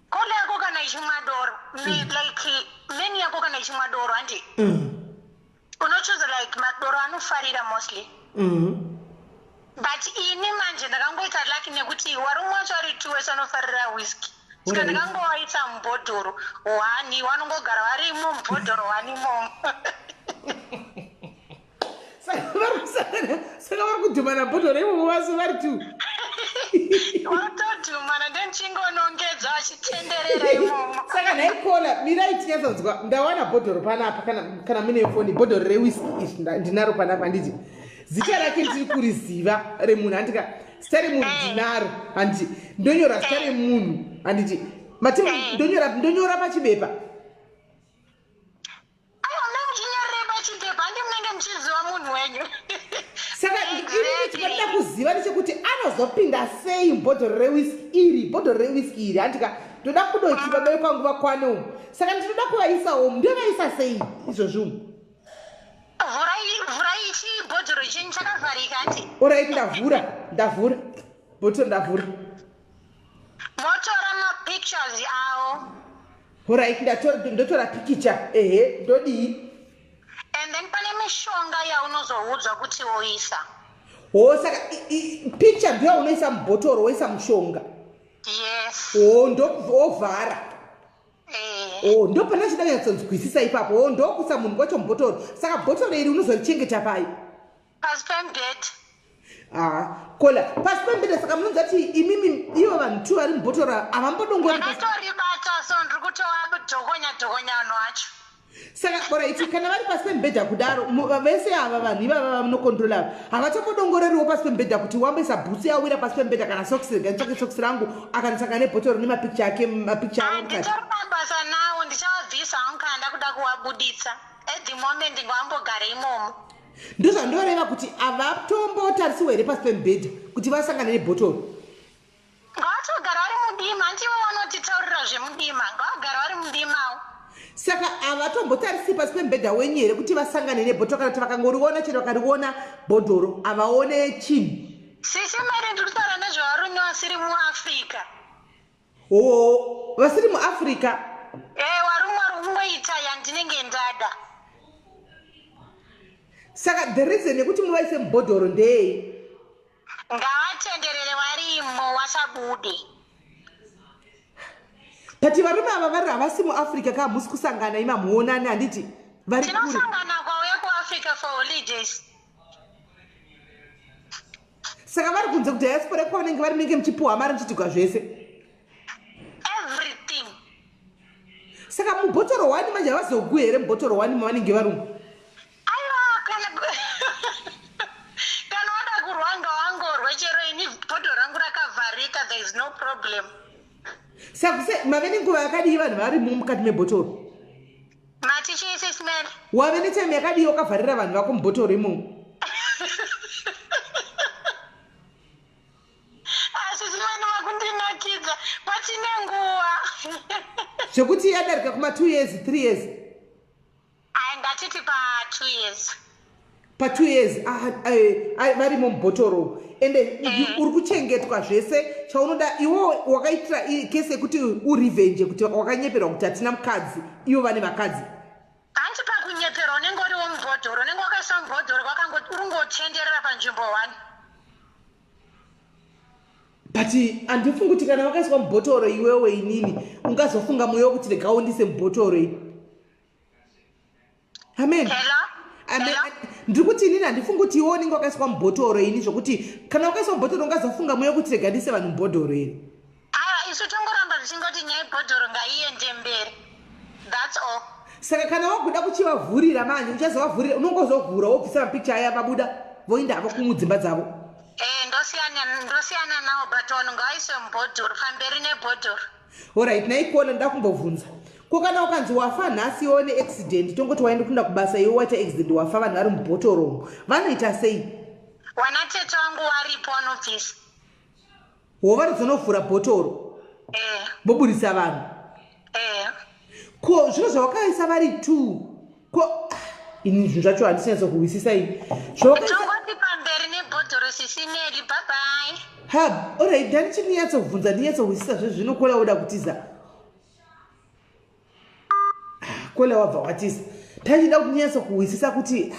kola yako kana ichimwadoro like meni yako kana ichimwadoro handi unochoose like madoro anofarira mostly. But ini manje ndakangoita lucky nekuti warumwe wacho ari 2 wese anofarira whisky. Saka ndakangowaisa Mubhodhoro 1 vanongogara varimo Mubhodhoro 1 imomo. Saka vari kudhumana Mubhodhoro imomo vasi vari 2. Watodhumana ndichingonongedza vachitenderera imomo. Saka naikola mirai tinyatsanzwa ndawana Mubhodhoro panapa kana mune foni bhodhoro rewhisky ndinaro panapa handiti zita rake ndiri kuriziva remunhu handika zita remunhu ndinaro handiti ndonyora zita remunhu handiti mati ndonyora pachibepa. Saka ini chinoda kuziva ndechekuti anozopinda sei Mubhodhoro rewhisky iri handika ndoda kudochiva doi panguva kwano. Saka ndinoda kuvaisawo ndovaisa sei izvozvo? Vurai ichi Mubhodhoro chenyu chakavharika handi. Alright, ndavhura bhotoro ndavhura. Motora mapictures awo. Alright, ndotora pikicha ndodii. And then pane mishonga yaunozoudzwa kuti woisa. Saka picture ndiyo unoisa Mubhodhoro woisa mushonga. Yes. Ndovhara. Ndo pana chidanyatsonzwisisa ipapo. Ndokuisa munhu wacho Mubhodhoro. Saka bhotoro iri unozorichengeta pai? Pasi pembed. Kola pasi pembed. Saka munonzi kuti imimi ivo vanhu 2 vari Mubhodhoro havambodongori. Ndatoribata so ndiri kutova dhokonya vanhu vacho. Saka alright, kana vari pasi pembedha kudaro vese ava vanhu ivava vanokontrola havachambodongoreriwo pasi pembedha kuti wamboisa bhutsu yawira pasi pembedha kana sokisi ganitsvake sokisi rangu akanisaka nebhotoro nemapikicha ake mapikicha avo mukati. Ndichari basa nawo ndichavabvisa ankanda kuda kuwabuditsa at the moment ngavambogara imomo. Ndozvandoreva kuti avatombotarisiwo here pasi pembedha kuti vasangane nebhotoro. Ngavatogara vari mudima, ndivo vanotitaurira zvemudima, ngavagara vari mudimawo. Saka avatombotarisi pasi pembedha wenyu here kuti vasangane nebhotoro kana kuti vakangoriona chero vakariona bhodhoro avaone chinhu. Sisi mere ndiri kutaura nezvevarume vasiri muAfrica. Oh, vasiri muAfrica? Varume vari kungoita yandinenge ndada. Saka the reason yekuti muvaise mubhodhoro ndei? Ngavatenderere varimo vasabude. But varume ava vari havasi muAfrica ka hamusi kusangana ima muonane handiti vari kure. Tinosangana kwauya kuAfrica for holidays. Saka vari kunze kudiaspora kwavanenge vari munenge muchipuhwa mari muchitigwa zvese. Everything. Saka mubhotoro 1 manje havazoguye here mubhotoro 1 mavanenge varume. Aiwa kana wada kurwa ngawangorwe chero ini bhodhoro rangu rakavharika, there is no problem. Saka mave nenguva yakadii vanhu vari mukati mebhotoro? Mati SIS MELLY. Wave netime yakadii wakavharira vanhu vako mubhotoro imomo? Vakundinakidza patine nguva zvekuti yadarika kuma 2 years 3 years. Ngatiti pa 2 years. Pa 2 years varimo mubhotoro ende uri kuchengetwa zvese chaunoda iwo wakaitira kesi yekuti urevenge kuti wakanyeperwa kuti hatina mukadzi ivo vane vakadzi. Hanti pakunyeperwa unenge uriwo mubhodhoro, unenge wakaisa mubhodhoro uri ngochenderera panzvimbo 1. But handifungi kuti kana wakaiswa mubhotoro iwewe inini ungazofunga mweyo kuti regaundise mubhotoro iyi. Amen. Ndiri kuti inini handifungi kuti iwe unenge wakaiswa mubhotoro ini zvokuti kana wakaiswa mubhotoro ungazofunga mweyo kuti regandise vanhu mubhodhoro iri. Isu tongoramba tichingoti nyaya yebhodhoro ngaiende mberi. That's all. Saka kana wakuda kuchivavhurira manje uchazovavhurira unongozovhura wobvisa mapikicha aya vabuda voenda havo kumudzimba dzavo. Ndosiyana nawo but vanhu ngavaise mubhodhoro pamberi nebhodhoro. Alright, naikuona nda kumbobvunza ko kana ukanzi wafa nhasi iwo neaccident tongoti waenda kunda kubasa iwe waita accident wafa vanhu vari mubhotoro vanoita sei? Wana tete wangu waripo anobvisa. Wovarizonovhura bhotoro vobudisa vanhu. Ko zvino zvawakaisa vari 2 ko ini zvinhu zvacho handisinyatso kuwisisa ini tongoti pamberi nebhodhoro SIS MELLY bye bye. Alright, ndanichininyatsobvunza ndinyatsowisisa zvezvino kola woda kutiza kola wabva watiza tachida kuti nyatsokuwisisa kuti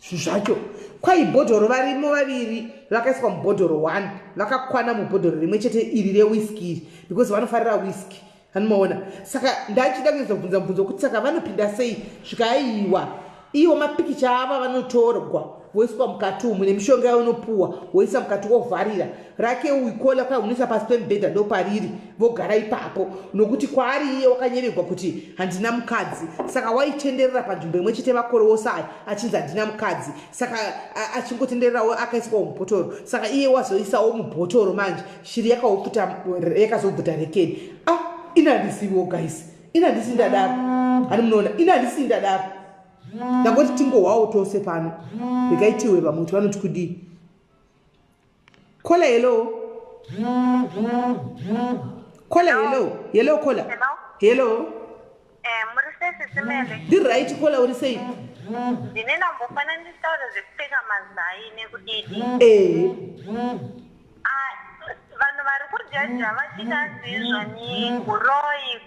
zvinhu zvacho kwai bhodhoro varimo vaviri vakaiswa mubhodhoro 1 vakakwana mubhodhoro rimwe chete iri rewhiski because vanofarira whiski hanomaona. Saka ndachida kunyatsobvunza mubvunzo kuti saka vanopinda sei zvikaiwa iwo mapikicha ava vanotorwa voiswa mukati umu nemishonga yaunopuwa woisa mukati wovharira rake uikola kwa unoisa pasi pemubhedha ndopariri vogara ipapo nokuti kwaari iye wakanyeverwa kuti handina mukadzi saka waitenderera panzvimbo imwe chete makore wose aya achinzi handina mukadzi saka achingotendererawo akaiswawo mubhotoro saka iye wazoisawo mubhotoro manje shiri yakazobvuta rekeni. Ina handisiwo guys, ina handisi ndadaro hani munoona ina handisi ndadaro ndangoti tingohwawo tose pano rekaitiwe pamuti vanoti kudii. Kola hello kola hello kola hello muri sei SIS MELLY? ndiri right kola uri sei? Ndine ndambofana nditaura zvekupfeka mazai nekudidi. Vanhu vari kujaja vachidanzi izvoni uroi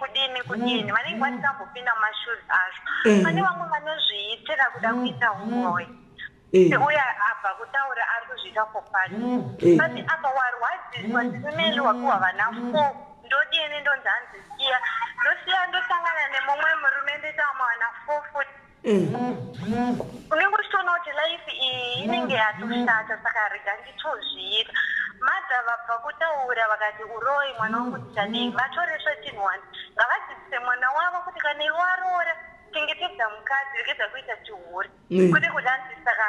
kudini vanenge vatisambopinda mumashoes azvo. Pane vamwe vanozviitira kuda kuita uroi uya abva kutaura ari kuzviita for fun. But apa warwadziswa SIS MELLY wapiwa vana 4 ndodini ndonzanzisiya ndosiya ndosangana nemumwe murume ndotaama vana 4 futi. Unenge uchitoona kuti life iyi inenge yatoshata saka rega nditozviita. Madza vabva kutaura vakati uroi mwana wangu tichadii vatore 1 ngavadzidzise mwana wavo kuti kana iwe waroora chengetedza mukadzi regedza kuita chihuri kwete kudanzisaka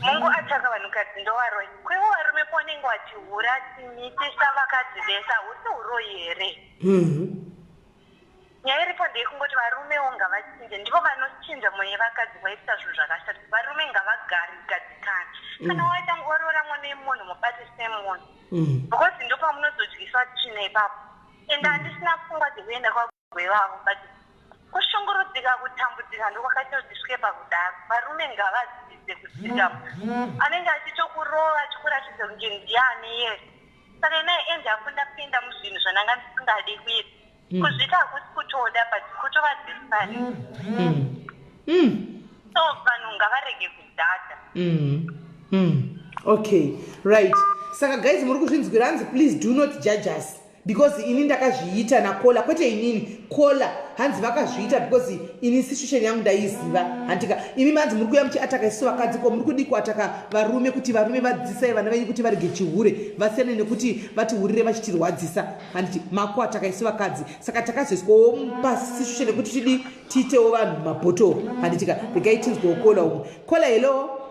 mungu atsvaka vanhukadzi ndovaroi kwevo varume paunenge wachihura timitisa vakadzi vese hausi uroi here nyaya iripo ndeyekungoti varumewo ngavachinje ndipo vanochinja mwoyo yevakadzi vaita zvinhu zvakashata varume ngavagari gadzikana kana waita ngororamo nemunhu mubatise munhu because ndo pamunozodyiswa tsvina ipapo ende handisina pfungwa dzekuenda kwagwevavo but kushungurudzika kutambudzika ndokwakaita kuti ndisvike pakudaro varume ngavadzidze kudzika anenge achitokurova achikuratidza kuti ndiani yese saka inai ende akundapinda muzvinhu zvananga ndisingadi kuita kuzvita hakusi kutoda but kutovadzisani so vanhu ngavarege kudhadha Okay, right. Saka guys, muri kuzvinzwira hanzi please do not judge us because ini ndakazviita nakola kwete inini kola hanzi vakazviita because ini situation yangu ndaiziva handika imi manzi muri kuuya muchiataka isu vakadzi ko muri kudi kuataka varume kuti varume vadzisai vana venyu kuti varege chihure vasiyane nekuti vatihurire vachitirwadzisa handiti makuataka isu vakadzi saka takazoiswawo pasituation yekuti tidi tiitewo vanhu mabhotoro handitika regai tinzwewo kola umwe kola hello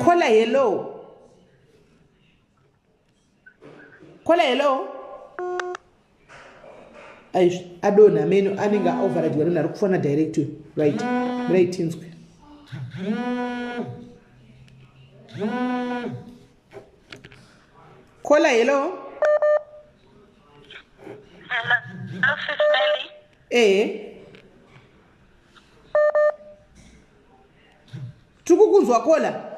kola hello kola hello adona meno anenge override vanhu ari kufona direct right tinzwe kola hello SIS MELLY tikukunzwa kola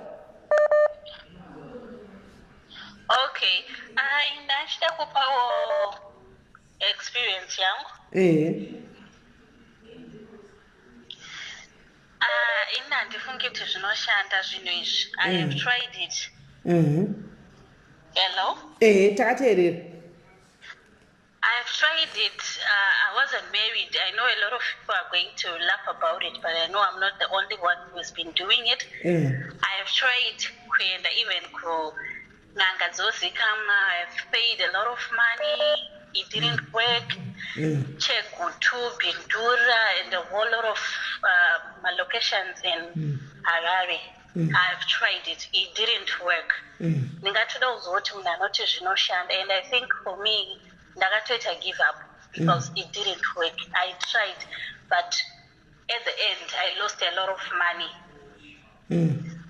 Okay, ndachida kupawo experience yangu. Ina ndifunge kuti zvinoshanda zvinhu izvi. I have tried it. Hello? Takateerera. I have tried it. I wasn't married. I know a lot of people are going to laugh about it, but I know I'm not the only one who has been doing it. I have tried kuenda even Nanga Zozikama. I've paid a lot of money. It didn't work. Chekutu, Bindura, and a whole lot of locations in Harare. I've tried it. It didn't work. And I think for me, I give up because it didn't work. I tried, but at the end, I lost a lot of money.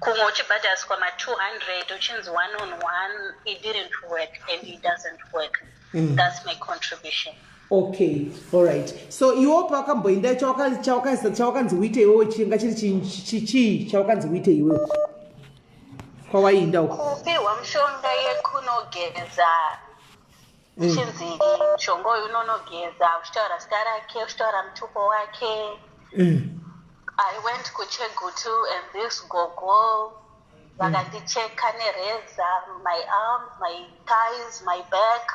Kungochi badas kwa 200, which is 1-on-1, it didn't work and it doesn't work. That's my contribution. Okay, all right. So iwo pakamboenda chawakanzi uite iwewe chinga chiri chii chawakanzi uite iwewe kwawaenda uko kupiwa mishonga yekunogeza chinzi mishonga uyu unonogeza uchitaura zita rake uchitaura mutupo wake. I went kuChegutu and this gogo vakandicheka nereza, my arms, my thighs, my back,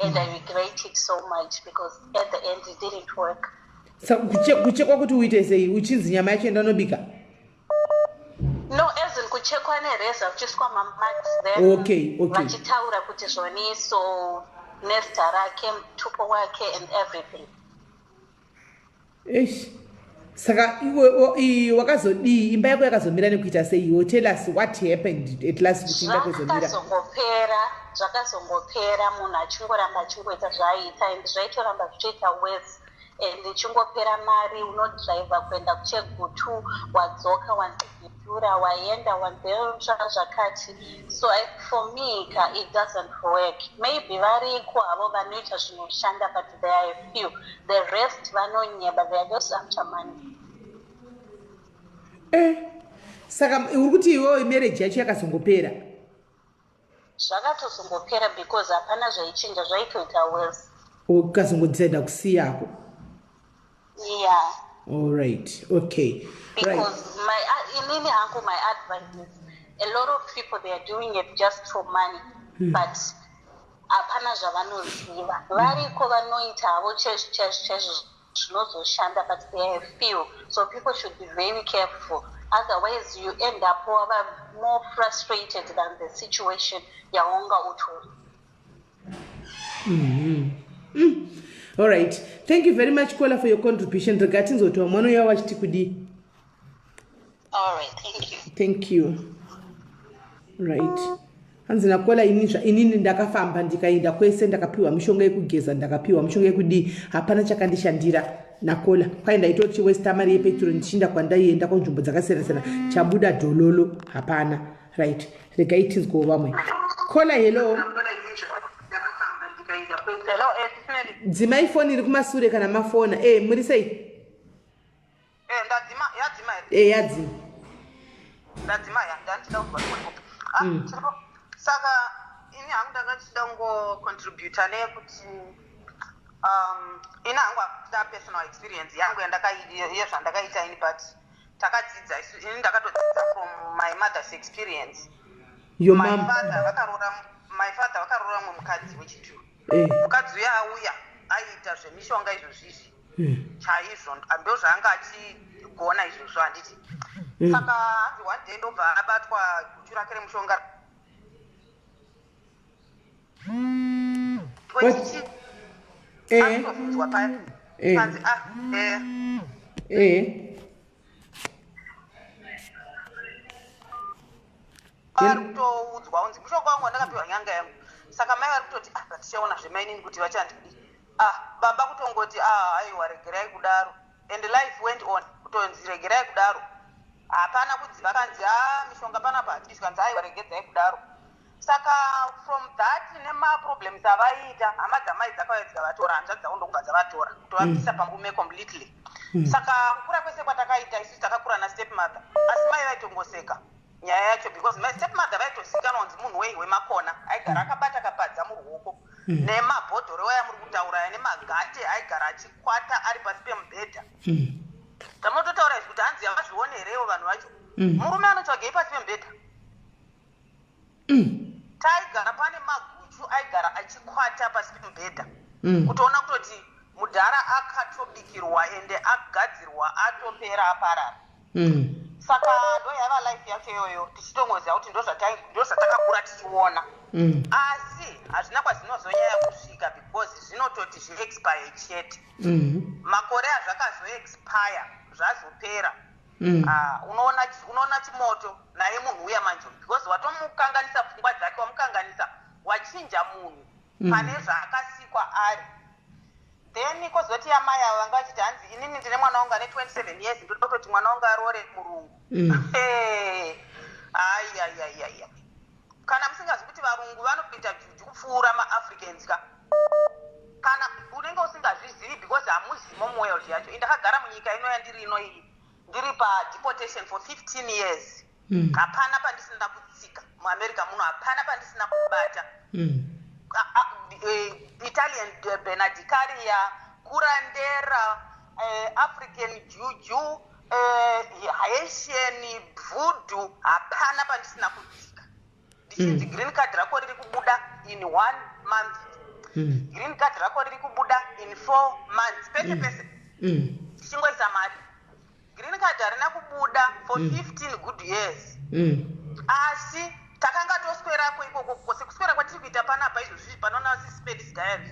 and I regret it so much because at the end it didn't work. So kuchekwa kuti uite sei uchinzi nyama yacho ndanobika? No, as in kuchekwa nereza uchiswa mamax then. Okay. Vachitaura kuti zvoniso nesta rake mutupo wake and everything. Saka iwe wakazodii imba yako yakazomira nekuita sei? Tell us what happened at last kuti imba yakazomira. Zvakazongopera munhu achingoramba achingoita zvaaita and zvaitoramba zvichiita worse and ichingopera mari unodhiraivha kuenda kuChegutu wadzoka wanzidhura waenda wanzerusva zvakati. So for me it doesn't work. Maybe variko avo vanoita zvinoshanda but there are a few. The rest vanonyeba, they are just after money. Saka uri kuti iwewe marriage yacho yakazongopera? Zvakatozongopera because hapana zvaichinja, zvaitoita worse. Ukazongodecida kusiyako? Yeah. All right. Okay. Because my advice is a lot of people, they are doing it just for money, but hapana zvavanoziva. Variko vanoita havo chezvo zvinozoshanda, but there are few. So people should be very careful. Otherwise, you end up more frustrated than the situation yaonga utori. All right. Thank you very much, Kola, for your contribution. Regarding what you want to watch Tikudi. All right, thank you. Thank you. Right. Hanzi nakola inini ndakafamba ndikaenda kwese ndakapiwa mishonga yekugeza ndakapiwa mishonga yekudi hapana chakandishandira nakola kwaenda itoti chiwesta mari yepetrol ndichinda kwandaienda kunzvimbo dzakasiyana chabuda dhololo hapana. Right. Rega itinzwo vamwe. Kola hello. Hello, dzimai foni iri kumasure kana mafona muri sei? Ndadzima yadzima yadzima ndadzima ndandida kubva saka ini hangu ndakachida kungocontributa nekuti ini hangu akuda personal experience yangu yezvandakaita ini but takadzidza ini ndakatodzidza from my mother's experience. My father vakarora mumwe mukadzi wechitu mukadzi uya auya aiita zvemishonga izvozvizvi chaizvo ndo zvaanga achigona izvozvo handiti. Saka hanzi one day ndobva abatwa guchu rake remushonga anotovhunzwa paya hanzi ari kutoudzwa unzi mushonga wangu wandakapiwa nyanga yangu. Saka mai vari kutoti tichaona zvemainini kuti vachandidi baba kutongoti aiwa regerai kudaro and life went on kutonzi regerai kudaro hapana kudziva kanzi mishonga panapa hatisi kanzi aiwa regedzai kudaro. Saka from that nemaproblems avaiita hama dzamai dzakauya dzikavatora hanzva dzavo ndokubva dzavatora kutovabvisa pambume completely. Saka kukura kwese kwatakaita isusu takakura nastepmother asi mai vaitongoseka nyaya yacho because my stepmother vaitozikanwa kunzi munhu wemakona aigara akabata kapadza muruoko nemabhodhoro waya muri kutaura nemagate aigara achikwata ari pasi pemubhedha. Tamunototaura izvi kuti hanzi havazvionerewo vanhu vacho murume anotsvagei pasi pemubhedha. Taigara pane maguchu aigara achikwata pasi pemubhedha kutoona kutoti mudhara akatobikirwa ende agadzirwa atopera aparara. Saka ndo yava life yacho iyoyo tichitongoziva kuti ndo zvatakakura tichiona asi hazvina kwazinozonyanya kusvika because zvinototi zviexpire chete makore azvakazoexpire zvazopera. Unoona chimoto naye munhu uya manje because watomukanganisa pfungwa dzake wamukanganisa wachinja munhu pane zvaakasikwa ari. Then kozoti amai avo vanga vachiti hanzi inini ndine mwana wangu ane 27 years ndoda kutoti mwana wangu arore murungu. Aiaiaiai kana musingazi kuti varungu vanopinda juju kupfuura maafricans kana unenge usingazvizivi because hamuzimo muworld yacho. Indakagara munyika ino yandiri ino iyi ndiri padeportation for 15 years hapana pandisina kutsika muamerica muno hapana pandisina kubata Italian Benedicaria, Curandera, African Juju, Haitian Voodoo, hapana pandisina kutsika. This is green card rako riri kubuda in 1 month. Green card rako riri kubuda in 4 months. Pese. Chingoisa mari. Green card harina kubuda for 15 good years. Asi takanga toswera ikoko kose kuswera kwatiri kuita panapa izvozvi panoona sisipedis diaries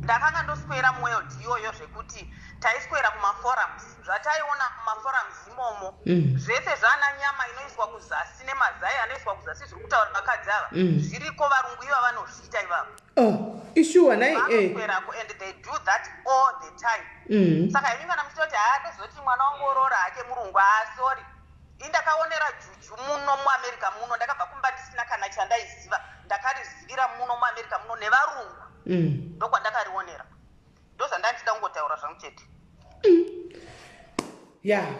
ndakanga ndoswera muworld iyoyo zvekuti taiswera kumaforums zvataiona kumaforums imomo zvese zvana nyama inoiswa kuzasi nemazai anoiswa kuzasi zviri kutaura vakadzi ava zviriko varungu iva vanozviita ivavo ishuwa nai vanoswerako and they do that all the time. Saka imi kana muchitoti tozoti mwana wangu orora hake murungu sorry indakaonera juju muno muamerica muno ndakabva kumba ndisina kana chandaiziva ndakarizivira muno muamerica muno nevarungu ndokwandakarionera ndozvandandida kungotaura zvangu chete.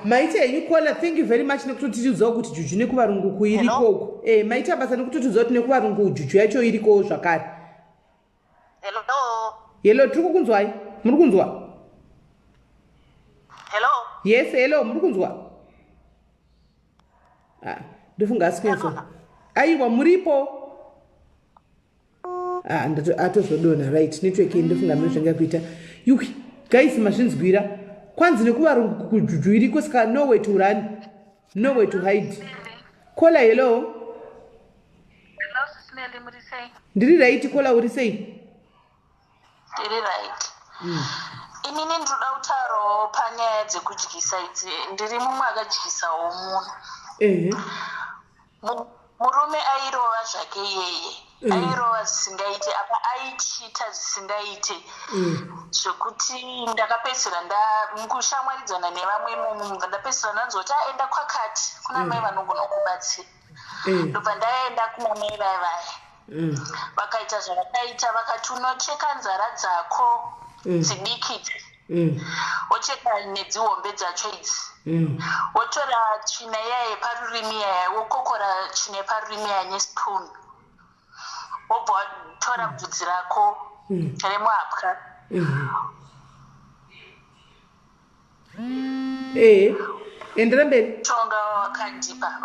maita henyu Kola, thank you very much nekutotitiudzawo kuti juju nekuvarungu kuirikoko. Maita basa nekutotidzawo kuti nekuvarungu juju yacho irikowo zvakare. Hello tiri kukunzwai? Muri kunzwa? Hello. Yes, hello muri kunzwa? Ndofunga asikwezwa. Aiwa muripo? Atozodona right network ndofunga mimi zvanga kuita. Guys mazvinzwira. Kwanzi nekuvarungu kujuju iriko saka nowhere to run, nowhere to hide. Kola hello. Hello, SIS MELLY, muri sei? Ndiri right Kola uri sei? Ndiri right. inini ndinoda kutaurawo panyaya dzekudyisa idzi. Ndiri mumwe akadyisawo munhu. Murume airova zvake iyeye, airova zvisingaite, apa aichita zvisingaite zvekuti ndakapedzisira mukushamwaridzana nevamwe munhu, ndapedzisira ndanzoti aenda kwakati kuna mai vanogona kubatsira. Ndobva ndaenda kuna mai vaya vakaita zvavakaita, vakati unocheka nzara dzako dzidiki wocheka nedzihombe dzacho idzi, wotora tsvina iya yeparurimi yaya wokokora tsvina yeparurimi yaya nespoon, wobva watora bvudzi rako remuhapwa endera mberi. Tonga wakandipa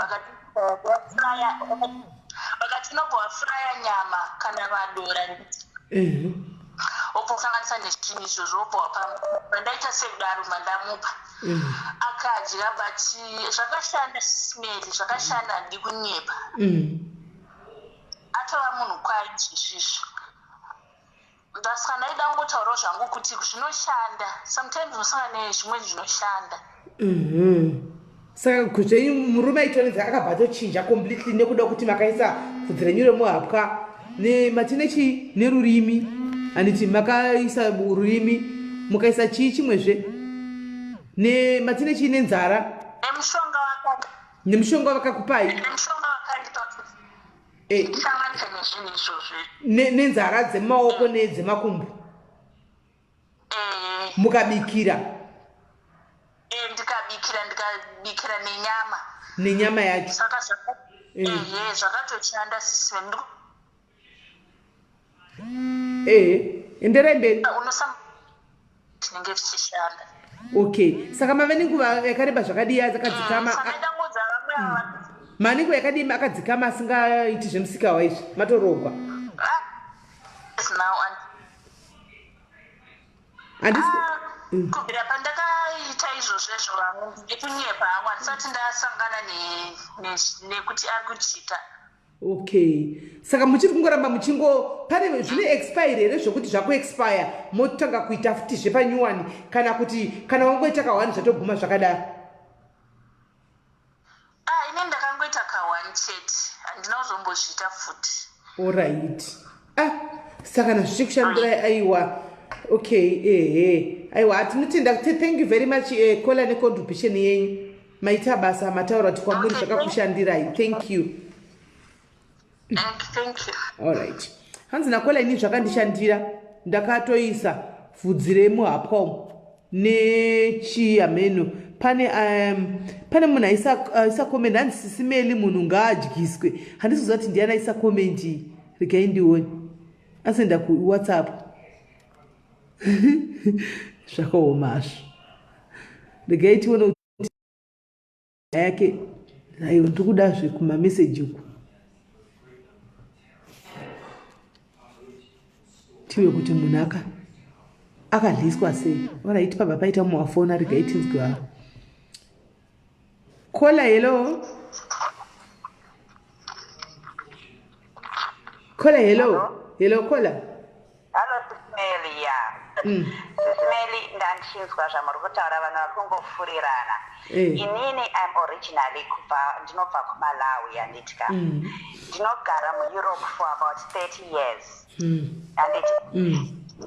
vakati unobva wafuraya nyama kana madora wobva usanganisa nezvinhu izvozvo wobva wapa. Ndaita sekudaro mandamupa akadya, but zvakashanda sismeli, zvakashanda, handi kunyepa. Atova munhu kwaiti izvizvo. Ndasaka ndaida kungotaurawo zvangu kuti zvinoshanda, sometimes unosangana nezvimwe zvinoshanda. Saka kuti murume aitonedza akabva tochinja completely nekuda kuti makaisa bvudzi renyu remuhapwa nemachinechi nerurimi, handiti makaisa rurimi mukaisa chii chimwezve nemachinechi nenzara nemushonga vakakupai nenzara dzemaoko nedzemakumbo mukabikira. Ndikabikira nenyama yacho. Saka zvakatoshanda siswe. Endera mberi. Tinenge tichishanda. Okay, saka mave nenguva yakareba zvakadii akadzikama? Manenguva yakadii akadzikama asingaiti zvemusika waizvi matorogwa? Kubvira pandakaita izvozvo vangu ndekunyepa hangu, handisati ndasangana nekuti ari kuchita. Okay, saka muchiri kungoramba pane zvine expire here zvokuti zvakuexpire motanga kuita futizve panyuwani, kana kuti kana wangoita kawani zvatoguma zvakadaro? Ine ndakangoita kawani chete, handina kuzombozviita futi. Alright. Saka nazvichi kushandirai aiwa. Okay, aiwa tinotenda. Thank you very much kola necontribution yenyu. Maita basa mataura kuti kwamuri zvakakushandirai. Thank you. Thank you. Alright. Hanzi nakola ini zvakandishandira, ndakatoisa bvudzi remuhapwa nechiyameno. Pane munhu aisa comment, hanzi SIS MELLY munhu ngaadyiswe. Handisizoziva kuti ndiani aisa comment iyi. Regai ndione. Asenda kuWhatsApp. Zvakaomazvo. Regai tione kuti yake ayo ndikudazve kumameseji uku. Tiwe kuti munhu akadliswa sei. Alright, pabva paita muwafona. Regai tinzwe. Kola, hello. Kola, hello. Hello, Kola. Hello, SIS MELLY, SIS MELLY, ndandichinzwa zvamuri kutaura, vanhu vakungofurirana. Inini I'm originally ndinobva kuMalawi, handitika. Ndinogara muEurope for about 30 years. Handiti.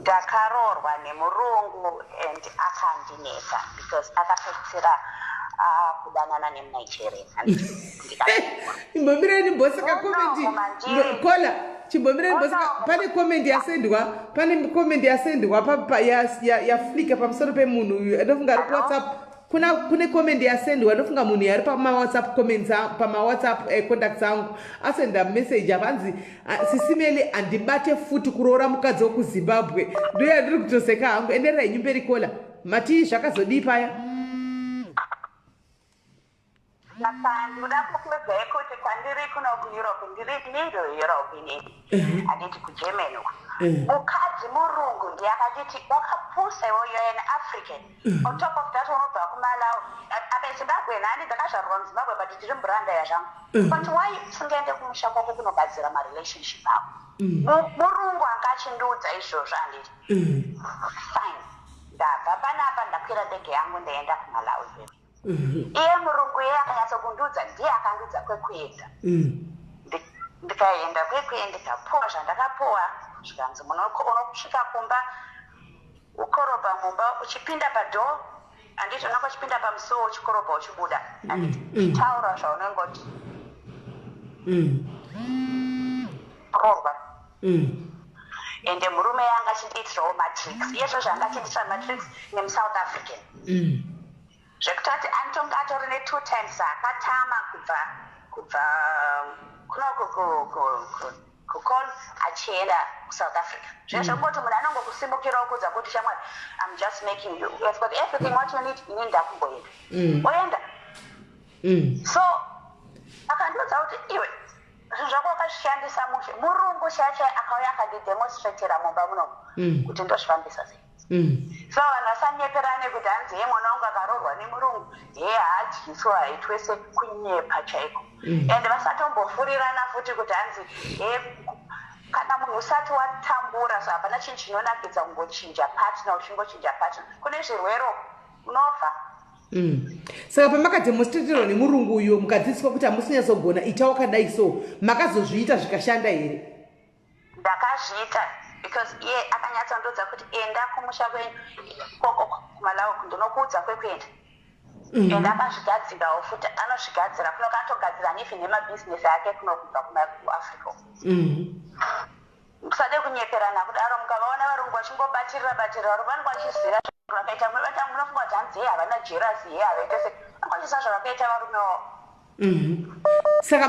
Ndakaroorwa nemurungu and akandinetsa because akapedzisira kudanana nemuNigeria. Imbobirani bosi kakomenti. Kola, chimbomirani bosi pane comment yasendwa papa yaflika pamusoro pemunhu ndofunga ari kuWhatsApp. Kune comment yasendwa ndofunga munhu yari pamaWhatsApp comments pamaWhatsApp contacts angu asenda message avanzi SIS MELLY andibate futi kuroora mukadzi wokuZimbabwe. Ndoya ndiri kutoseka hangu. Enderai nyumberi Kola. Mati zvakazodii paya? Ndinoda kukuudzai kuti kwandiri kuno kuEurope, ndiri middle Europe inini, handiti kuGermany uko. Mukadzi murungu ndiye akatiti wakapusa iwoyo an African. On top of that unobva kuMalawi. Apa eZimbabwe nani ndakazvarwa muZimbabwe but ndiri muRwanda yazvangu. But why usingaende kumusha kwako kunogadzira marelationship ako? Murungu angachindiudza izvozvo handiti. Fine. ndabva panapa ndakwira ndege yangu ndaenda kuMalawi iye murungu iye akanyatsokundudza ndiye akandudza kwekuenda ndikaenda kwekuenda ndikapuwa zvandakapuwa zvikanzi unosvika kumba ukoroba mumba uchipinda padhoo handiti unongochipinda pamusuwo uchikoroba uchibuda handiti taura zvaunongoti roba ende murume yanga achindiitirawo matrix iyezvo zvanga achindiitira matrix nemusouth african zvekutoti anitonga atori ne2 times akatama kubva kukol achienda kuSouth Africa zvezvekoti munhu anongokusimukirawo kudza kuti shamwari I'm just making you you've got everything what you need ini ndakumboenda oenda so akandiudza kuti iwe zvinhu zvako wakazvishandisa mushe murungu chache akauya akandidemonstratera mumba munomu kuti ndozvifambisa sei so vanhu vasanyeperane kuti hanzi ye mwana wangu akaroorwa nemurungu haadyiso haitwese kunyepa chaiko ende vasatombofurirana futi kuti hanzi kana munhu usati watambura so hapana chinhu chinonakidza kungochinja partner uchingochinja partner kune zvirwero unofa saka pamakademonstraterwa nemurungu uyo mukadzidziswa kuti hamusinyatsogona ita wakadai so makazozviita zvikashanda here? Ndakazviita because iye akanyatsondodza kuti enda kumusha kwenyu koko kuMalawi ndinokuudza kwekuenda ende akazvigadzirawo futi anozvigadzira kuno kanotogadzira nefi nemabhizinesi ake kunokubva kuAfrica musade kunyeperana kudaro mukavaona varungu vachingobatirira vari vanenge vachiziva zvakaita munofunga kuti hanzi havana jerasi havaitese angochisa zvavakaita varumewo saka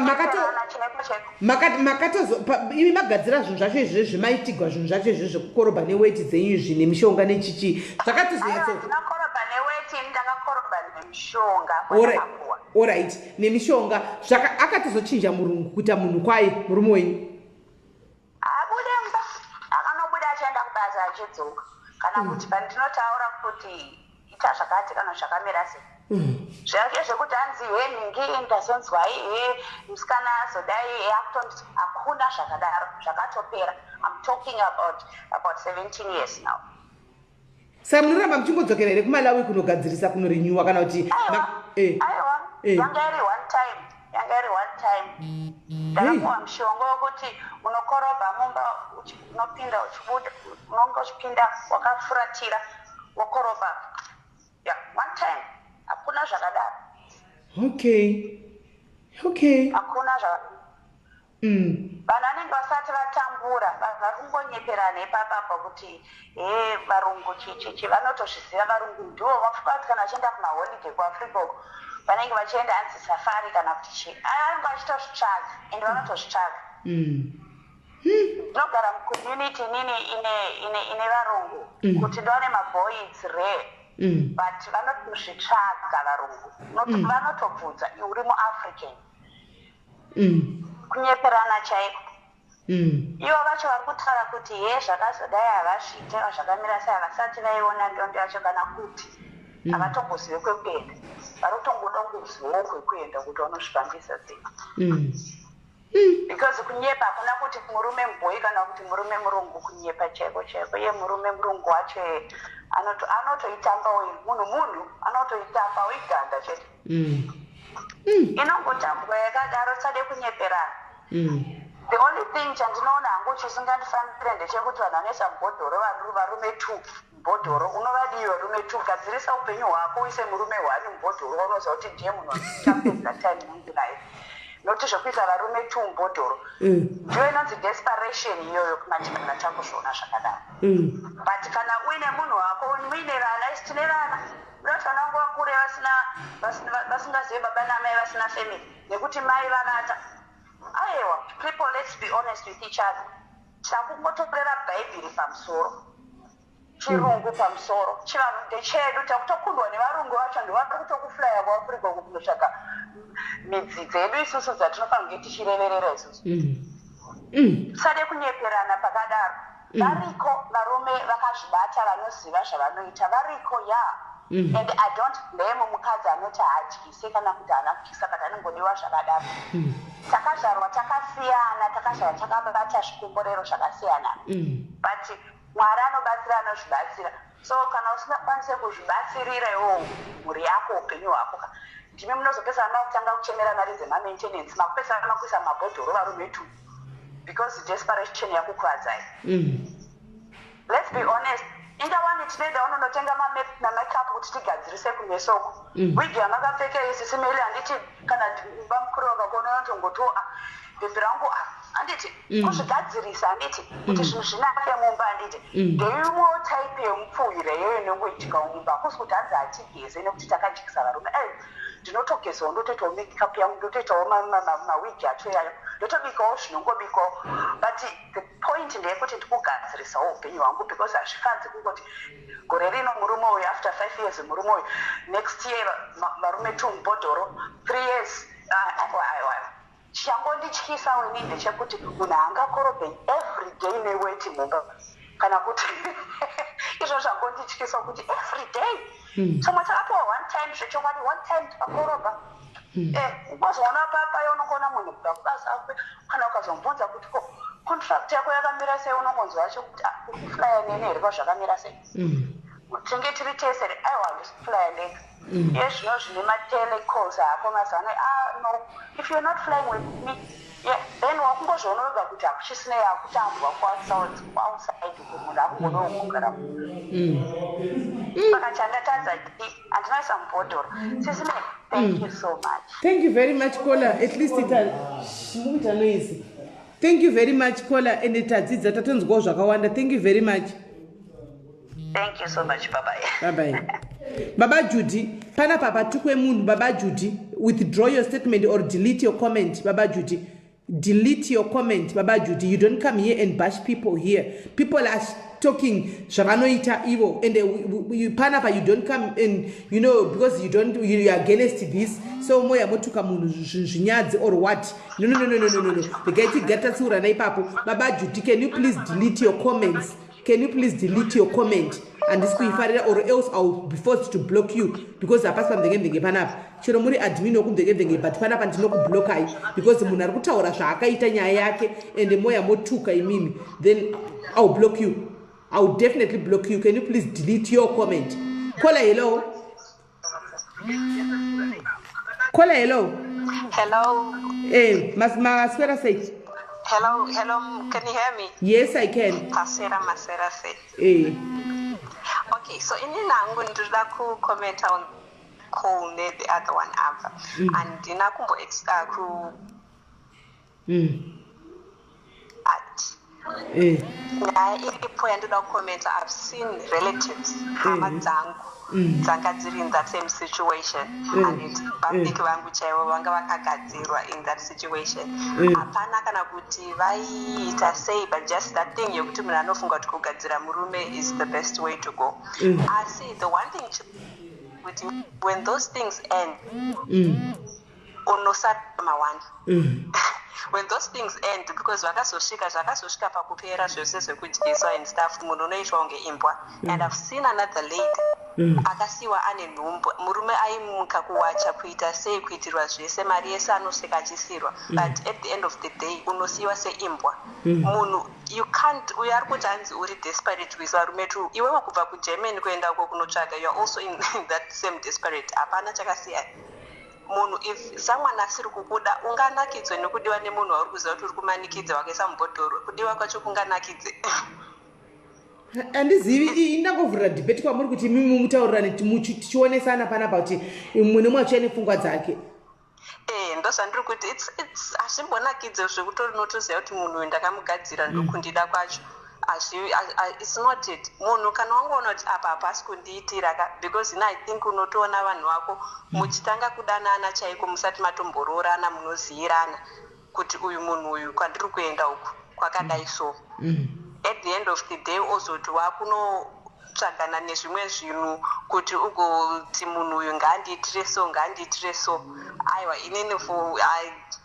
imi magadzira zvinhu zvacho izvezvi maitigwa zvinhu zvacho izvezvi kukoroba neweti dzenyu izvi nemishonga nechichi zvakatozonakoroba neweti ndakakoroba nemishonga alright nemishonga akatozochinja murungu kuita munhu kwaye murume wenyu abude mba akanobuda achienda kubasa achidzoka kana kuti pandinotaura kuti ita zvakati kana zvakamira sei zvake zvekuti hanzi ningi ndazonzwai musikana azodai akutonditi hakuna zvakadaro zvakatopera I'm talking about 17 years now. Saka munoramba muchingodzokera here kuMalawi kunogadzirisa kunorenyuwa kana kuti aiwa yanga iri one time ndakapuwa mushonga wekuti unokoroba mumba unopinda uchibuda unonga uchipinda wakafuratira wokoroba one time hakuna zvakadaro okay hakuna vanhu vanenge vasati vatambura vari kungonyeperana ipapapo kuti varungu chichichi vanotozviziva varungu ndivo vafuka kuti kana vachienda kumaholiday kuAfrica uko vanenge vachienda hanzi safari kana kuti chii vanenge vachitozvitsvaga ende vanotozvitsvaga ndinogara mucommunity nini ine varungu kuti ndone maboys rare but vanotozvitsvaga varungu vanotobvudza uri muAfrican kunyeperana chaiko ivo vacho vari kutaura kuti zvakazodai havazviite zvakamira sei havasati vaiona ndondo yacho kana kuti havatombozive kwekuenda vari kutongoda kungozivawo kwekuenda kuti vanozvifambisa sei because kunyepa hakuna kuti murume mubhoyi kana kuti murume murungu kunyepa chaiko iye murume murungu wacho anotoitambawo munhu anotoitambawo iganda chete inongotambwa yakadaro sade kunyeperana the only thing chandinoona hangu chisingandifanire ndechekuti vanhu vanesa Mubhodhoro varume 2 Mubhodhoro unovadii varume 2 gadzirisa upenyu hwako uise murume hwani Mubhodhoro unoziva kuti ndiye munhu achapedza time nangu naye nokuti zvokuisa varume 2 Mubhodhoro ndiyo inonzi desperation iyoyo kumatimana takuzviona zvakadaro but kana uine munhu wako uine vana isi tine vana unoti vana vangu vakure vasingazive baba namai vasina family nekuti mai vakata aiwa people let's be honest with each other takungotorera bhaibheri pamusoro chirungu pamusoro chivanhu ndechedu takutokundwa nevarungu vacho ndivari kutokufulaya kuAfrica kunotsvaka midzi dzedu isusu dzatinofanira kunge tichireverera isusu sade kunyeperana pakadaro variko varume vakazvibata vanoziva zvavanoita variko and I don't blame mukadzi anoti haadyise kana kuti haana kudyisa kana anongodiwa zvakadaro takazvarwa takasiyana takazvarwa takabata zvikomborero zvakasiyana but Mwari anobatsira anozvibatsira So kana usingakwanise kuzvibatsirira iwo mhuri yako upenyu hwako ndime munozopesana makutanga kuchemera mari dzemamaintenance makupesana makuisa mabhodhoro varume tu because desperation yakukwadzai. Let's be honest, ingawani tinoenda unonotenga mamakeup kuti tigadzirise kumesoko wigi yamakapfeka isisi meli handiti kana bamukuru vakakona vatongotoa bhebhi rangu handiti kuzvigadzirisa handiti kuti zvinhu zvinake mumba handiti ndeimwe type yemupfuwire iyoyo inongoitika mumba hakusi kuti hanzi hatigeze nekuti takajikisa varume ndinotogezawo ndotoitawo makeup yangu ndotoitawo mawigi acho yayo ndotobikawo zvinongobikawo but the point ndeyekuti ndikugadzirisawo upenyu hwangu because hazvifadzi kungoti gore rino murume uyu after 5 years murume uyu next year varume 2 Mubhodhoro 3 years changondityisa weni ndechekuti munhu angakorobhei every day neweti mumba kana kuti izvo zvangondityisa kuti every day chomwe chakapiwa one time zvechokwadi one time tikakorobha ukazoona papayo unongona munhu kuda kubasa akwe kana ukazombunza kuti contract yako yakamira sei unongonzwa wacho kuti kuflya nene here kwazvakamira sei tinge tiri tesere aiwa handisiflya ndega iye zvino zvine matelecalls ako mazana no if you're not flying with me then wakungozviona wega kuti hakuchisina yakutambwa outside munhu akungodawo kugara saka chandatadza handinoisa Mubhodhoro sisi me thank you so much. Thank you very much caller, at least muita noise. Thank you very much caller, and tadzidza tatonzwawo zvakawanda. Thank you very much. Thank you so much. Bye bye. Baba Judy, pana papa tukwe munhu. Baba Judy, withdraw your statement or delete your comment. Baba Judy, delete your comment. Baba Judy, you don't come here and bash people here. People are talking zvavanoita ivo, and you pana pa you don't come and because you are against this. So moya motuka munhu zvinyadzi or what? No. The guy gatatsura na ipapo. Baba Judy, can you please delete your comments? Can you please delete your comment? And this kuifarira, or else I'll be forced to block you because I pass from the game panapa. Chero muri admin okum the game but panapa ndinoku block ai because munhu ari kutaura zvaakaita nyaya yake and moya motuka imimi, then I'll block you. I'll definitely block you. Can you please delete your comment? Caller, hello. Caller, hello. Hello. Hey, Maswera say. Hello, can you hear me? Yes, I can. Masera say. Hey. Okay, so in Nangu ndida ku comment on call the other one up. And inakumbo ku iripo yandida comment, I've seen relatives hama dzangu dzanga dziri in that same situation and vabiki vangu chaivo vanga vakagadzirwa in that situation. Hapana kana kuti vaiita sei, but just that thing yokuti munhu anofunga kuti kugadzira murume is the best way to go. Asi the one thing kuti when those things end unosara mawani when those things end, because zvakazosvika pakupera zvose zvekudyiswa and stuff, munhu unoitwa kunge imbwa. And I've seen another lady akasiwa ane nhumbu, murume aimuka kuwacha kuita sei kuitirwa zvese, mari yese anosvika achisirwa, but at the end of the day unosiiwa seimbwa. Munhu you can't, uyo ari kuti hanzi uri desperate kuisa varume tu, iwewe kubva kuGermany kuenda uko kunotsvaga, you are also in that same desperate. Hapana chakasiyana. Munhu if someone asiri kukuda unganakidzwe nekudiwa nemunhu wauri kuziva kuti uri kumanikidza wakaisa Mubhodhoro, kudiwa kwacho kunganakidze. Handizivi indangovhurira debate kwamuri kuti mimi mutaurirane tichionesana panapa kuti mune mwacho ane pfungwa dzake. Ndozvandiri kuti hazvimbonakidze zvekutori notoziva kuti munhu uyu ndakamugadzira ndokundida kwacho. It's not it. Munhu kana wangoona kuti apa hapasi kundiitira because I think unotoona vanhu vako muchitanga kudanana chaiko musati matombororana, munoziyirana kuti uyu munhu uyu kwandiri kuenda uku kwakadai so. At the end of the day ozoti wakunotsvagana nezvimwe zvinhu kuti ugoti munhu uyu ngaandiitire so. Aiwa inini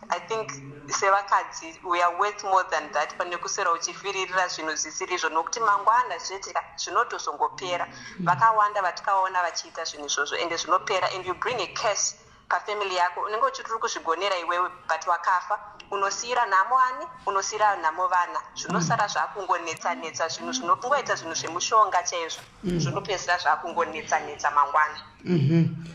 I think sevakadzi we are worth more than that, pane kusera uchifiririra zvinhu zvisiri izvo, nokuti mangwana zvetika zvinotozongopera. Vakawanda vatikaona vachiita zvinhu izvozvo ende zvinopera, and you bring a curse pafamily yako unenge uchitiri kuzvigonera iwewe but wakafa unosiyira nhamo ani unosiyira nhamo vana zvinosara zvakungonetsa zvinhu zvinopungoita zvinhu zvemushonga chaizvo zvinopedzisira zvakungonetsa mangwana.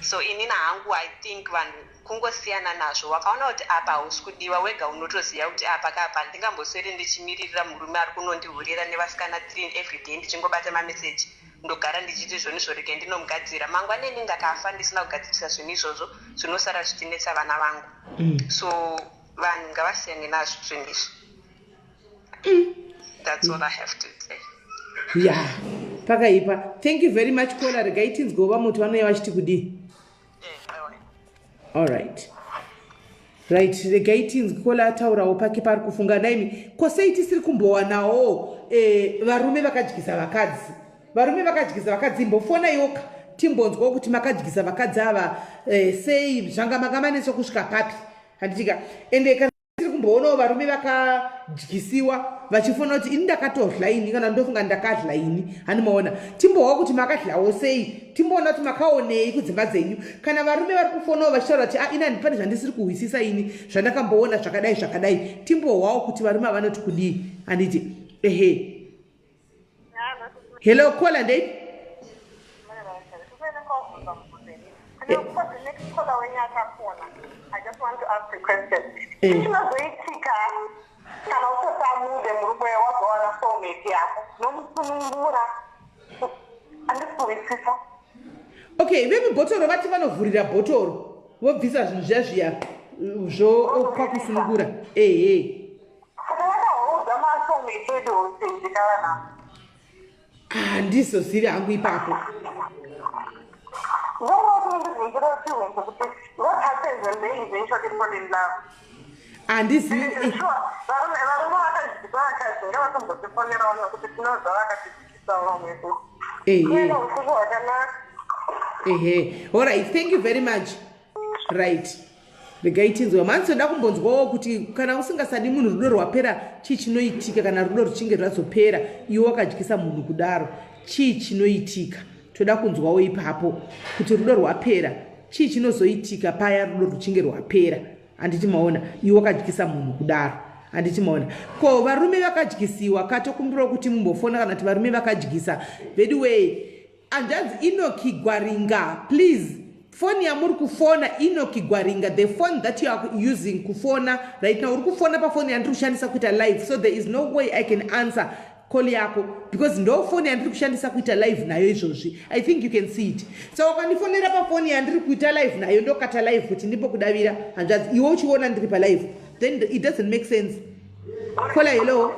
So inini hangu I think vanhu kungosiyana nazvo wakaona kuti apa hausi kudiwa wega unotoziva kuti apa kapa ndingambosweri ndichimiririra murume ari kunondihurira nevasikana 3 everyday ndichingobata mameseji ndogara ndichiti zvoni zvorege ndinomugadzira mangwaneni ndakafa ndisina kugadzirisa zvinhu izvozvo zvinosara zvichinetsa vana vangu. So vanhu ngavasiyane nazvo zvinhu izvi. That's all I have to say. Yeah, pakaipa. Thank you very much Kola. Regai tinzgova muti vanouya vachiti kudii. All right. Right, regai tinzwi Kola ataurawo pake pari kufunga naimi kwasei tisiri kumbowanawo varume vakadyisa vakadzi. Varume vakadyisa vakadzi mbofona yoka timbonzwawo kuti makadyisa vakadzi ava sei zvanga makamanetsa kusvika papi handitika ende kana tiri kumboonawo varume vakadyisiwa vachifona kuti ini ndakatodla ini kana ndofunga ndakadla ini handimaona timbowa kuti makadlawo sei timboona kuti makaonei kudzimba dzenyu kana varume vari kufonawo vachitaura kuti inani pane zvandisiri kuhwisisa ini zvandakamboona zvakadai timbowawo kuti varume vanoti kudii handiti ehe. Hello, Kola, Dave. I just want to ask a question. You know, can also move them okay, maybe botoro vati vanovhurira botoro vobvisa zvinhu zviya zvopakusunungura handizozivi hangu ipapo. Handizivi. All right, thank you very much. Right. Regaitinzwa manzoda kumbonzwawo kuti kana usingasadi munhu rudo rwapera chii chinoitika kana rudo ruchinge rwazopera iwe wakadyisa munhu kudaro chii chinoitika toda kunzwawo ipapo kuti rudo rwapera chii chinozoitika paya rudo ruchinge rwapera handiti maona iwe wakadyisa munhu kudaro handiti maona ko varume vakadyisiwa katokumbira kuti mumbofona kana kuti varume vakadyisa very way anjanzi Inoki Gwaringa please phone yamuri kufona Inoki Gwaringa the phone that you are using kufona right now uri kufona pa phone yandiri kushandisa kuita live so there is no way I can answer call yako because ndo phone yandiri kushandisa kuita live nayo izvozvi I think you can see it so ukandifonera pa phone yandiri kuita live nayo ndokata live kuti ndipo kudavira hanzvadzi iwe uchiona ndiri pa live then it doesn't make sense. Call hello.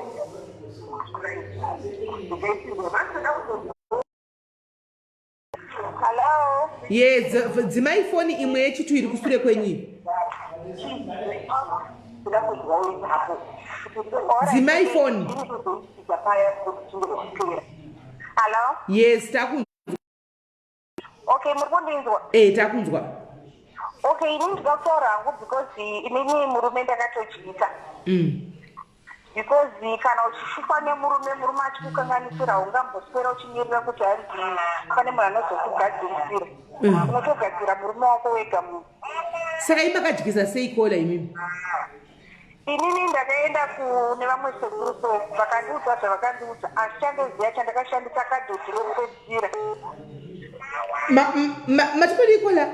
Hello. Yes, dzimai phone imwe yechitu iri kusure kwenyu. Dzimai phone. Hello. Yes, takunzwa. Okay, mukundinzwa. Takunzwa. Okay, ini ndikataura hangu because inini murume ndakatochiita. Because kana uchishupa nemurume achikukanganisira ungamboswera uchimirira kuti ari pane munhu anozokugadzirisira unotogadzira murume wako wega munhu. Saka imakadyisa sei Kola imimi? Inini ndakaenda kune vamwe sekuru vakandiudza zvavakandiudza asi chandoziva chandakashandisa kadhoti rokupedzisira. Matipodi Kola?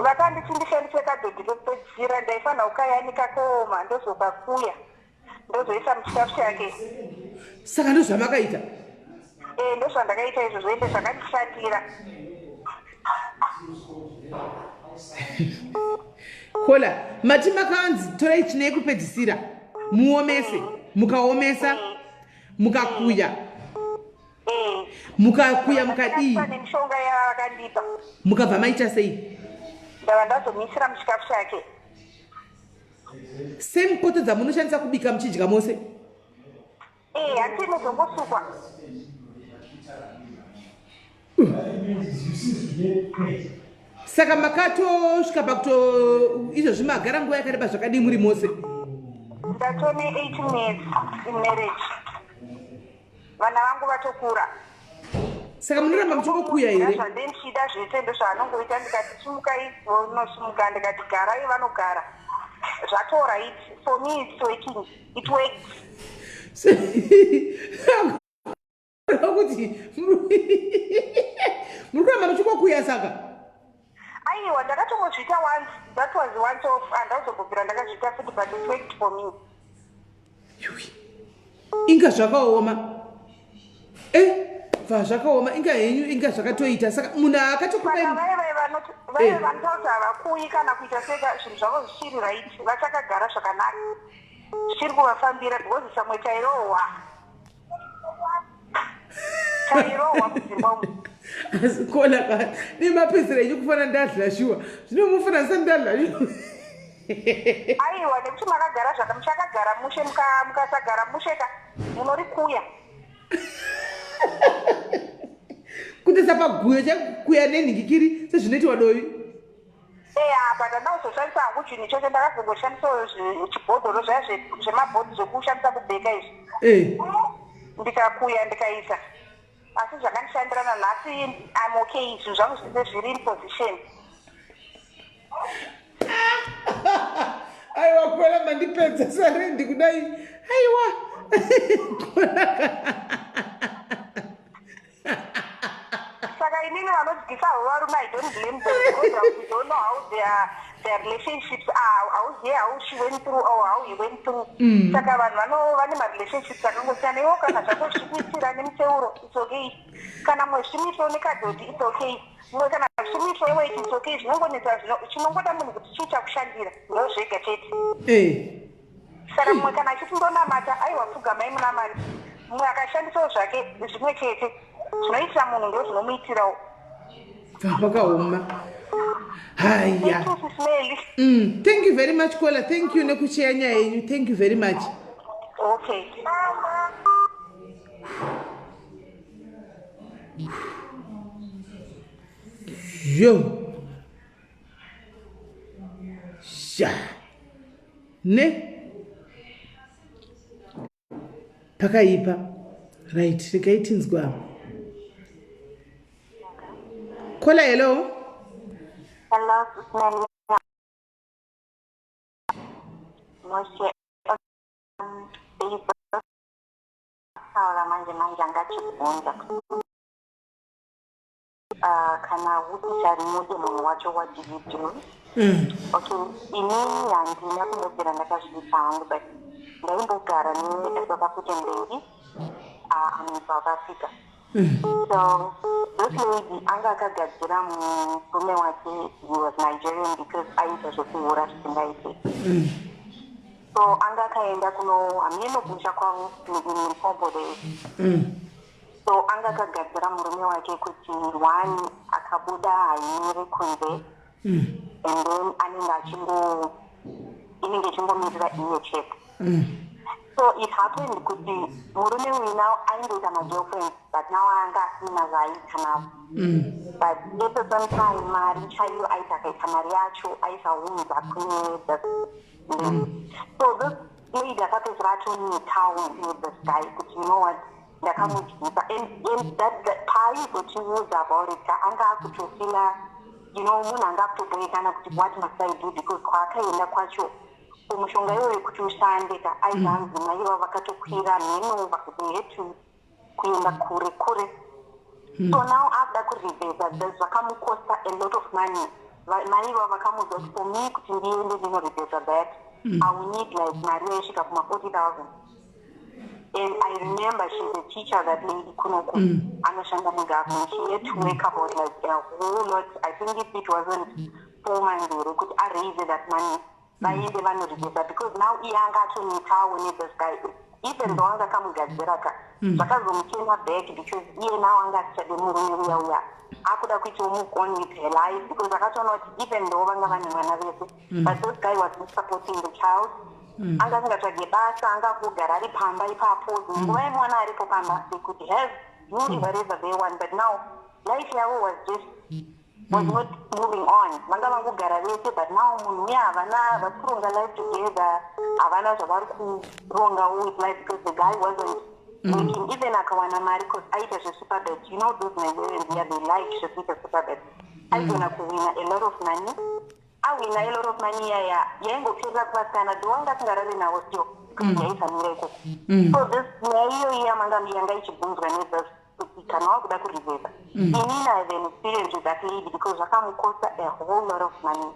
Vakandichandishandisa kadhoti rokupedzisira ndaifanira kukayanika kooma ndozokakuya ndozoisa muchikafu chake. Saka ndozvamakaita? Ndozvandakaita izvozvo ende zvakandishatira. Kola, mati makanzi torai chinei kupedzisira muomese mukaomesa mukakuya mukadii mishonga yavakandipa mukabva maita sei? ndava ndazomisira muchikafu chake. Same poto dzamunoshandisa kubika muchidya mose? Hati inozombosukwa. Saka makatosvika pakuto izvozvi magara nguva yakareba zvakadii muri mose? Ndatone 18 years in marriage. Vana vangu vatokura. Saka munoramba muchingokuya here? Zvandinchida zvese ndozvaanongoita ndikati simuka inosumuka ndikati garai vanogara. Zvatoright for me it's working. It works. Kuti munoramba muchingokuya saka? Aiwa ndakatongozviita once. That was once off and ndazobvira ndakazviita futi but it worked for me. Inga zvakaoma. Zvakaoma inga henyu inga zvakatoita saka munhu akatokupai vaive vanotauti havakuyi kana kuita seka zvinhu zvavo zvichiri right vachakagara zvakanaka zvichiri kuvafambira because samwe tairohwa mudzimba umu. Asi kona nemapedzero enyu kufanira ndadlashiwa zvino mufanira ndisati ndadlashiwa. Aiwa nekuti makagara zvaka muchakagara mushe mukasagara musheka munorikuya. Kuti sapaguyo chakuya nenhingikiri sezvinoitwa dovi. But ndakuzoshandisa hangu chinhu chose ndakazongoshandisawo chibhodhoro zvaya zvemabhodhi zvokushandisa kubheka izvi. Ndikakuya ndikaisa. Asi zvakandishandirana nhasi I'm okay zvinhu zvangu zvese zviri in position. Aiwa kwela mandipedza sarendi kudai. Aiwa. Saka inini vanodyisa Varume I don't blame them because we don't know how their relationships are, how she went through or how he went through. Saka vanhu vane marelationships akangosiyana. Iwo kana zvako zvikuitira nemuteuro it's okay. Kana mwe zvimiso nekadhodhi it's okay. Mwe kana zvimiso iwe it's okay. Zvinongonetsa chinongoda munhu kuti chiita kushandira ndo zvega chete. Saka mwe kana achitondonamata aiwa pfugamai munamata. Mwe akashandisawo zvake zvimwe chete. Zvinoitira munhu ndo zvinomuitirawo. Vakaoma. Haya. Thank you very much Kola. Thank you nekushare nyaya yenyu. Thank you very much. Okay. Yo. Sha. Ne? Pakaipa. Right, rekaitinzwa. Kola, hello. Hello, SIS MELLY. Manje angachibvunza kana uti mude munhu wacho wadhivhidhiyo. Okay, inini handina kundobvira ndakazviita hangu but ndaimbogara neSouth African lady in South Africa. So this lady anga akagadzira murume wake he was Nigerian because aita zvekuhura zvisingaite. So anga akaenda hamiyeno kusha kwavo Mubhodhoro. So anga akagadzira murume wake kuti one akabuda haimiri kunze and then inenge achingomirira iye chete. So it happened kuti murume uyu now aingoita magirlfriend but now anga asina zvaaita navo. But at the same time mari chaiyo aita akaita mari yacho aisaunza kune so this lady akatozira atonetawo with this guy kuti you know what ndakamudyisa and that paaizoti about it anga akutofila you know munhu anga akutogoekana kuti what must I do because kwaakaenda kwacho mushonga iwoyo kuti ushande ka aizanzi maiva vakatokwira nhenova kuti hetu kuenda kure kure. So now akuda kurivhesa this zvakamukosta a lot of money. Maiva vakamudza kuti for me kuti ndiende ndinorivhesa that I will need like mari yaisvika kuma 40,000. And I remember she's a teacher, that lady Kunoko, Anashanda Mugaku. She had to wake up with like a whole lot. I think if it wasn't 4 months, they could raise that money. Because now Ianga to me with this guy. Even though Anga Kamugazeraka, Sakazumkina back because he now Anga said the Muruya. I could have quit to move on with her life because I got not even though but this guy was supporting the child. Anga ngachagibasa anga kugara ari pamba ipapo nguva imwana ari pamba they could have moved wherever they want, but now life yavo was not moving on. Vanga vangogara vese but now munhu uya havana vari kuronga life together, havana zvavari kuronga with life because the guy wasn't even akawana mari because aita zvesuperbet, you know those Nigerians here, they like zvekuita superbet. Aigona kuwina a lot of money. Awina a lot of money yaya yaingopfuura kuvasikana ndowanga tingarari nawo still kuti yaifanira ikoko. So this naiyo iya manga yanga ichibvunzwa nezas kuti kana wakuda kuriveza. Inini I have an experience with that lady because zvakamukosta a whole lot of money.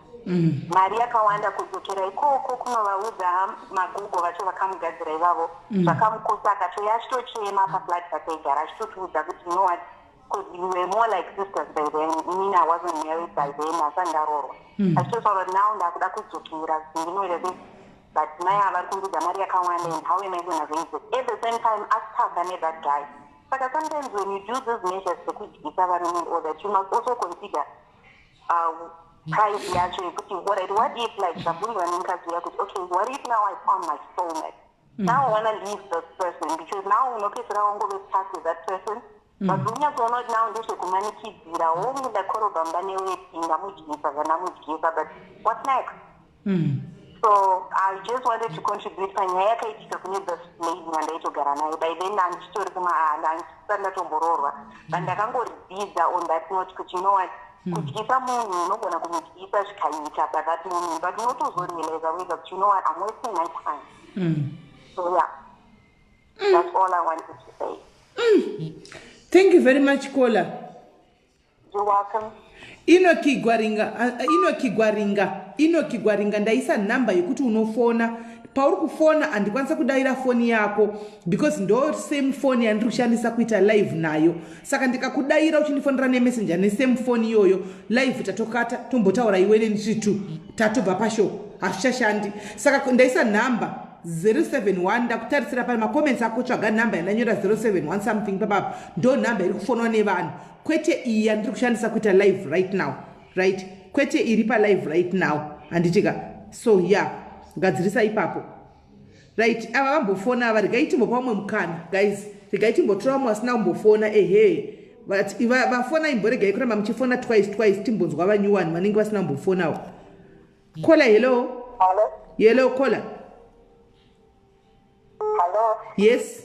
Mari yakawanda kudzokera ikoko kunovaudza magugo vacho vakamugadzira ivavo zvakamukosta akatoya achitochema paflat pakaigara achitotiudza kuti you know what, because we were more like sisters by then. Inini I wasn't married by then, asandarorwa. Achitotaura now ndakuda kudzokera ndinoireve but mai havari kundudza mari yakawanda and how am I going to raise it? At the same time asitagane that guy. Saka sometimes when you do these measures dzekudyisa varume or that, you must also consider price yacho yekuti what if like zvabvunzwa nemukadzi yako kuti okay, what if now I found my soulmate? Now I want to leave this person because now unopedzera wangove stuck with that person. But unyatsoona kuti now ndozvekumanikidzira womuda korobamba neweti ndamudyisa zvandamudyisa, but what next? So I just wanted to contribute panyaya yakaitika kune this lady wandaitogara naye. By then handichitori ndatombororwa but ndakangodzidza on that note kuti you know what, kudyisa munhu unogona kumudyisa zvikaita by that moment, but unotozorealiza wega kuti you know what, I'm wasting my time. So yeah, that's all I wanted to say. Thank you very much, Kola. You're welcome. Inoki Gwaringa ndaisa namba yekuti unofona pauri kufona andikwanisa kudaira foni yako because ndo same phone yandiri kushandisa kuita live nayo, saka ndikakudaira uchindifonera nemessenger nesame phone iyoyo live tatokata tombotaura iwe nenchitu tatobva pashow hazvichashandi. Saka ndaisa namba 071 ndakutarisira pale macomments ako tsvaga namba yananyora 071 something papapo ndo namba iri kufonwa nevanhu, kwete iyi yandiri kushandisa kuita live right now, right? Kwete iri pa live right now handitika. So yeah, ngadzirisa ipapo, right? Ava vambofona ava rigaitimbopa umwe mukana guys, rigaitimbotora umwe asina kumbofona but vafona imboregai kuramba muchifona twice timbonzwa vanyuwani vanenge vasina kumbofonawo. Kola, hello. Hello Kola. Hello. Yes.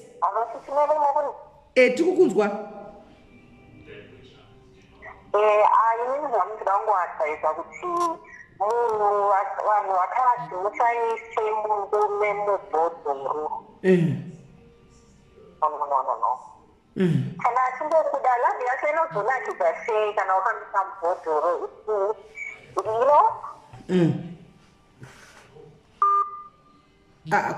Tikukunzwa. Inini zvamunoda kungoadvaisa kuti munhu vanhu vakadzi musaise murume mubhodhoro. No. Kana achingokuda lavi yacho inozonakidza sei kana wakambisa mubhodhoro, you know?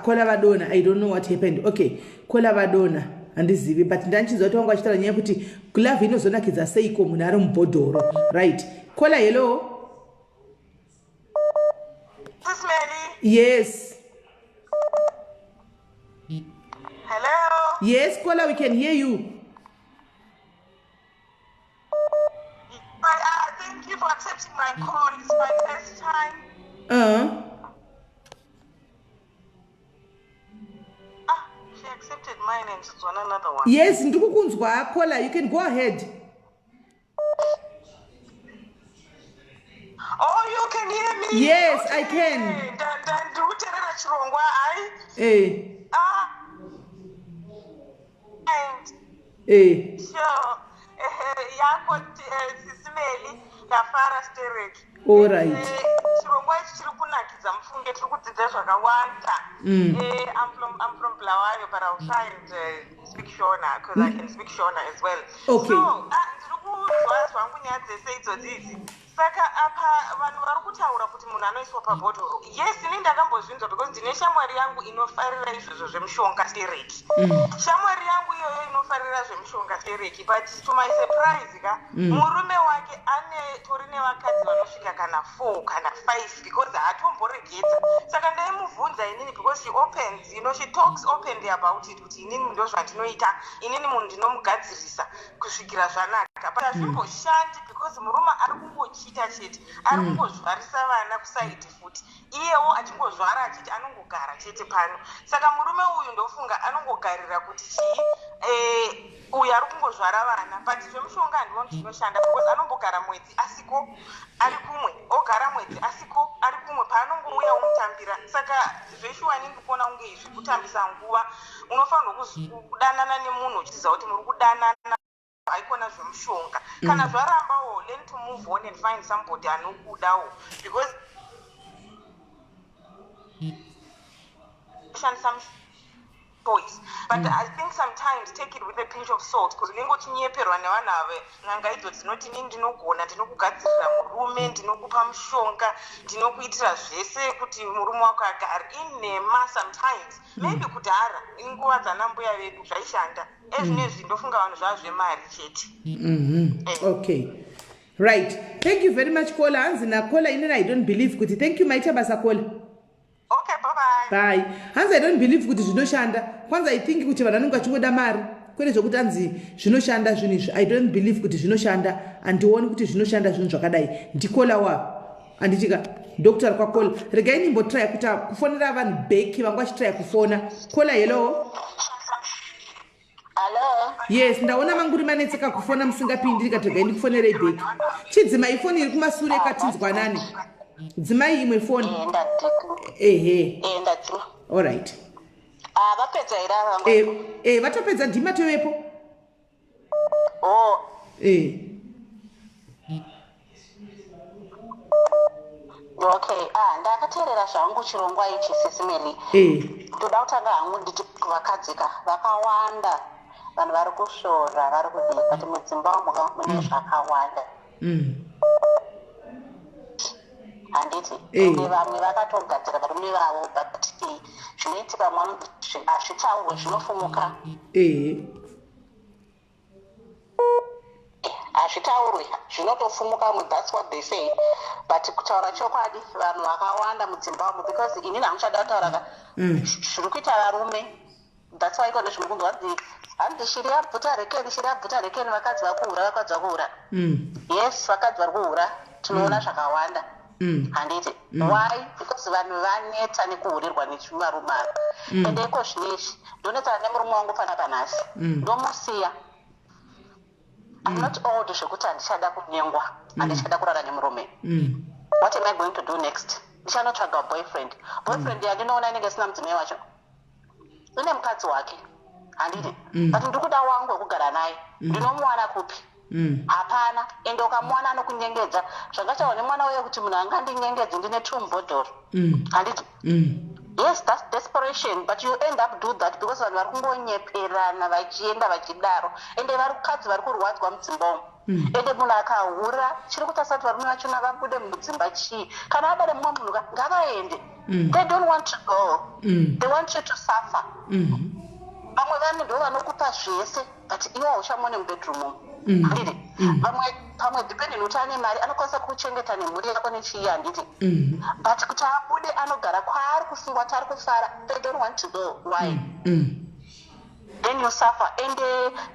Kola vadona, I don't know what happened. Okay, Kola vadona handizivi but ndanchizwa kuti wanga achitaura nyaya kuti glove inozonakidza seiko munhu ari mubhodhoro, right? Kola, hello. SIS MELLY. Yes. Hello. Yes, Kola, we can hear you. Thank you for accepting my call. It's my first time. She accepted mine and she's on another one. Yes, ndikukunzwa Kola, you can go ahead. Oh, you can hear me? Yes, okay. I can. Ndandiuterera chirongwa ai. And sure. Yako SIS MELLY ndafara sterek. All right. Chirongwa ichi chiri kunakidza mufunge, tiri kudzidza zvakawanda. I'm from Blawayo, but I'll try and speak Shona because I can speak Shona as well. Okay. So, ndiri kuzwa zvangu nyaya dzese idzodzi. Saka apa vanhu vari kutaura kuti munhu anoiswa pabhodhoro. Yes, ini ndakambozvinzwa because ndine shamwari yangu inofarira izvozvo zvemushonga stereki. Shamwari yangu iyoyo inofarira zvemushonga stereki, but to my surprise murume wake tori nevakadzi vanosvika kana 4 kana 5 because haatomboregedza. Saka ndaimubvunza inini because she opens, you know, she talks openly about it kuti inini ndo zvandinoita, inini munhu ndinomugadzirisa kusvikira zvanaka. But hazvimboshandi because murume ari kungochita chete, ari kungozvarisa vana kusaiti futi, iyewo achingozvara achiti anongogara chete pano. Saka murume uyu ndofunga anongogarira kuti chii uyu ari kungozvara vana but zvemushonga handivoni zvinoshanda because anombogara mwedzi asiko ari kumwe ogara mwedzi asiko ari kumwe paanongouya umutambira saka zveshuwa ningi kuona kunge izvi kutambisa nguva unofanirwa kudanana nemunhu uchiziva kuti muri kudanana haikona zvemushonga kana zvarambawo learn to move on and find somebody anokudawo because shandisa choice but I think sometimes take it with a pinch of salt because unenge uchinyeperwa nevanhu ave n'anga idzo dzinoti ini ndinogona ndinokugadzirira murume ndinokupa mushonga ndinokuitira zvese kuti murume wako agare inhema sometimes maybe kudhara inguva dzanambuya vedu zvaishanda ezvinezvi ndofunga vanhu zvava zvemari chete. Okay, right, thank you very much Kola. Hanzi nakola inini I don't believe kuti thank you maita basa Kola. Okay, bye. Hanzi I don't believe kuti zvinoshanda. Kwanza I think kuti vanhu vanenge vachingoda mari. Kwete zvokuti hanzi zvinoshanda zvinhu izvi. I don't believe kuti zvinoshanda. Andioni kuti zvinoshanda zvinhu zvakadai. Ndikola wa. Anditika Dr. Kwakola. Regai nimbotraya kuti kufonera vanhu beki vanga vachitraya kufona. Kola hello. Hello. Yes, ndaona manguri manetseka kufona musingapindi rikatogai ndikufonerei beki. Chidzimai foni iri kumasure katinzwa nani. Dzimai imwe foni. Ndadzima. All right. Vapedza here ava. Vatopedza ndima tovepo. Okay, ndakateerera zvangu chirongwa ichi SIS MELLY. Ndoda kutanga hangu nditi vakadzika vakawanda vanhu vari kushora vari kudii but mudzimba umu mune zvakawanda. Handiti ende vamwe vakatogadzira varume vavo but zvinoitika mwana hazvitaurwe zvinofumuka. Hazvitaurwe zvinotofumuka, that's what they say, but kutaura chokwadi vanhu vakawanda mudzimba umu because inini hamuchada kutaura zviri kuita varume. That's why ikona zvimwe kunzwa kuti handi shiri yabvuta rekeni vakadzi vakuhura. Yes, vakadzi vari kuhura tinoona zvakawanda. Handiti why? Because vanhu vanetsa nekuhurirwa nechivarume ava ende iko zvinezvi ndonetsana nemurume wangu panhasi ndomusiya. I'm not old zvekuti handichada kunyengwa, handichada kurara nemurume. What am I going to do next? Ndichanotsvaga boyfriend yandinoona inenge sina mudzimai wacho une mukadzi wake. Handiti but ndiri kuda wangu wekugara naye. Ndinomuwana kupi? Hapana. Ende ukamuwana anokunyengedza zvakachawa nemwana uye kuti munhu angandinyengedze ndine Mubhodhoro. Handiti yes, that's desperation, but you end up do that because vanhu vari kungonyeperana vachienda vachidaro ende vakadzi vari kurwadzwa mudzimba umu. Ende munhu akahura chiri kuti asati varume vachona vabude mudzimba chii kana abade mumwe munhu ngavaende. They don't want to go. They want you to suffer. Vamwe vanhu ndo vanokupa zvese but iwe hauchamone mubedroom umu. Handiti vamwe pamwe depending kuti ane mari anokwanisa kuchengeta nemhuri yako nechii. Handiti but kuti abude anogara kwaari kusungwa kuti ari kufara. They don't want to go. Why? Then you suffer and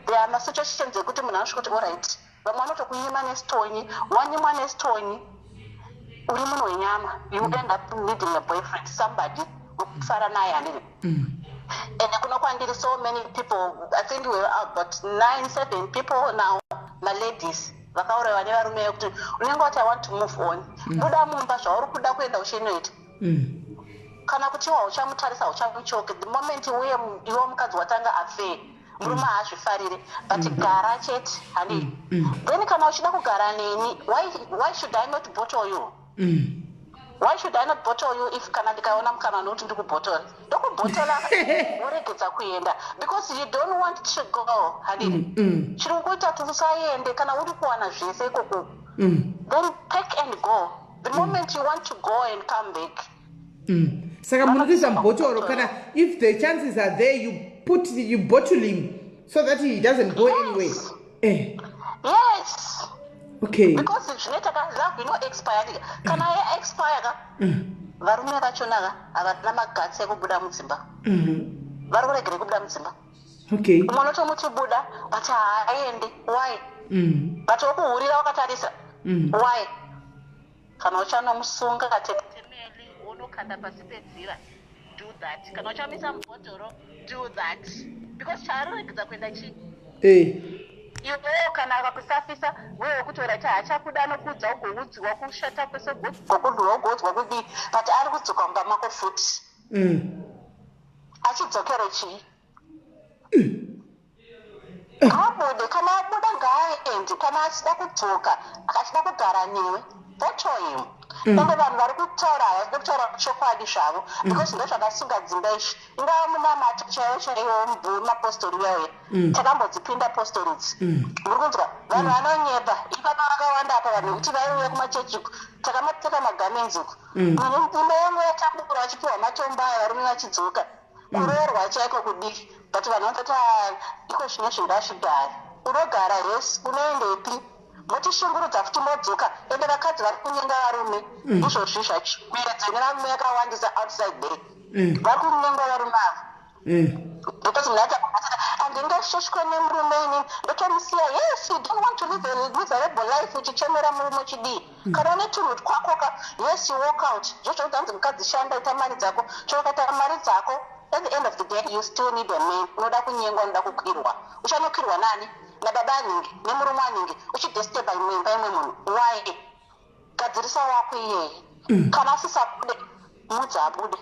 there are situations ekuti munhu anosvika kuti alright vamwe vanotokunyima nestonyi wanyimwa nestonyi uri munhu wenyama you end up needing a boyfriend, somebody wekufara naye. Handiti and kuno kwandiri so many people, I think we were about 9-7 people now, my ladies vakauraiwa nevarume yekuti unenge wati I want to move on. Buda mumba zvauri kuda kuenda uchinoita kana kuti hauchamutarisa hauchamuchoke the moment iwe mukadzi watanga affair murume haazvifarire but gara chete. Handiti then kana uchida kugara neni why should I not bottle you? Why should I not bottle you if kana ndikaona mukana nokuti ndikubhotora ndokubhotora woregedza kuenda because you don't want to go. Handiti chiri kuita kuti usaende kana uri kuwana zvese ikoko then pack and go the moment you want to go and come back. Saka munokisa Mubhodhoro kana if the chances are there you bottle him so that he doesn't go anywhere. Yes. Okay. Because zvinoita love ino expire kana ya expire ka varume vachona havana magatsi ekubuda mudzimba. Vari kuregera kubuda mudzimba. Okay. Umwe unotomuti buda but haaendi. Why? But wokuhurira wakatarisa. Why? Kana uchanomusunga katetemeli unokanda pasi pedziva, do that. Kana uchamisa Mubhodhoro, do that. because chaarikidza kuenda chii iwewo kana akakusafisa wewe kutora chaachakuda nokudza ugoudziwa kushata kwese gokudiwa ugoudzwa kudii but ari kudzoka mumba mako futi achidzokere chii abude kana abuda ngaaendi kana achida kudzoka achida kugara newe votohim ende vanhu vari kutaura havasi kutaura chokwadi zvavo because ndo zvakasunga dzimba izvi ingava munamata chaivo chaivo mapostori iyoyo takambodzipinda postori idzi muri kunzwa vanhu vanonyeba ipapa vakawanda apa vanhu kuti vaiuya kumachechiku takamateka magamenzi uku imba yangu yatakura vachipiwa matombo aya varume vachidzoka kuroorwa chaiko kudiki but vanhu vanototi iko zvine zvingazvigari unogara yes unoendepi motishungurudza futi modzoka ende vakadzi vari kunyenga varume izvozvi zvacho miedzo ine varume yakawandisa outside there vari kunyenga varume avo because munhu atakubatira handingashoshwa nemurume inini ndotomusiya yes you don't want to live a miserable life uchichemera murume uchidii kana une tunhu twakoka yes you walk out zvozvokuti hanzi mukadzi shanda ita mari dzako chokaita mari dzako at the end of the day you still need a man unoda kunyengwa unoda kukwirwa uchanokwirwa nani nababa aningi nemurume aningi uchidesteba imwemba imwe munhu why gadzirisa wako iyeye kana asisabude mudzi abude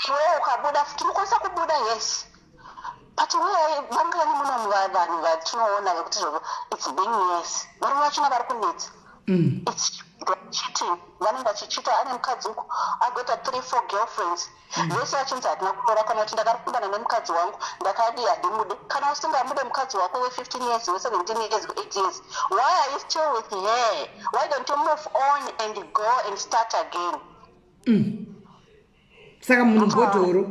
iwewe ukabuda futi unokwanisa kubuda yes but wewe bangani muno vanhu vatinoona vekuti zvovo it's being yes varume vachona vari kunetsa it's cheating vanenge vachichita ane mukadzi uku agoita 3-4 girlfriends vese vachinzi hatina kutora kana kuti ndakarikumbana nemukadzi wangu ndakadi handimude kana usingamude mukadzi wako we15 years we17 years we8 years why are you still with her why don't you move on and go and start again saka munhu Mubhodhoro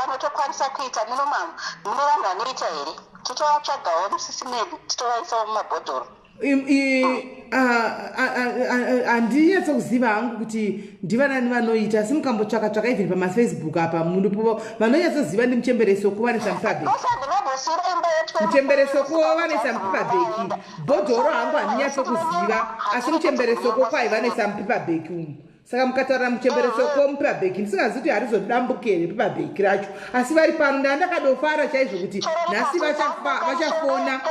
anotokwanisa kuita muno mama mune vanhu vanoita here titovatsvagawo musisimedu titovaisawo mumabhodhoro handinyatsokuziva hangu kuti ndivanani vanoita asi mukambotsvaka even pamafacebook apa munhu vanonyatsoziva ndi muchembereso kuvanisa mupabheki muchembereso kuvanisa mupabheki Mubhodhoro hangu handinyatsokuziva asi muchembereso kwaivanisa mupabheki umu saka mukataura muchembereso mupabheki ndisingazivi kuti harizodambukere pupabheki racho asi vari pano ndandakadofara chaizvo kuti nhasi vachafona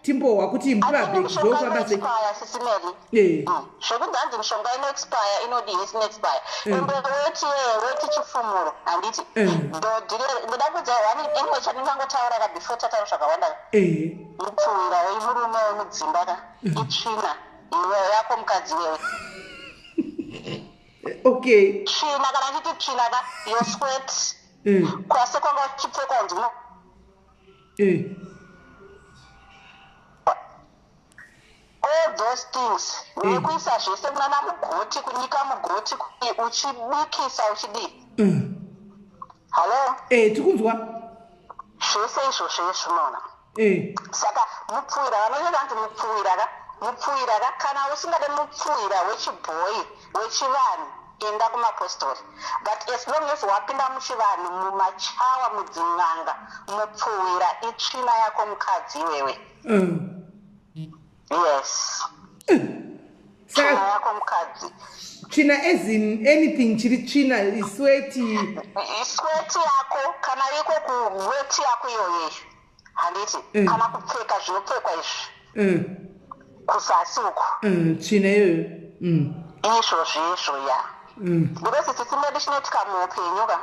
timbohwa kuti mupabheki ndofamba sei zvokuti hanzi mishonga inoexpire inodii isina expire ende weti chifumuro handiti ndoda kudza imwe chandingangotaura ka before tataura zvakawanda mupfuura wemurume wemudzimba ka itsvina iweyo yako mukadzi wewe okay tsvina kana chiti tsvina ka your sweat kwase kwanga uchipfeka kunzi all those things nekuisa zvese munana mugoti kunyika mugoti uchibikisa uchidii halo tikunzwa zvese izvozvo zvinoona saka mupfuwira vanonyeka kuti mupfuwira ka kana usingade mupfuwira wechibhoyi wechivanhu enda kumapostori but as long as wapinda muchivanhu mumachawa mudzin'anga mupfuwira itsvina yako mukadzi iwewe yes tsvina yako mukadzi tsvina as in anything chiri tsvina isweti yako kana iko kuweti yako iyoyeyo handiti kana kupfeka zvinopfekwa izvi kuzasi uko tsvina iyoyo izvozvo ya because tsitsi medu chinoitika muupenyu ka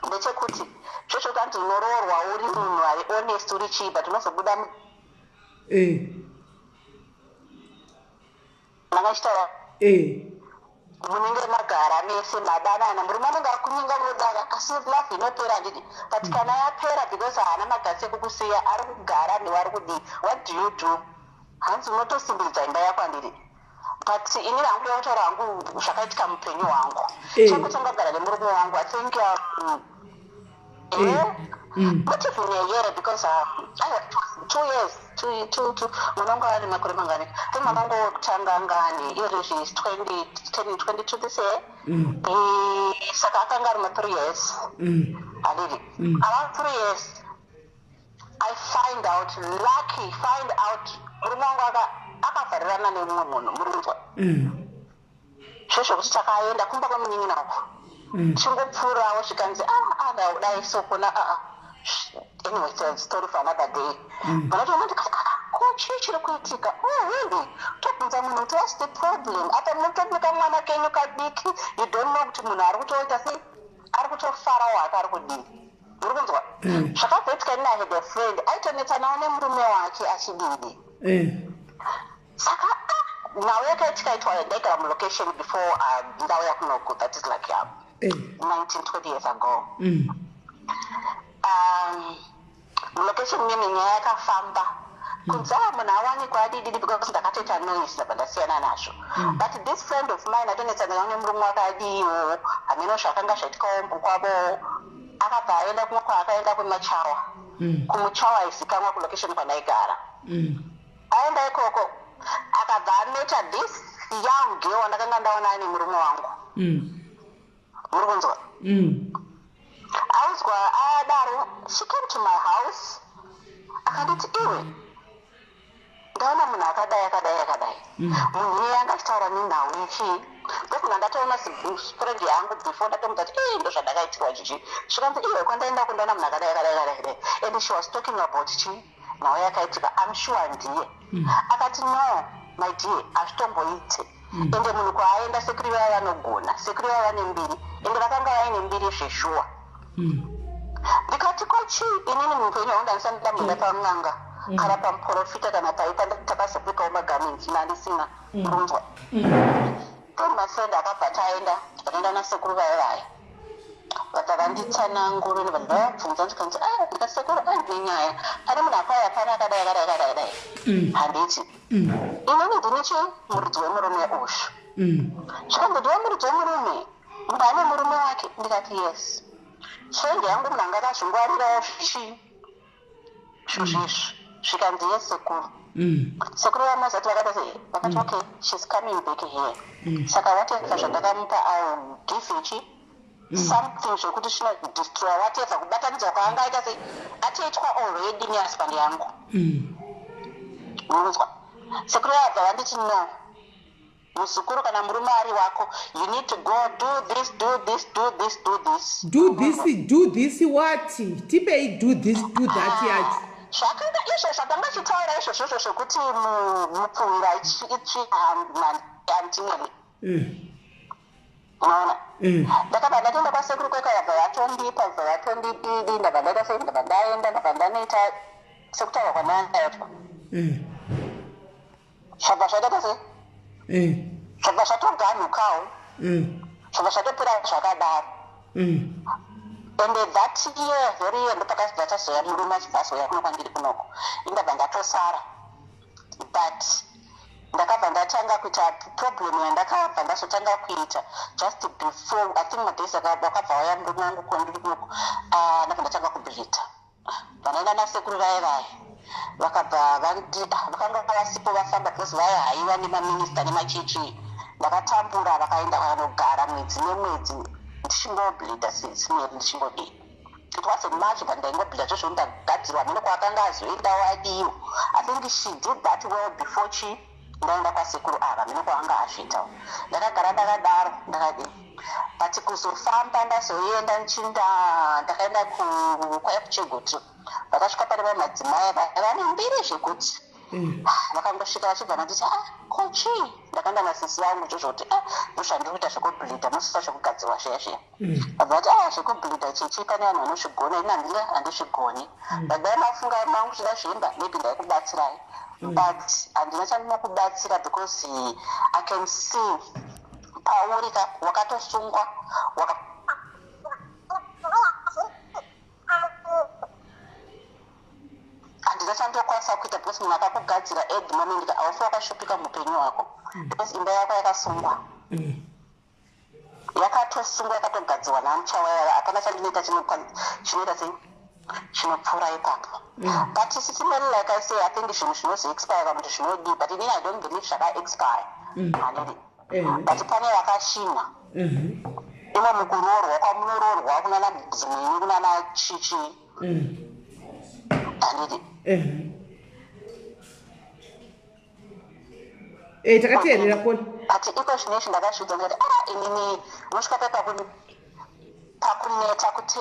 ndechekuti zvozvo kanzi unoroorwa uri munhu ari honest uri chii but unozobuda mangachitaura munenge magara mese madanana murume anenge akunyinga unodaka asi love inopera handiti but kana yapera because haana magasi ekukusiya ari kugara newari kudii what do you do hanzi unotosimbidza imba yako handiti but ini hangu yautaura hangu zvakaitika mupenyu hwangu chakutongagara nemurume wangu I think not even a year because I have 2 years munonga ari makore mangani then manongotanga ngani izvezvi is 2022 this year saka akanga ari ma3 years handiti around 3 years I find out murume wangu akavharirana nemumwe munhu muri kunzwa zvozvo kuti takaenda kumba kwemunyin'ina uko chingopfuurawo zvikanzi dai sokona anyway it's a story for another day vanatoona kuti ko chii chiri kuitika really tobvunza munhu kuti what's the problem apa munotomuka mwana kenyu kadiki you don't know kuti munhu ari kutoita sei ari kutofarawo hake ari kudii uri kunzwa zvakabvetika ina had a friend aitonetsanawo nemurume wake achididi saka nhau yakaitika itwa ndaigara mulocation before ndau yakunoku that is like 19-20 years ago mulocation mimi nyaya yakafamba kunzi munhu awanikwa adididi because ndakatoita noise ndabva ndasiyana nazvo but this friend of mine atonetsanawo nemurume wake adiwo hameno zvakanga zvaitikawo mbukwavo akabva aenda kumwe kwaakaenda kumachawa kumuchawa izikamwa kulocation kwanaigara aenda ikoko akabva ameta this young girl ndakanga ndaona ane murume wangu muri kunzwa auzwa adaro she came to my house akanditi iwe ndaona munhu akadai munhu iye angachitaura nenhau ichi ndokunga ndatoona friend yangu before ndatomudza kuti ndo zvandakaitirwa chichi zvikanzi iwe kwandaenda kundaona munhu akadai and she was talking about chi nhau yakaitika I'm sure ndiye akati no my dear hazvitomboite ende munhu kwaaenda sekuru vaya vanogona sekuru vaya vane mbiri ende vakanga vaine mbiri zveshuwa ndikati kochi inini mupenyu waundanisandida munda pamun'anga kana pamuprofita kana paita takazopikawo magaminzi nandisina runzwa then my friend akabva taenda vanoenda nasekuru vaya vaya vakavanditsananguruni vanhu vavabvunza ndikanzi ndikasekuru nenyaya pane munhu akwaya pane akadai handiti inini ndine chi muridzi wemurume ushu zvikanzi ndiwe muridzi wemurume munhu ane murume wake ndikati yes chenge yangu munhu angakazvingwarirawo zvichi zvizvizvi zvikanzi yesekuru sekuru vamazati vakati okay she's coming back here saka whatever zvandakamupa I'll give ichi something zvokuti zvinodestroy whatever kubatanidza kwaanga aita sei atiitwa already nehusband yangu unonzwa sekuru vabva vanditi no muzukuru kana murume ari wako you need to go do this what tipei do this do that yacho zvakanga izvo zvakanga chitaura izvozvo zvokuti mupfuwira handimweni unaona ndakabva ndatoenda kwasekuru kweka yabva yatondipidi ndabva ndaita sei ndabva ndaenda ndabva ndanoita sekutaura kwandaangayotwa zvabva zvadaita sei zvabva zvatoganukawo zvabva zvatopira zvakadaro ende that year very year ndopakazibva tazoya murume achibvazoya kuno kwandiri kunoko indabva ndatosara but ndakabva ndatanga kuita problem yandakabva ndazotanga kuita just before I think madays wakabva waya murume wangu kwandiri kunoko ndabva ndatanga kubhilita vanoenda nasekuru vaya vaya vakabva vakanga vasipo vafamba because vaya haiwa nemaminista nemachechi ndakatambura vakaenda vanogara mwedzi nemwedzi ndichingobhilita simeri ndichingodii it was a march but ndaingobhilita zvozvo ndagadzirwa mune kwaakanga azoendawo adiwo I think she did that well before chi ndaenda kwasekuru ava mine kwaanga azviitawo ndakagara ndakadaro ndakadii but kuzofamba ndazoenda ndakaenda kwaekuchegoti vakasvika pane vamadzimai vane mbiri zvekuti vakangosvika vachibva vanditi kochi ndakanda nasisi vangu zvozvoti ndozvandiri kuita zvekubhilidha musisa zvekugadzirwa zviya zviya vabva vati zvekubhilidha chichi pane vanhu vanozvigona ini handinge handizvigoni vadai mafunga mangu chida zviimba maybe ndaikubatsirai but handina chandinokubatsira because I can see paurika wakatosungwa handina chandokwanisa kuita because munhu akakugadzira at the moment haufi wakashupika muupenyu hwako because imba yako yakasungwa yakatosungwa yakatogadzirwa namuchawaya hapana chandinoita chinoita sei chinopfuura ipapo but sisimeli like I say I think zvinhu zvinozoexpire kana kuti zvinodii but inini I don't believe zvakaexpire hanidi but pane vakashina imo mukuroorwa kwamunoroorwa kunana dzimweni kunana chichi handidi takateerera koni but iko zvine izvi ndakazvidza ndikati inini unosvika pepakuni pakuneta kuti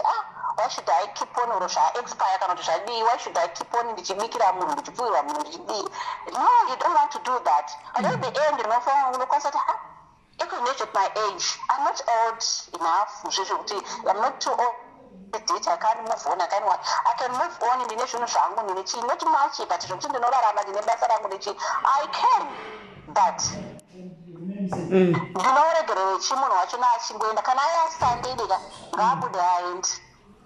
why should I keep on uro expire kana kuti zvadii, why should I keep on ndichibikira munhu ndichipfuura munhu ndichidii. No, you don't want to do that. And at the end unokwanisa kuti even at my age I'm not old enough kuti I'm not too old. I can't move on. I can move on in the nation of Shango, not much, but I can. But you know, can I stand in the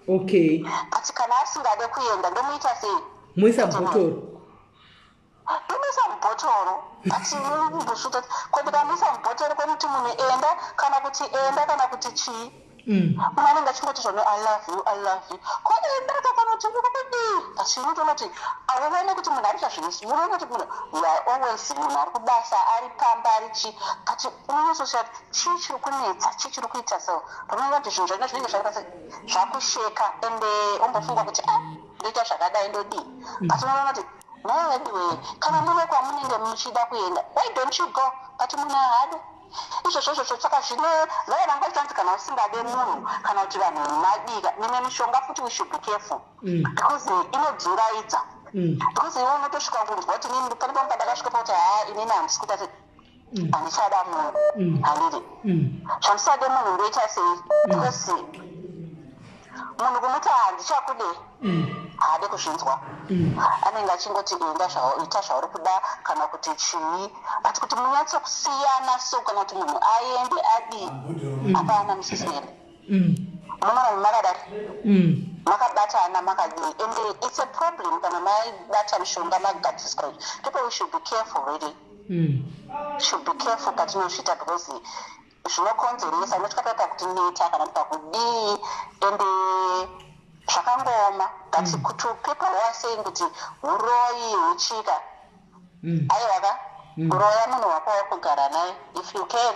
okay. But can I see that the queen and the meter say, Muisa Botoro. You miss some bottle. But you should have some bottle going to me, and can I put it in that? Can I put it cheap? I love you. We are always why don't you go? It's a saka zvino vana ngatitanzi kana usingade munhu kana kuti vanhu madiga mine mishonga futi we should be careful because inodzuraidza because iwe unotosvika kunzwa kuti nini pane pamba ndakasvika pauti inini handisi kuita sei handichada munhu handidi zvandisade munhu ndoita sei because munhu kunoti handichakude haade kuzvinzwa anenge achingoti ita zvauri kuda kana kuti chii but kuti munyatso kusiyana so kana kuti munhu aende adii hapana musisere munomana makadari makabatana makadii and it's a problem kana maibata mishonga magatisika people should be careful really should be careful patinosvita because zvinokonzeresa notikapapa kuti neta kana pakudii and zvakangoma but kuti people were saying kuti uroyi huchika aiwaka uroya munhu wako wakugara naye if you can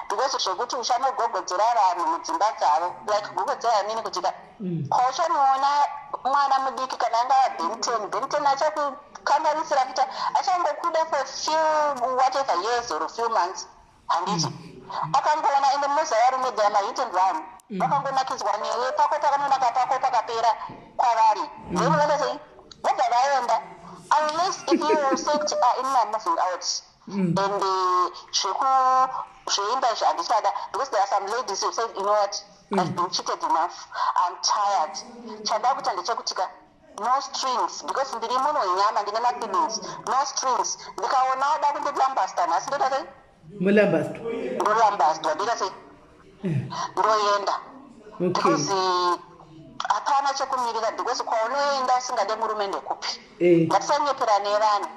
because zvekuti uchanogogodzera vanhu mudzimba dzavo like kugogodzera nini kuti kauchanoona mwana mudiki kana anga Ben10 achakukanganisira kuti achangokuda for few whatever years or few months handiti akangoona ende muza Varume they are hit and run vakangonakidzwa newe pako pakanonaka pako pakapera kwavari then vanoti vobva vaenda unless if you say kuti I'm moving out and zveimba izvi handisada because there are some ladies who say you know what I've been cheated enough, I'm tired. Chada kuita ndechekutika no strings because ndiri munhu wenyama ndine mafeelings no strings ndikaona ada kundilambasta nhasi ndoita sei ndolambastwa ndoita sei ndoenda because hapana chekumirira because kwaunoenda usingade murume ndekupi ngatisanyeperane vanhu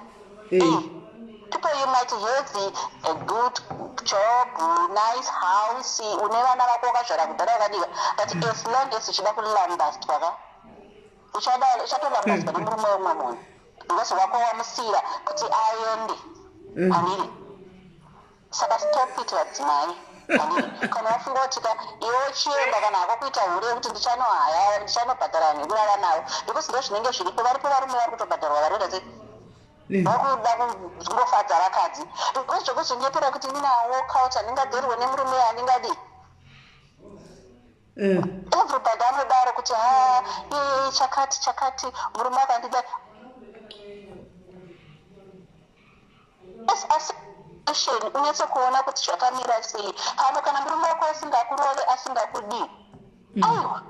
people you might have a good job, nice house, une vana vako vakazvara kudhara vakadika but as long as uchida kulambastwa uchatolambastwa nemurume wemwe munhu because wako wamusira kuti aende haniri saka stop it vadzimai kana wafunga kuti iwe uchienda kana hako kuita hure yekuti ndichanohaya ndichanobhadhara nekurara navo because ndo zvinenge zviripo varipo varume vari kutobhadharwa vareda sei vakuda kungofadza vakadzi because zvekuzonyepera kuti ninawo kauti handingadhorwe nemurume handingadi everybody anodaro kuti chakati murume akandida unyatso kuona kuti zvakamira sei pano kana murume wako asingakurove asingakudii aiwa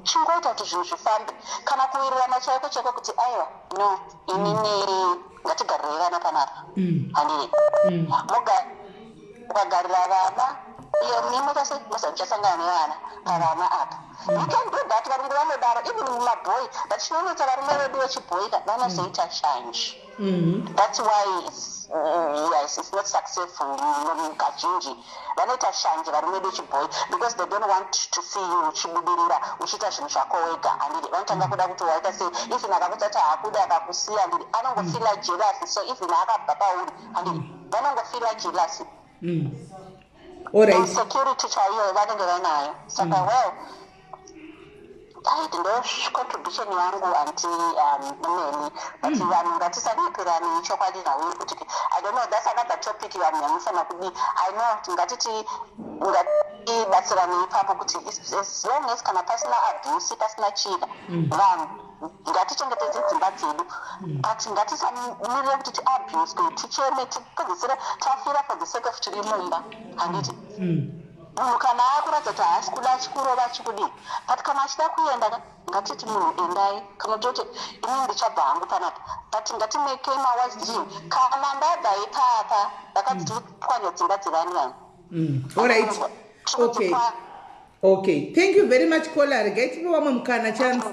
chingoita kuti zvinhu zvifambe kana kuwirirana chaiko chaiko kuti aiwa no inini ngatigarire vana panapa handiri mukagarira vana iyo nimutase musamuchasangana nevana pavana apa you can do that varungu vanodaro even mumaboy but chinonoita varume vedu vechibhoyi vanozoita change that's why yes, it's not successful kazhinji vanoita shanje varume vedu vechibhoyi because they don't want to see you uchibudirira uchiita zvinhu zvako wega handidi vanotanga kuda kuti waita sei even akakutsati hakuda akakusiya handidi anongofila jealousy so even akabva pauri handidi vanongofila jealousy security chaiyo vanenge vanayo saka well contribution yangu anti Melly, but vanhu ngatisanyeperani chokwadi nawe kuti I don't know, that's another topic vanhu vanofana kudi. I know ngatiti ngatibatsirane ipapo kuti as long as kana pasina abuse pasina chida vanhu ngatichengetedze dzimba dzedu, but ngatisamirire kuti tiabuse ticheme tipedzisire tafira for the sake of tiri mumba. Handiti munhu kana akuratidza kuti haasi kuda chikurova chikudi, but kana achida kuenda ngatiti munhu endai, kana toti ini ndichabva hangu panapa, but ngatimeke mawas decision. Kana ndabva ipapa ndakati tiripwanya dzimba dzevani vanhu. Alright. Okay, thank you very much caller. Gaitipo vamwe mukana chance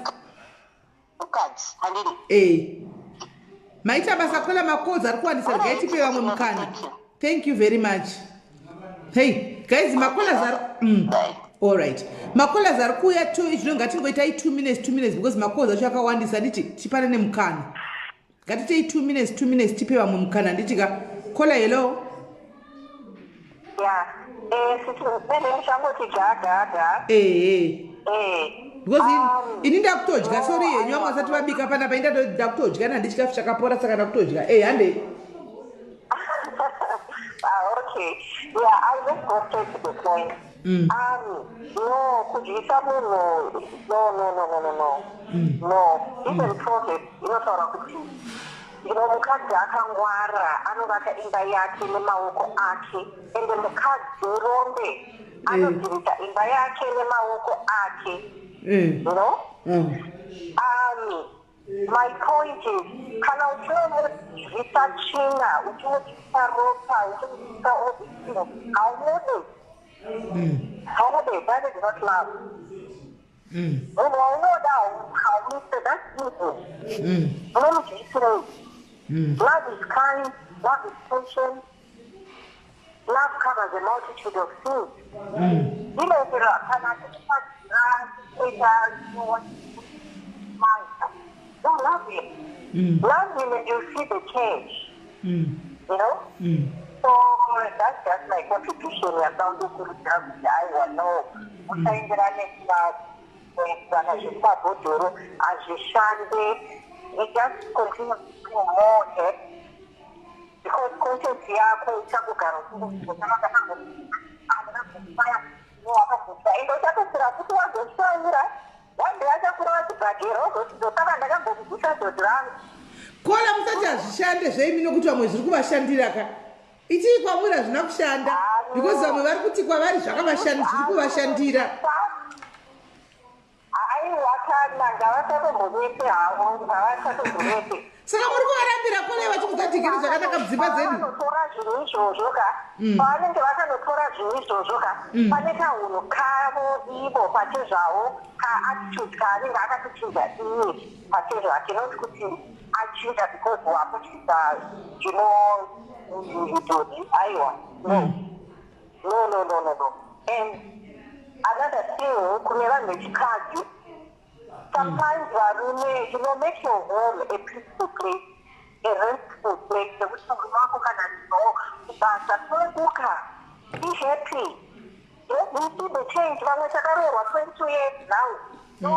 ukadzi handini maita basa kola makoza ari kuwandisa gaitipo vamwe mukana. Thank you very much. Hey guys, makola zar alright, makola zar kuya tu zvino ngatingoita 2 minutes because makoza acho akawandisa. Nditi tipane nemukana, ngatitei 2 minutes tipe vamwe mukana. Nditika kola hello. Yeah. Because ini ndakutodya, sorry yenyu vamwe vasati vabika panapa, ndakutodya nandichikafu chakapora saka ndakutodya. Hande. Okay. Yeah, I'll just go straight to the point. No, kujisa munhu, no. Even process, inotaura kuti mukadzi akangwara anovaka imba yake nemaoko ake, ende mukadzi rombe anodzivisa imba yake nemaoko ake. You know? My point is, kana uchinovisa tsvina, uchinovisa ropa, uchinovisa everything, haumudi. That is not love. Munhu waunoda haumuse, that's evil. Unomudzvisirei. Love is kind, love is patient, love covers a multitude of sins. Don't love him. Love him and you see the change. You know? So that's just my contribution. I don't know. Mubhodhoro azvishande. We just continue to do more because conscience yako ichakugara indosakasira kuti wazoshaura wande achakura wachibhagera wazototaka ndakambobvisa dhodhi rangu kola musati hazvishande zveimi nokuti vamwe zviri kuvashandira ka itii kwamuri hazvina kushanda because vamwe vari kuti kwavari zviri kuvashandira. Saka muri kuvarambira kole vachikuzatikiri zvakanaka mudzimba dzedu. Vanotora zvinhu izvozvo ka pavanenge vakanotora zvinhu izvozvo ka pane kahunhu kavo ivo pachezvavo kaattitude kaanenge akatochinja iye pachezvake, not kuti achinja because wakuchita dhodhi aiwa. No. And another thing, kune vanhu vechikadzi, sometimes Varume, make your home a peaceful place, a restful place. The wisdom wako kana no, but be happy. Yes, we see the change. Vamwe chakarorwa 22 years now. No,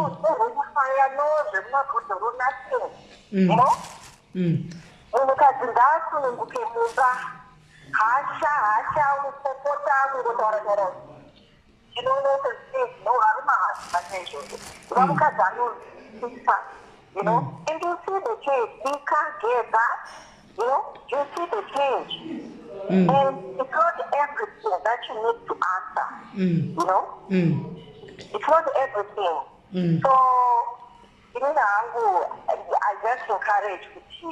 fire, no, Mubhodhoro, nothing. You know? Munhukadzi ngaasununguke mumba. Hasha, unopopota, ungotaura. You don't know the thing, no, you know, and you see the change. You can't get that, you know, you see the change. And it's not everything that you need to answer, you know, it's not everything. So, I just encourage you,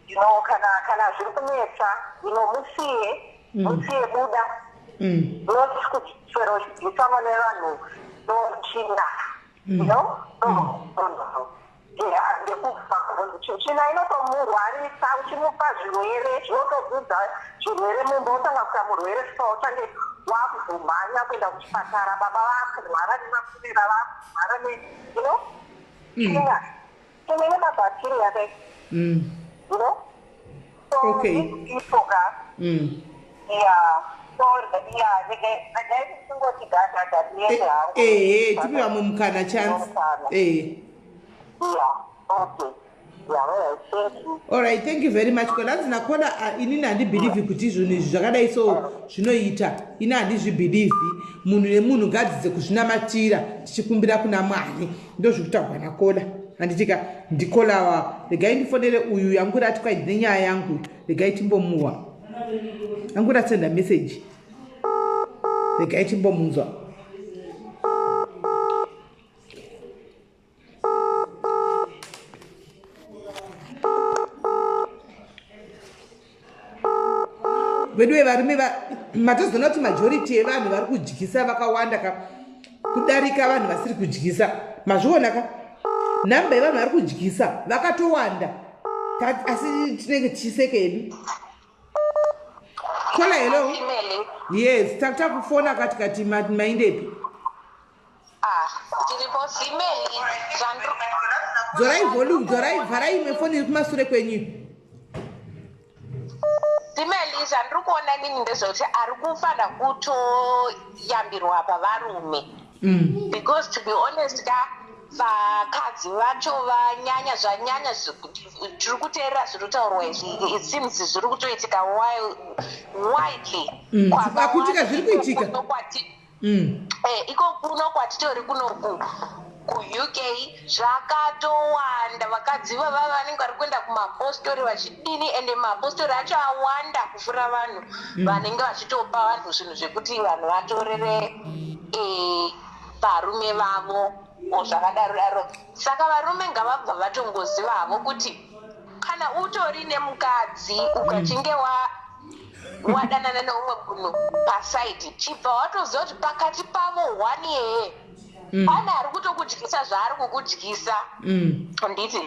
you know, kana zvikunetsa, you know, musiye Buddha. Not chero chitamane vanhu nochina, you know? No. Yeah, china inotomurwarisa uchimupa zvirwere zvinotobvudza zvirwere munhu otanga kuita murwere so change wakuzomhanya kuenda kuchipatara, baba vakurwara nemakurira vakurwara you know? China ine mabhakteria kai, you know? So okay. These people yeah. So tipi vamwe mukana chance. Alright, thank you very much. Kolanzi nakola inini handibhilivhi kuti zvinhu izvi zvakadai so zvinoita. Ini handizvibhilivhi. Munhu nemunhu ngadzidze kuzvinamatira tichikumbira kuna Mwari. Ndozvikutaurwa nakola. Handitika ndikolawa. Regai ndifonere uyu yangu rati kwa ndine nyaya yangu. Regai timbomuwa. Yangu ratsenda message. Regai timbomunzwa. Wedwe varume matozona kuti majority yevanhu vari kudyisa vakawanda kudarika vanhu vasiri kudyisa. Mazviona ka namba yevanhu vari kudyisa vakatowanda asi tinenge tichiseke hedu. Kola hello. Yes, takufona katikati maindepi. Tiripo simeli Zandru. Zorai volume, zorai varai mefoni iri kumasure kwenyu. Simeli Zandru kuona nini ndezvoti ari kufana kutoyambirwa pavarume. Because to be honest vakadzi vacho vanyanya zvanyanya tiri kuteerera zviri kutaurwa izvi it seems zviri kutoitika widely. Akuitika zviri kuitika. Iko kuno kwatitori kunoku kuUK zvakatowanda vakadzi vava vanenge vari kuenda kumapostori vachidini ende mapostori acho awanda kufura vanhu vanenge vachitopa vanhu zvinhu zvekuti vanhu vatorere varume vavo zvakadaro daro. Saka varume ngavabva vatongozivavo kuti kana utori nemukadzi ukachinge wadanana neumwe munhu pasaidi chibva watoziva kuti pakati pavo one yeye pane ari kutokudyisa zvaari kukudyisa. Nditi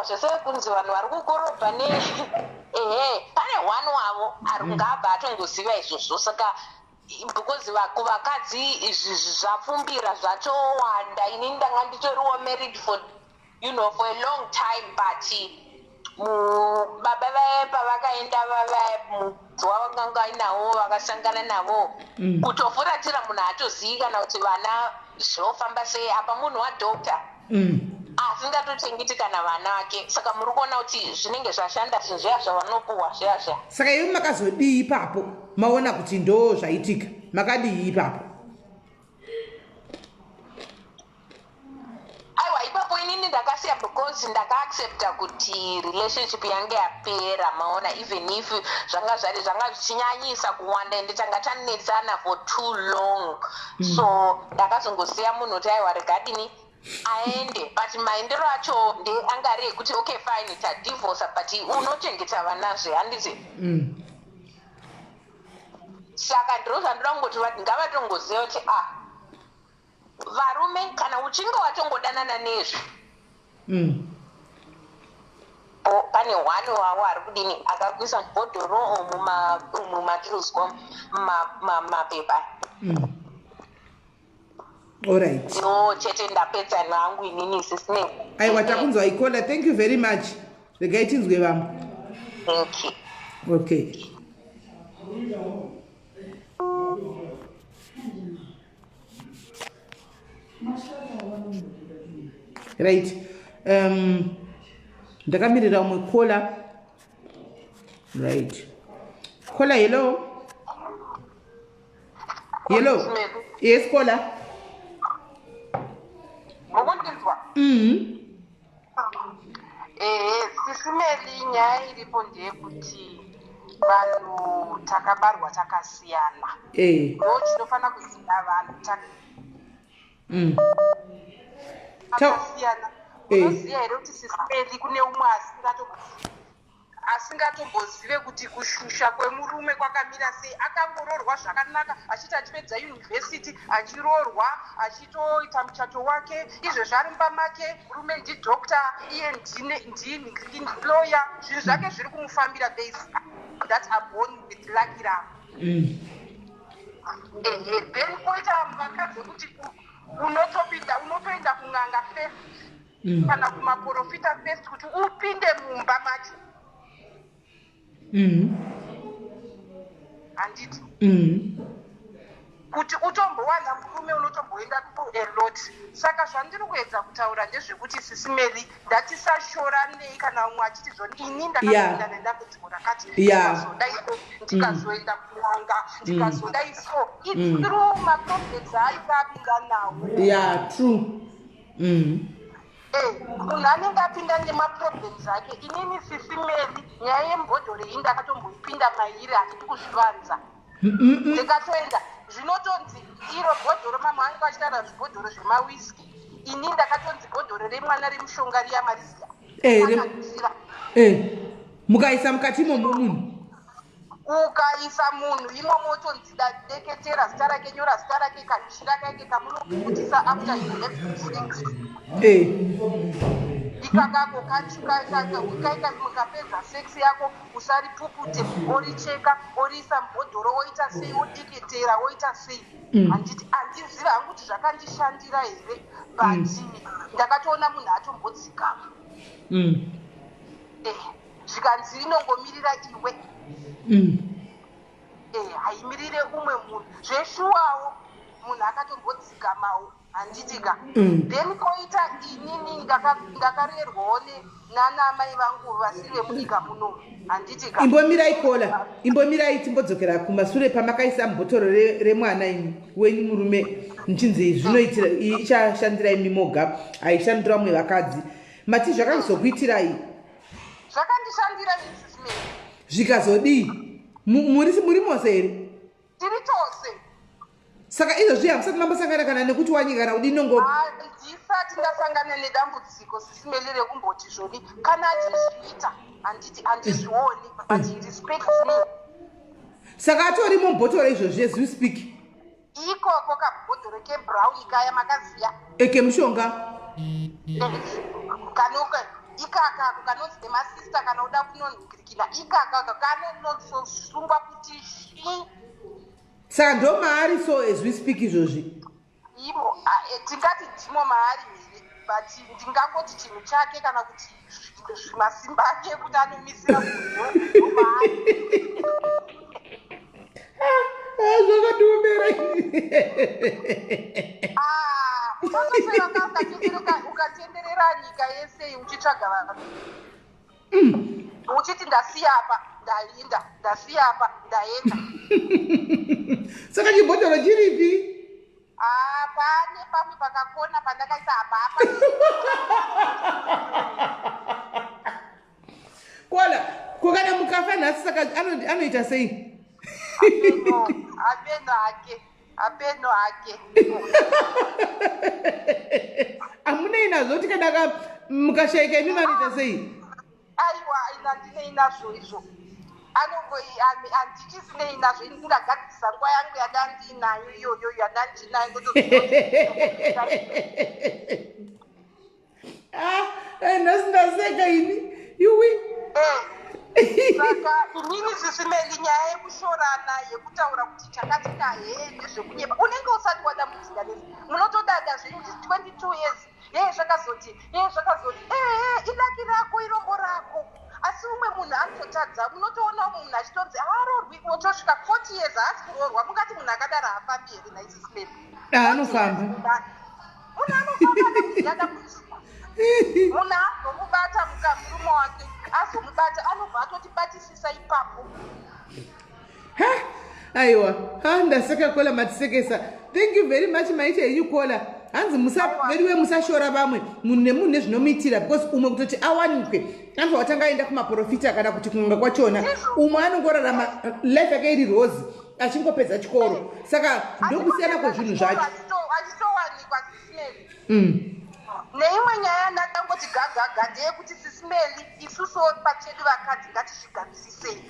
zvese kunzi vanhu vari kukorobha pane one wavo ari kungabva atongoziva izvozvo. Saka because kuvakadzi izvi zvapfumbira zvatowanda. Inini ndanga nditoriwo married for a long time but baba vaye pavakaenda mudzwa vakanga inavo vakasangana navo kutofuratira munhu atozivi kana kuti vana zvinofamba sei. Apa munhu wadhokta asingatochengeti kana vana vake. Saka muri kuona kuti zvinenge zvashanda zvinhu zviya zvavanopuhwa zviya zviya. Saka iwe makazodii ipapo maona kuti ndo zvaitika makadii ipapo? Aiwa ipapo inini ndakasiya because ndakaaccepta kuti relationship yange yapera maona even if zvanga zvichinyanyisa kuwanda ende tanga tanetsana for too long. So ndakazongosiya munhu kuti aiwa regadini aende but maendero acho anga ekuti okay fine tadivorce but unochengeta vanazve handiti. Saka ndiro zvandinoda kungoti vati ngavatongoziva kuti varume kana uchinge watongodanana nezvi pane one wavo ari kudini akakuisa Mubhodhoro mumatiruswa mumaPaper. Alright. Chete ndapedza nangu inini sisine. Aiwa takunzwa ikola. Thank you very much. Regai tinzwe vamwe. Thank you. Okay. Right. Ndakamirira umwe kola. Right. Kola hello. Hello. Yes kola. Sisimeli nyaya iripo ndeyekuti vanhu takabarwa takasiyana. Ndo tinofana kuziva vanhu takasiyana. Unoziva here kuti sisimeli kune umwe asingatombozive kuti kushusha kwemurume kwakamira sei. Akangoroorwa zvakanaka achiti achipedza yunivhesiti achiroorwa achitoita muchato wake izvezvi ari mumba make murume ndidhokta iye ndilawyer zvinhu zvake zviri kumufambira basic that are born with lucky love. Then koita vakadzi kuti unotoenda kun'anga first kana kumaprofita first kuti upinde mumba macho handiti kuti utombowana murume unotomboenda kuelot. Saka zvandiri kuedza kutaura ndezvekuti Sisi Melly, ndatisashoranei kana umwe achiti zvoni ini ndakapinda nendambudziko rakati ndikazodaiko ndikazoenda kunanga ndikazodai. So it's through maproblems aika apinda nawo. True. Munhu anenge apinda nemaproblems ake. Inini Sisi Melly, nyaya yemubhodhoro iyi ndakatomboipinda mairi, handiti kuzvivanza. Ndikatoenda zvinotonzi iro bhodhoro, mamwe anga achitaura zvibhodhoro zvemawiski. Ini ndakatonzi bhodhoro remwana remushonga riya marisia akadusira. Mukaisa mukatimo munhu, ukaisa munhu imomo utonzi deketera, zita rake nyora zita rake, kadushira kake kamunopukutisa after you left 6. Ikakako kaika mukapedza sex yako usaripupute, oricheka, oriisa mubhodhoro, oita sei, odeketera, oita sei. Handiziva hangu kuti zvakandishandira here, but ndakatoona munhu atombodzikama. Zvikanzi inongomirira iwe, haimirire umwe munhu. Zveshuwawo munhu akatombodzikamawo, handitika. Then koita inini ndakarerwawo nanamai vangu vasiri vemunyika muno, handitika. Imbomirai timbodzokera kumashure pamakaisa mubhotoro remwana wenyu murume nchinzi zvinoitira ichashandira imi moga, haishandira vamwe vakadzi. Mati zvakazokuitirai? Zvakandishandira Sisi Melly. Zvikazodii? Muri mose here? Tiri tose. Saka izvozvi hamusati mambosangana kana nekuti wanyika kana kudii nongo? Handisati ndasangana nedambudziko Sisi Melly rekumboti zvoni. Kana achizviita handizvioni, but he respects me. Saka atorimo mubhotoro izvozvi as we speak? Ikoko kabhodhoro kebrown kaya makaziya. Kemushonga? Kanoka ikaka kanonzi nemasista kana uda kunonhikirikina, ikaka kanozosungwa kuti saka ndo maari so as we speak izvozvi? Imo tingati ndimo maari here, but ndingangoti chinhu chake kana kuti masimba ake kuti anomisira munhu maari. Zvakatiomera. Ukatenderera nyika yese uchitsvaga vanhu, uchiti ndasiya apa ndaenda, ndasiya apa ndaenda. Saka chibhodhoro chiripi? Pane pamwe pakakona pandakaisa apa. Kola kokana mukafa nhasi saka anoita sei? Apeno hake. Amunei nazvo tikadaka mukashaika imi manoita sei? Aiwa, ndinei nazvo izvo. Handichisinei nazvo, ndingagadzisa nguva yangu yadandinayo iyoyo yadandinayo nhasi ndaseka ini iwi. Saka inini Sisi Melly, nyaya yekushorana yekutaura kuti chakati nahe nezvekunyepa, unenge usati wadambudzika nezi. Munotodada zvenyu 22 years. Zvakazoti ilaki rako, irombo rako. Asi umwe munhu anototadza, munotoona munhu achitonzi haarorwi, otosvika 40 years haasi kurorwa. Mungati munhu akadaro haafambi here naye Sisi Melly? Anofamba. Munhu anofamba nokuziyadambudzika. Munhu azomubata mukamurume wake, azomubata anobva atotibatisisa ipapo. Aiwa, ndaseka Kola matisekesa. Thank you very much maite yenyu Kola. Hanzi veriwe musashora vamwe munhu nemunhu nezvinomuitira, because umwe kutoti awanikwe anfa watanga aenda kumaprofita kana kuti kunonga kwachona, umwe anongorarama life yake iri rose achingopedza chikoro. Saka ndokusiyana kwezvinhu zvacho. Achitowanikwa Sisi Melly. Neimwe nyaya ndakangoti gagaga ndeyekuti Sisi Melly, isusu pachedu vakadzi ngatizvigadzisei.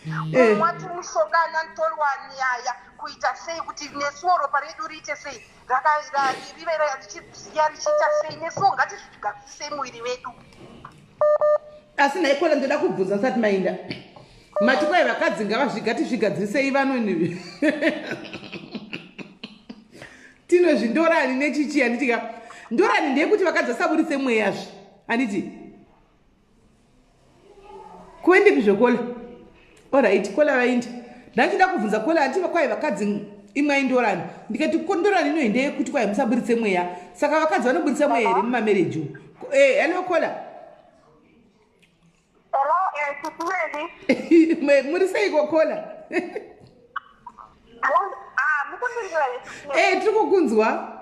Umwati mushongana ntorwani yaya kuita sei kuti nesuwo ropa redu riite sei, rive richiziya richiita sei, nesuwo ngatizvigadzisei muviri wedu. Asi naikola ndoda kubvunza nsati mainda, mati kwai vakadzi ngavazvigatisvigadzisei vanoni tino zvindorani nechichi, handitika ndorani ndeyekuti vakadzi vasaburitse mweyazve, handiti kuendepi zvokola Alright, kola vaindi. Ndachida kubvunza kola anti kwai vakadzi imwe indorani. Ndikati kondorani inoende kuti kwai musaburitse mweya. Saka vakadzi vanoburitsa mweya here mumamarriage umu. Hello kola. Hello, muri seiko kola? Tiri kukunzwa.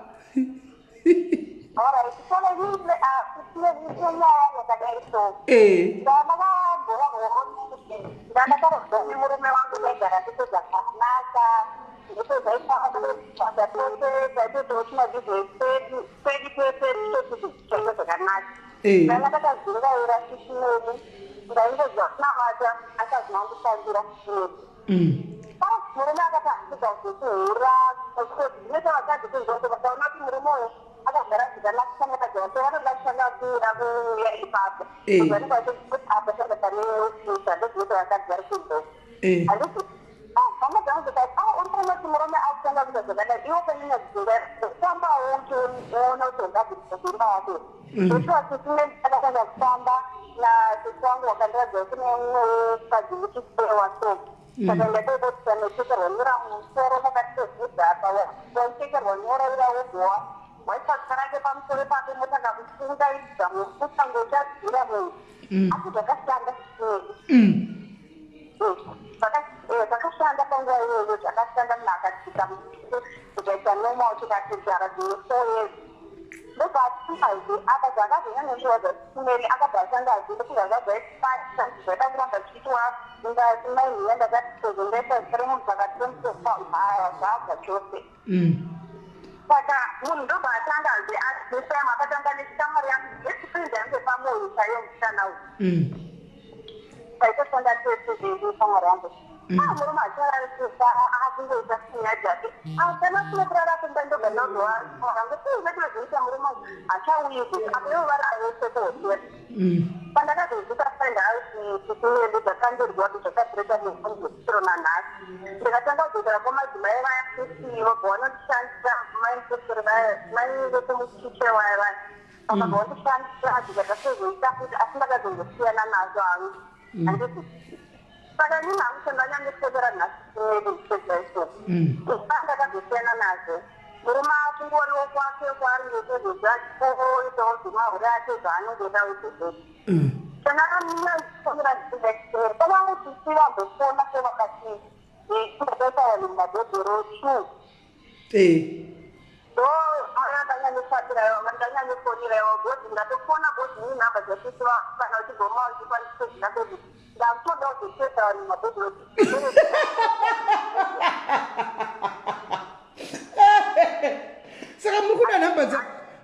Saka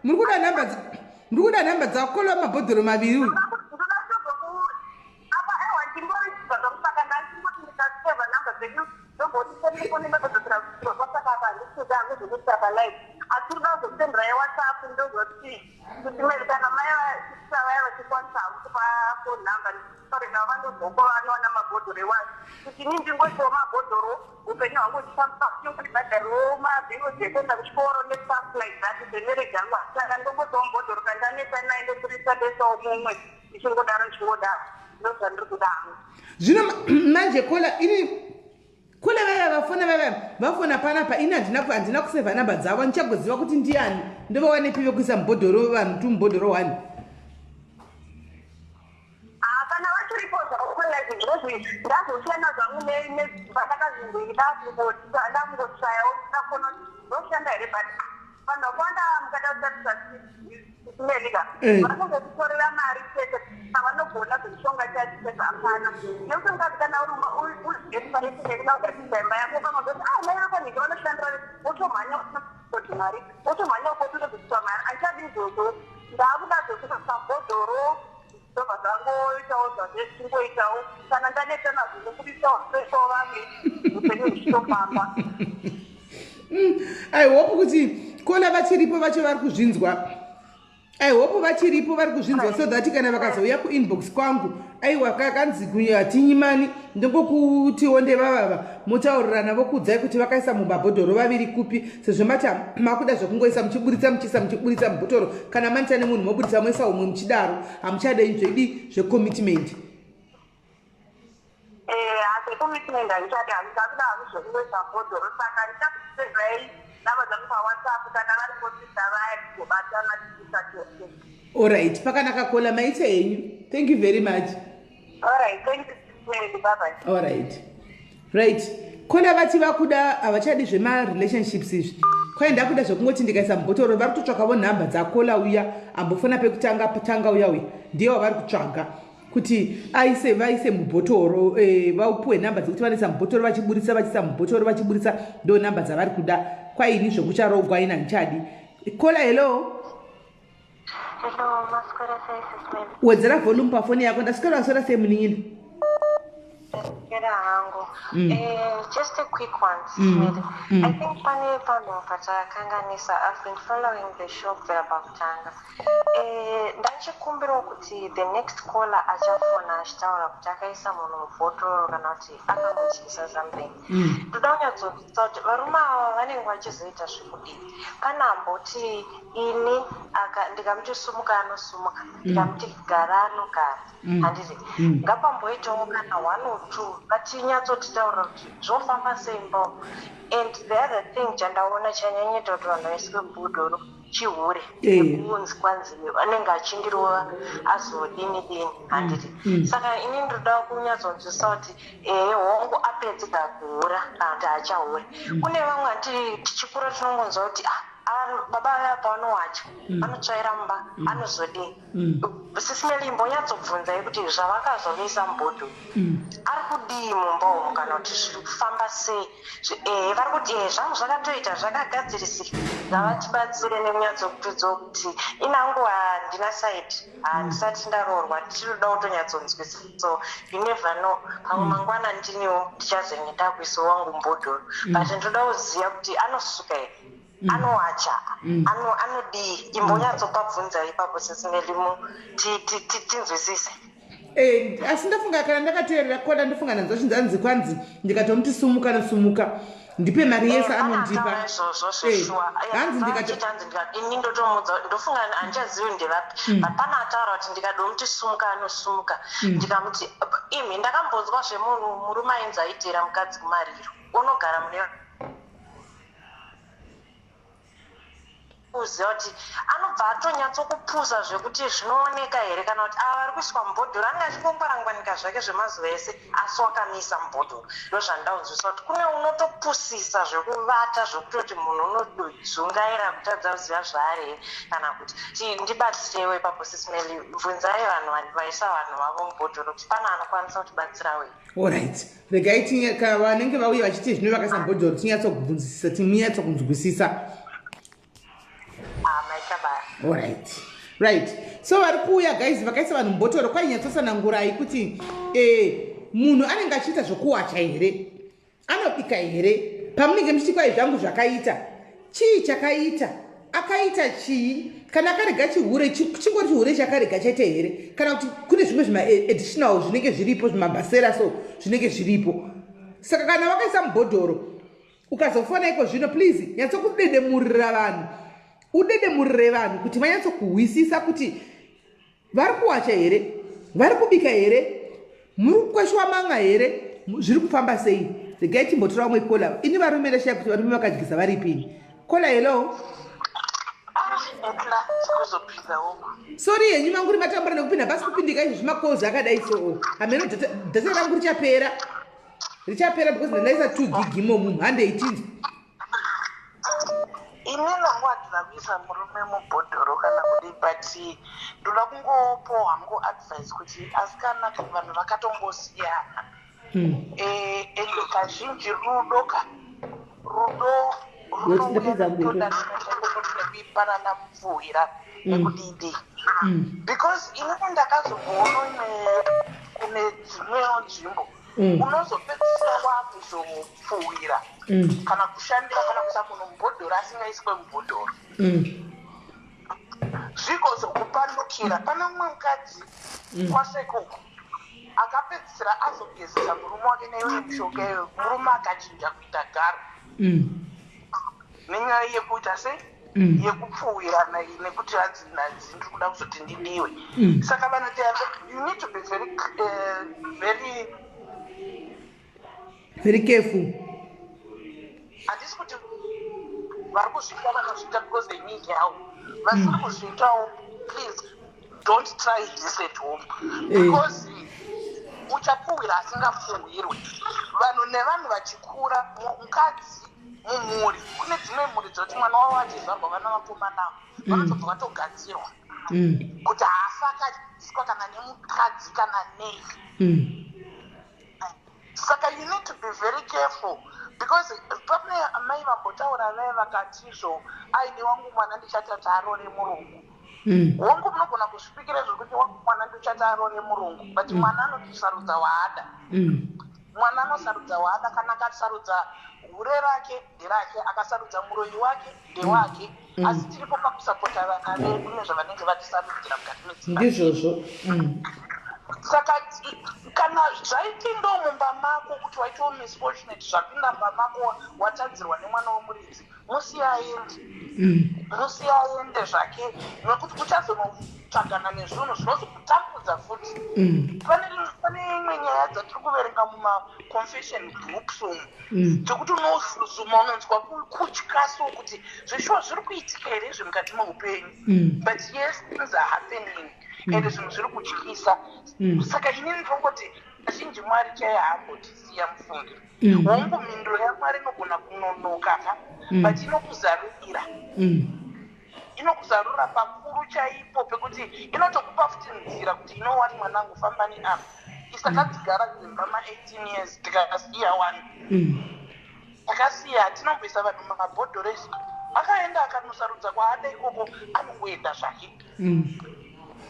murikuda namba dzakola mabhodhoro maviri. Zvino manje kola ini kule vaya vafona panapa ini handina kuseva namba dzavo ndichagoziva kuti ndiani ndovawane pive kuisa mubhodhoro vanhu tu mubhodhoro 1 kana vachiripo zvakakola izvozvi ndazosiyana zvangu ndakazvingotsvayawo ndakona ndoshanda here but vanhu vakwanda mukada kutarisa melika vanozotitorera mari chete avanogona zvemishonga chachitesa apana nekuti mukati kana urudesparetinekunaugatisaimba yako kamazoti mai vako nike vanoshandira wotomhanya kuti mari wotomhanya ukototozositwa mari andichadi izvozvo ndakuda zvokuta pabhodhoro ndobva zvangoitawo zvazvechingoitawo kana ndaneta nazvo nokudisawo zvesho vamwe upenyu huchitofamba. I hope kuti kola vachiripo vacho vari kuzvinzwa. I hope vachiripo vari kuzvinzwa so that kana vakazouya kuinbox kwangu aiwa kakanzi kunyatinyimani ndongokutiwo ndevavava mutaurirana vokudzai kuti vakaisa mumabhodhoro vaviri kupi sezvo mati makuda zvokungoisa muchiburitsa mubhotoro kana manita nemunhu moburitsa moisa umwe muchidaro hamuchadei zveidi zvecommitment. ase commitment aichati hazvisina hazvizvokuwedza Mubhodhoro saka ndichakusezai namba dzangu paWhatsApp kana vari kosisa vaya tizobatana tisati. Alright, pakanaka kola maite henyu. Thank you very much. Alright, thank you. Bye-bye. Alright. Right. Kola vati vakuda havachadi zvema-relationships izvi. Kwai ndakuda zvokungoti ndikaisa Mubhodhoro vari kutsvakawo nhamba dzakola uya ambofona pekutanga uya ndiye wavari kutsvaga kuti vaise Mubhodhoro vaupuwe nhamba dzekuti vanoisa Mubhodhoro vachiburisa vachiisa Mubhodhoro vachiburisa ndo nhamba dzavari kuda. Kwai ini zvokucharogwa ina ndichadi. Kola hello. Hello, maswera SIS MELLY. Wedzera volume pafoni yako ndaswera sei munini? Just a quick one, I think pane pano patakanganisa. I've been following the show Verabakutanga. Ndachikumbira kuti the next caller achafona achitaura kuti akaisa munhu Mubhodhoro kana kuti akamutyisa something. Ndoda kunyatsoziva kuti varume ava vanenge vachizoita zvekudii. Kana amboti ini ndikamuti sumuka anosumuka, ndikamuti gara anogara. Handiti ngapamboitawo kana 1 or 2 ngatinyatsotaura kuti zvofamba sei mbao. And the other thing chandaona chanyanyita kuti vanhu vaiswe Mubhodhoro chihure kunzi kwanzi anenge achindirova azodini handiti. Saka ini ndoda kunyatsonzwisa kuti hongu apedzika kuhura kana kuti achahure. Kune vamwe ati tichikura tinongonzwa kuti baba aya paanowacha anotsvaira mumba anozodini. SIS MELLY mbonyatsobvunzai kuti zvavakazoisa Mubhodhoro ari kudii mumba umu kana kuti zviri kufamba sei. Vari kuti zvangu zvakatoita zvakagadzirisika ngavatibatsire nemunyatsokutudzo kuti inangu handina saiti handisati ndaroorwa tichitoda kutonyatsonzwisa. So you never know, pamwe mangwana ndiniwo ndichazenge ndakuisa wangu Mubhodhoro but ndoda kuziva kuti anosuka here anowacha anodii. Imbonyatsopabvunza ipapo SIS MELLY tinzwisise. Asi ndafunga kana ndakateerera koda ndofunga nanzvachinzanzi kwanzi ndikatomuti sumuka ndipe mari yese anondipa. Hanzi ini ndotomudza ndofunga handichazivi ndevapi but pana ataura kuti ndikadomuti sumuka anosumuka ndikamuti imi ndakambonzwa zvemunhu murume ainzi aitera mukadzi kumariro unogara mune kuziva kuti anobva atonyatsokupusa zvekuti zvinooneka here kana kuti ava vari kuiswa Mubhodhoro anenge achingongwarangwanika zvake zvemazuva ese asi wakamisa Mubhodhoro. Ndozvandaunzwisa kuti kune unotopusisa zvekuvata zvokutoti munhu unodzungaira kutadza kuziva zvaari kana kuti ndibatsirewo ipapo SIS MELLY. Bvunzai vanhu vaisa vanhu vavo Mubhodhoro kuti pana anokwanisa kutibatsirawo. Alright, regai vanenge vauya vachiti zvino vakaisa Mubhodhoro tinyatsokubvunzisisa timunyatsokunzwisisa. Right. So vari kuuya guys vakaisa vanhu Mubhodhoro kwainyatsosanangurai kuti munhu anenge achiita zvokuwacha here, anobika here, pamunenge muchiti kwai zvangu zvakaita chii chakaita, akaita chii, kana akarega chihure chingori chihure chakarega chaita here, kana kuti kune zvimwe zvima-additional zvinenge zviripo zvimabhasera so zvinenge zviripo. Saka kana vakaisa Mubhodhoro ukazofona iko zvino please nyatsokudedemurira vanhu, udedemurire vanhu kuti vanyatsokuhwisisa kuti vari kuwacha here, vari kubika here, muri kukweshwa manga here, zviri kufamba sei. Regai timbotora vamwe kola. Ini varume ndashaya kuti varume vakadyisa varipini. Kola hello. Sorry henyu manguri matambura nekupinda basi kupindika izvi zvimakozi akadai so. Hameno dhata rangu richapera because ndandaisa 2 gig imo mumhande 18. Ini nangu handinabvisa murume Mubhodhoro kana kudi but ndoda kungopo hangu advice kuti asikana kuti vanhu vakatongosiyana. Ende kazhinji rudo panana mupfuhira nekudidi because inini ndakazomboona kune dzimwewo nzvimbo unozopedzisira wakuzopfuhira kana kushandira kana kuisa munhu Mubhodhoro asingaiswe Mubhodhoro zvikozokupandukira. Pana mumwe mukadzi kwasekoko akapedzisira azogezesa murume wake neiwe mishonga iyoyo, murume akachinja kuita garo nenyaya yekuita sei yekupfuhira nekuti hadzi ndiri kuda kuzoti ndidiwe. Saka vanoti you need to be very very careful. Handisi kuti vari kuzviita vanozviita because they need help. Vasiri kuzviitawo, please don't try this at home because uchapuhwira asingapuhwirwe. Vanhu nevanhu vachikura, mukadzi mumhuri, kune dzimwe mhuri dzoti mwana wavo achizvarwa vana vakomana vanotobva vatogadzirwa kuti haafa akaiswa kana nemukadzi kana nei. Saka you need to be very careful because pane amai vambotaura vaya vakatizvo aine wangu mwana ndichatata arore murungu. Wangu munogona kuzvipikira zvokuti wangu mwana ndichata arore murungu, but mwana anosarudza waada. Mwana anosarudza waada, kana akasarudza hure rake nderake, akasarudza muroyi wake ndewake. Asi tiripo pakusapota vana vedu nezvavanenge vatisarudzira mukati medzimba. Ndizvozvo. Saka kana zvaiti ndo mumba mako kuti waitawo misfortunate zvapinda mumba mako watadzirwa nemwana womuridzi, musiyaende zvake, nokuti kuchazonotsvagana nezvinhu zvinozokutambudza futi. Pane imwe nyaya dzatiri kuverenga mumaconfession groups umu dzekuti unozuma unonzwa kutya so kuti zvishuwa zviri kuitika here zvemukati meupenyu, but yes, things are happening ende zvinhu zviri kutyisa. Saka inini ndinongoti azhinji Mwari chaiye haambotisiya mufungi. Hongu mhinduro yaMwari inogona kunonoka but inokuzarurira. Inokuzarura pakuru chaipo pekuti inotokupa futi nzira kuti inowati mwanangu famba neapa. Isakadzigara dzimba ma18 years tikasiya one. Takasiya tinomboisa vanhu mumabhodhoro eshe. Akaenda akanosarudza kwaada ikoko anongoenda zvake.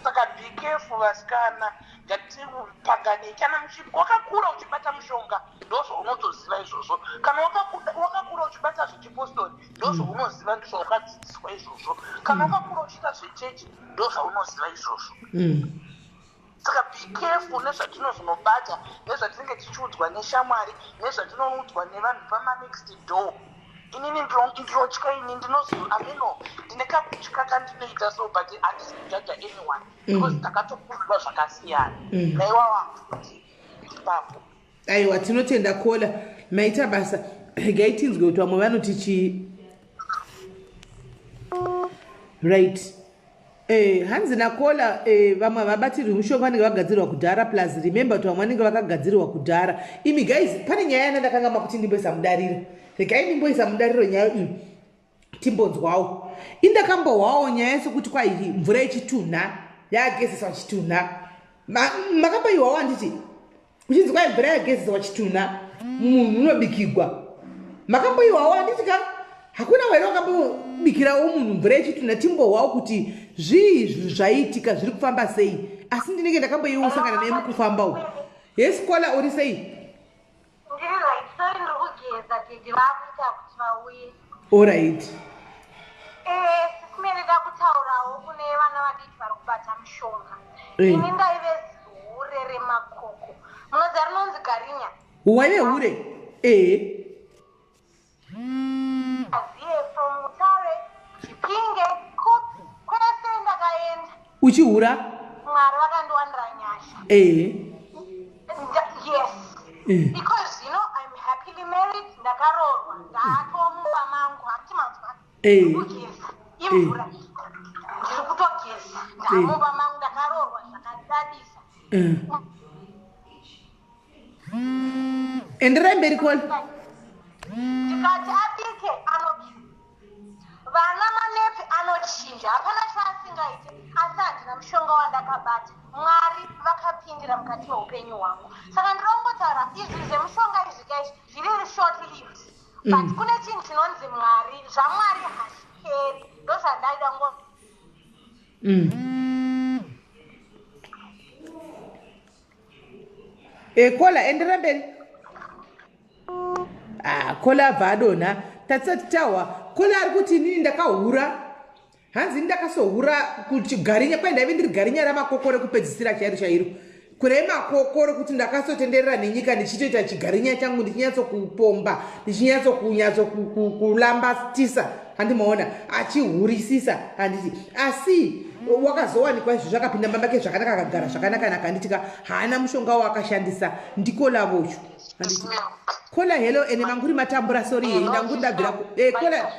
Saka be careful vasikana, ngatipagane kana wakakura uchibata mushonga ndozvo unotoziva izvozvo. Kana wakakura uchibata zvechipostori ndozvo unoziva ndizvo wakadzidziswa izvozvo. Kana wakakura uchiita zvechechi ndozvo unoziva izvozvo. Saka be careful nezvatinozvinobata, nezvatinenge tichiudzwa neshamwari, nezvatinoudzwa nevanhu pama-next door. Inini ndinotya, ini ndinozi ameno ndine kakutya kandinoita so but handisi kujaja anyone because takatokurirwa zvakasiyana. Naiwawa kuti ipapo. Aiwa, tinotenda Kola maita basa gaitinzwe kuti vamwe vanoti right. Hanzi naKola vamwe vabatiri mushonga vanenge vagadzirwa kudhara plus remember kuti vamwe vanenge vakagadzirwa kudhara. Imi guys, pane nyaya yandakangama kuti ndimboisa mudariro. Regai ndimboisa mudariro nyaya iyi timbonzwawo. Indakambohwawo nyaya sekuti kwai mvura yechitunha yageseswa chitunha. Makamboihwawo handiti uchinzi kwai mvura yageseswa chitunha munhu unobikirwa. Makamboihwawo handiti ka hakuna wairo wakambobikirawo munhu mvura yechitunha timbohwawo kuti zvii zvaiitika zviri kufamba sei. Asi ndinenge ndakamboiusangana naye mukufamba uku. Yes Kola uri sei? Alright. Sikumerera kutaurawo kune vana vadiki vari kubata mushonga. Ini ndaive hure remakoko. Munoziva rinonzi garinya. Waive hure? Aziye from Mutare, Chipinge, kwese ndakaenda. Uchihura? Mwari vakandiwanira nyasha. Yes. Because I'm happily married, ndakarorwa, ndatomumba mangu, hati manzwa. Kugeza, imvura. Ndiri kutogeza, ndamumba mangu, ndakarorwa, zvakadadisa. Enderai mberi Kola. Ndikati abike anobika. Vana manepi anochinja, hapana chaasingaite, asi handina mushonga wandakabata. Mwari vakapindira mukati meupenyu hwangu. Saka ndirongotaura izvi zvemushonga izvi guys zviri short lived. But kune chinhu chinonzi Mwari, zvaMwari hazviperi. Ndozvandaida ngo. Kola endera mberi. Kola vadona tatsati tawa. Kola ari kuti inini ndakahura. Hanzi ndakasohura kuti garinya kwai ndaive ndiri garinya ramakokoro kupedzisira chairo. Kune makokoro kuti ndakasotenderera nenyika ndichitoita chigarinya changu ndichinyatsokupomba, ndichinyatsokulambastisa, handimaona achihurisisa handiti. Asi wakazowanikwa izvo zvakapinda mbambake zvakanaka akagara zvakanaka nakanditika haana mushonga waakashandisa ndikola vocho kola hello ene manguri matambura sori yei ndanguri ndabvira kola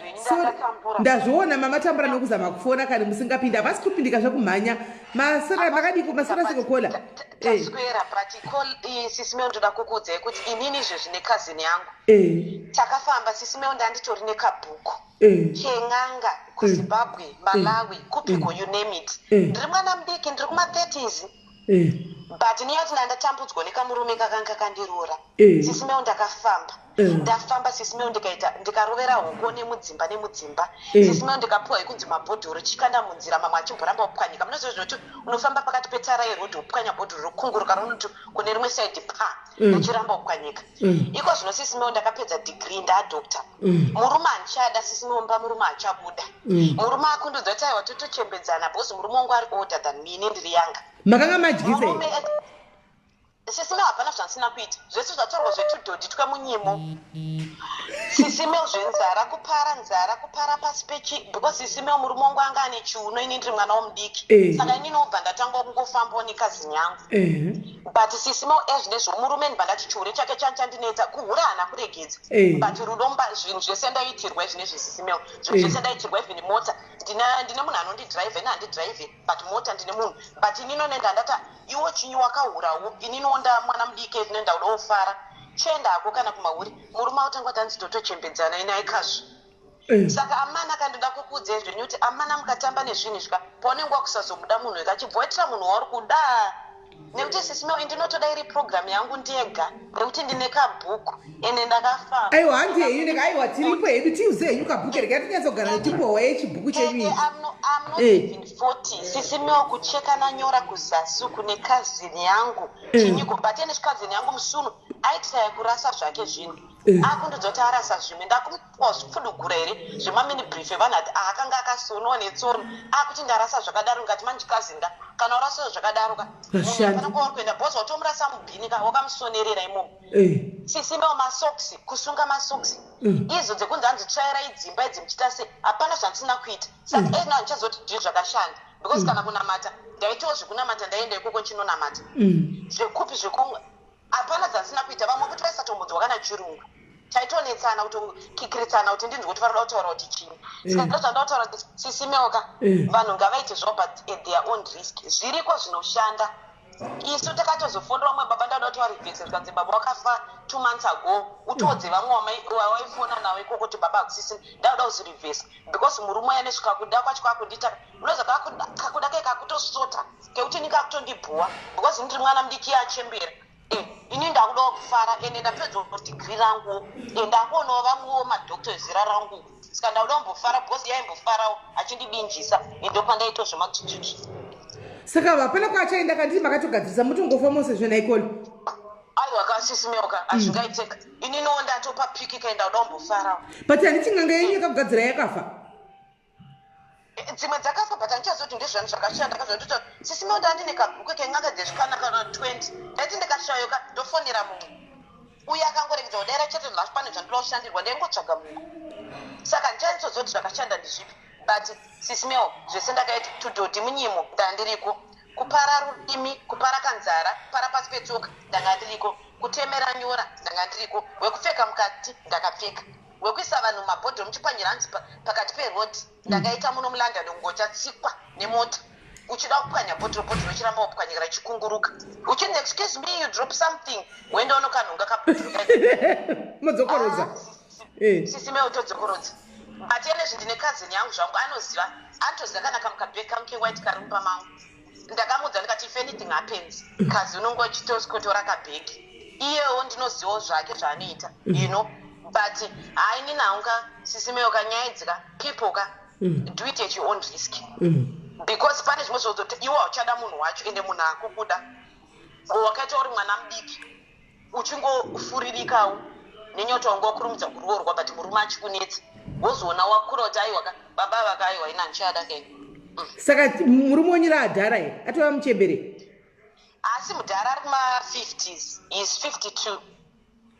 ndazviona mamatambura nokuzama kufona kani musingapinda havasi kupindika zvekumhanya masora makadiko masora seko kola taswera but sisimeo ndoda kukuudzai kuti inini izvezvine kazini yangu takafamba sisimeo ndanditori nekabhuku cheng'anga kuzimbabwe malawi kupiko you name it ndiri mwana mudiki ndiri kuma30s but niyoti ndandatambudzwa nekamurume kakanga kandirora sisimeo ndakafamba ndafamba sisimeo ndikarovera hoko nemudzimba sisimeo ndikapuwa ikunzi mabhodhoro chikanda munzira mamwe achimboramba kupwanyika munoziva kuti unofamba pakati petara yerodi upwanya bhodhoro rokunguruka ronoti kune rimwe saidi pa richiramba kupwanyika iko zvino sisimeo ndakapedza digrii ndadokta murume anchada sisimeo mba murume achabuda murume akundudza kuti aiwa totochembedzana because murume wangu ari older than mini ndiri yanga makanga madyise sisimeo hapana zvansina kuita zvese zvatorwa zvetudhodhi twemunyimo sisimeo zvenzara kupara pasi pechi because sisimeo murume wangu anga ane chiuno ini ndiri mwana womudiki saka ini nobva ndatanga kungofambawo nekazini yangu but sisimeo ezvinezvo murume ndibva ndati chiure chake chandinetsa kuhura hana kuregedza but rudomba zvinhu zvese ndaitirwa izvinezvi sisimeo zvinhu zvese ndaitirwa even mota ndine munhu anondidhiraivha ini handidhiraivhe but mota ndine munhu but ini nonenda ndata iwo chinyi wakahurawo ini nonda mwana mudiki ezvine ndauda ofara chendako kana kumauri murume autangwa tanzitotochembedzana ine aikazvo saka amana kandoda kukuudza izvo nekuti amana mukatamba nezvinhu zvika paunenge wakusazomuda munhu ikachibvoitira munhu wauri kuda nekuti sisimeo ndinotoda iri programu yangu ndega nekuti ndine kabhuku ende ndakafamba aiwa hanzi henyu aiwa tiripo hedu tiuze henyu kabhuku rega tinyatsogara netipohwa yechibhuku chenyu I'm not even 40 sisimeo kucheka nanyora kuzasi kune kazini yangu chinyiko but ene kazini yangu musunu aitaya kurasa zvake zvinhu akundudza kuti arasa zvimwe ndakupuwa zvipfudugura here zvemamini brief evanhu ati akanga akasonowa netsoro akuti ndarasa zvakadaro ngati manjikazinda kana urasa zvakadaroka munhu apana kwauri kuenda bhozi watomurasa mubhini ka wakamusonerera imomo sisimeo masoksi kusunga masoksi izo dzekunzi anzitsvaira idzimba idzi muchita sei hapana zvandisina kuita saka ena ndichazoti ndiri zvakashanda because kana kunamata ndaitawo zvekunamata ndaenda ikoko chinonamata zvekupi zvekumwe hapana dzandisina kuita vamwe kuti vaisatomudzwa kana chirungu taitonetsana kukikiritsana kuti ndinzi kuti varida kutaura kuti chini saka ndozvanda kutaura kuti sisimeoka vanhu ngavaite zvavo but at their own risk zviriko zvinoshanda isu takatozofunda vamwe baba ndauda kuti varivhese zvikanzi baba wakafa 2 months ago utodze vamwe waifona nawo ikoko kuti baba hakusisi ndauda kuzirivhesa because murume ane zvikakuda kwacho kwakundita unoza kakuda ke kakutosota kekuti nikakutondibhuwa because ndiri mwana mudiki achembera ini ndakuda kufara ende ndapedza digrii rangu ndakuonawo vamwewo madhokta ezira rangu saka ndauda kumbofara because yaimbofarawo achindibinjisa endokwandaito zvemachuchuchi saka vapana kwachaenda kanditi makatogadzirisa mutongofa mose zvona ikolo aiwa kasisimeoka hazvingaiteka ini nowo ndatopa piki kaenda kuda kumbofarawo but handiti nganga yenyu yakagadzira yakafa dzimwe dzakafa but handichazoti ndezvanhu zvakashanda kazvatoita sisimeo ndandine kabhuku keng'anga dzezvikanaka 20 ndati ndikashayoka ndofonera mumwe uye akangoregedza kudaira chete zvapane zvandinoda kushandirwa ndaingotsvaga munhu saka ndichanisozoti zvakashanda ndizvipi but sisimeo zvese ndakaita tudhodhi munyimo ndandiriko kupara rurimi kupara kanzara kupara pasi petsoka ndanga ndiriko kutemera nyora ndanga ndiriko wekupfeka mukati ndakapfeka wekuisa vanhu mabhodhoro muchipwanyira hanzi pakati perodhi ndakaita muno mulondon ngochatsikwa nemota uchida kupwanya bhodhoro uchiramba kupwanyira chikunguruka uchinzi excuse me you drop something wendaono kanhunga kabhodhoro modzokorodza sisimeo todzokorodza but ene zvindine kazini yangu zvangu anoziva anotoziva kana kamukabheki kamuke waiti kari mupamangu ndakamudza ndikati if anything happens kazi unongochitoskotora kabheki iyewo ndinozivawo zvake zvaanoita you know but haini naunga sisimeo kanyaidzika people ka do it at your own risk because pane zvimwe zvozoti iwe hauchada munhu wacho ende munhu akukuda wakaita uri mwana mudiki uchingofuririkawo nenyota wangu wakurumidza kuroorwa but murume achikunetsa wozoona wakura kuti aiwa baba vakaiwa ina ndichada ke saka murume wenyu raadhara here atova muchembere asi mudhara ari kuma50s is 52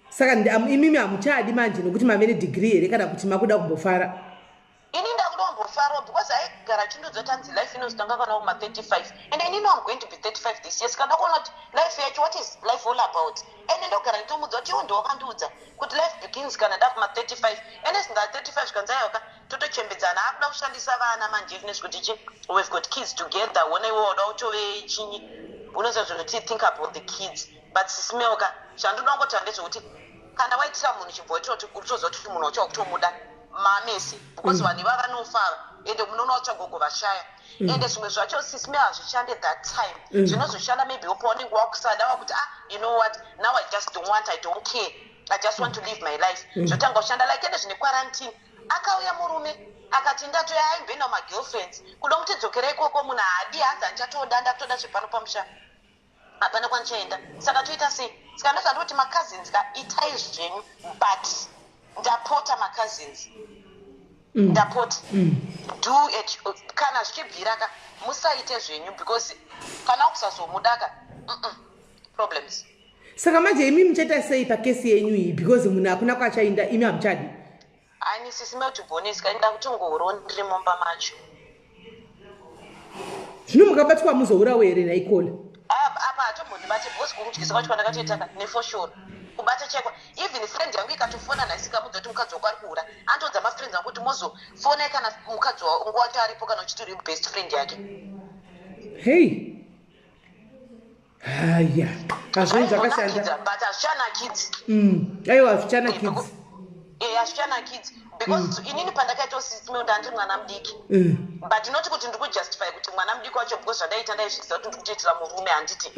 saka imimi hamuchadi manje nokuti mave nedhigiri here kana kuti makuda kumbofara ini ndakuda kumbofarawo because gara chindozotanzi life inozotanga kana kuma 35 and I know I'm going to be 35 this year skanda kuona kuti life yacho what is life all about and ndogara nditomudza kuti ndo wakandiudza kuti life begins kana ndakuma 35 and singa 35 kanzayoka totochembedzana akuda kushandisa vana manje nezvekuti we've got kids together when I woda utove chinyi unoza zvoti think about the kids but sisimeuka chandinongoti ndezvekuti kana waitira munhu chibvoitoti uritozokuti munhu wacho kutomuda mamesi because vanhu vavanofara ende munoona uchagogovashaya ende zvimwe zvacho sisime hazvishande that time zvinozoshanda maybe upaunenge wakusada wakuti you know what now I just don't want, I don't care, I just want to live my life zvotanga kushanda like ende zvine quarantine akauya murume akati ndatoya aimbenda magirlfriends kuda kuti dzokera ikoko munhu haadi hanzi andichatoda ndatoda zvepano pamusha hapana kwanichaenda saka toita sei saka ndozvandoti macousins itai zvenyu but ndapota macousins ndapota do it kana zvichibviraka musaite zvenyu because kana kusazomudaka problems saka manje imi muchaita sei pakesi yenyu iyi because munhu hakuna kwachaenda imi hamuchadi ani sisime kuti bhoneska enda kutongoro ndiri mumba macho zvino mukabatwa muzourawo here naikola apa hatombondibate bhosi kukutyisa kwacho kwandakatoitaka nefoshora kubata chekwa even friend yangu ikatofona nasikamudza kuti mukadzi wako ari kuura antonza mafriends angu kuti mozofona kana mukadzi wangu wacho aripo kana uchitori best friend yake hey haya hazvoni zvakashanda but hazvichana kids aiwa hazvichana kids hazvichana kids because inini pandakaita usisime ndandiri mwana mudiki but inoti kuti ndiri kujustify kuti mwana mudiki wacho because zvadaita ndaizviziva kuti ndiri kutoitira murume handiti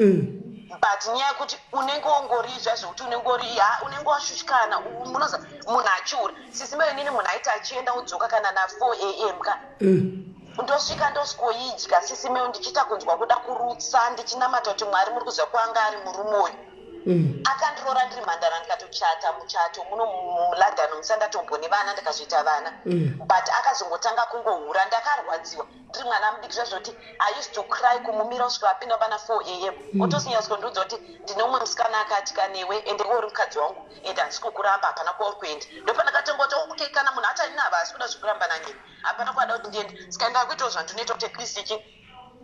but nyaya yekuti unenge ungori zvazvokuti unenge washushikana munoza munhu achiura sisime inini munhu aita achienda udzoka kana na4 am ka ndosvika ndosikoidya sisime ndichiita kunzwa kuda kurutsa ndichinamata kuti mwari muri kuziva kwanga ari murume uyu akandirora ndiri mhandara ndikatochata muchato muno muLondon musandatombone vana ndikazviita vana but akazongotanga kungohura ndakarwadziwa ndiri mwana mudiki zvazvoti I used to cry kumumira usvika apinda pana 4 am otosinyatso ndiudza kuti ndine umwe musikana akati kanewe ende uri mukadzi wangu ende handisi kukuramba hapana kwauri kuenda ndopanakatongoti okay kana munhu achainava asi kuda zvekuramba nanyini hapana kwada kuti ndiende sikaenda kuitawo zvandinoita kuti at least ichi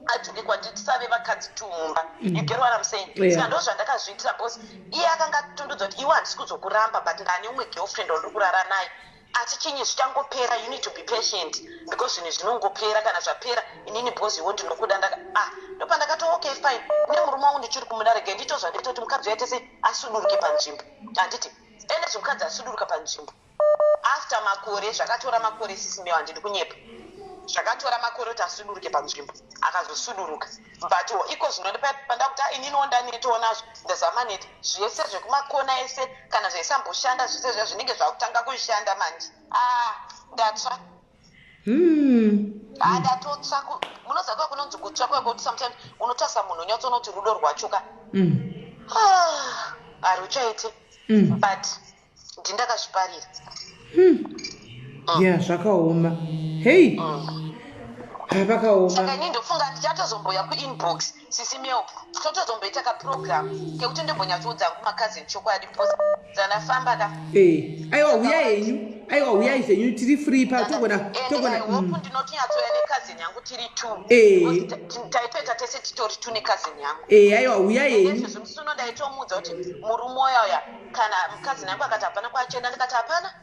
adzoke kwanditi tisave vakadzi tumumba you get what I'm saying saka ndo zvandakazviitira bosi iye akanga tondodza kuti iwe handisi kuzokuramba but ndane umwe girlfriend wandiri kurara naye asi chinyi zvichangopera you need to be patient because zvinhu zvinongopera kana zvapera inini bosi iwo ndinokuda ndopandakati okay fine ne murume wangu ndichiri kumuda rege ndito zvandaita kuti mukadzi waite sei asuduruke panzvimbo handiti ende zvemukadzi asuduruka panzvimbo after makore zvakatora makore sisimewo handidi kunyepa zvakatora makore kuti asuduruke panzvimbo akazosuduruka but iko zvinondipa pandakuti ininiwo ndanetoonazvo ndazama neti zvese zvekumakona ese kana zvaisamboshanda zvese zva zvinenge zvakutanga kushanda manje ndatsva ndatotsva munoziva kwa kunonzi kutsva kwekuti sometimes unotarisa munhu unyatsoona kuti rudo rwachoka haruchaite but ndindakazviparira ya zvakaoma hei pakaoma saka inini ndofunga ndichatozomboya kuinbox sisimewo totozomboita kaprogram kekuti ndimbonyatsoudza kumakazini chokwadi because dzanafamba ka aiwa uyai zvenyu tiri free patogona hope ndinotinyatsoya nekazini yangu tiri 2 taitoita tese titori 2 nekazini yangu aiwa uyai yenyu zvimusuno ndaitomudza kuti murume oya kana mukazini yangu akati hapana kwaachenda ndikati hapana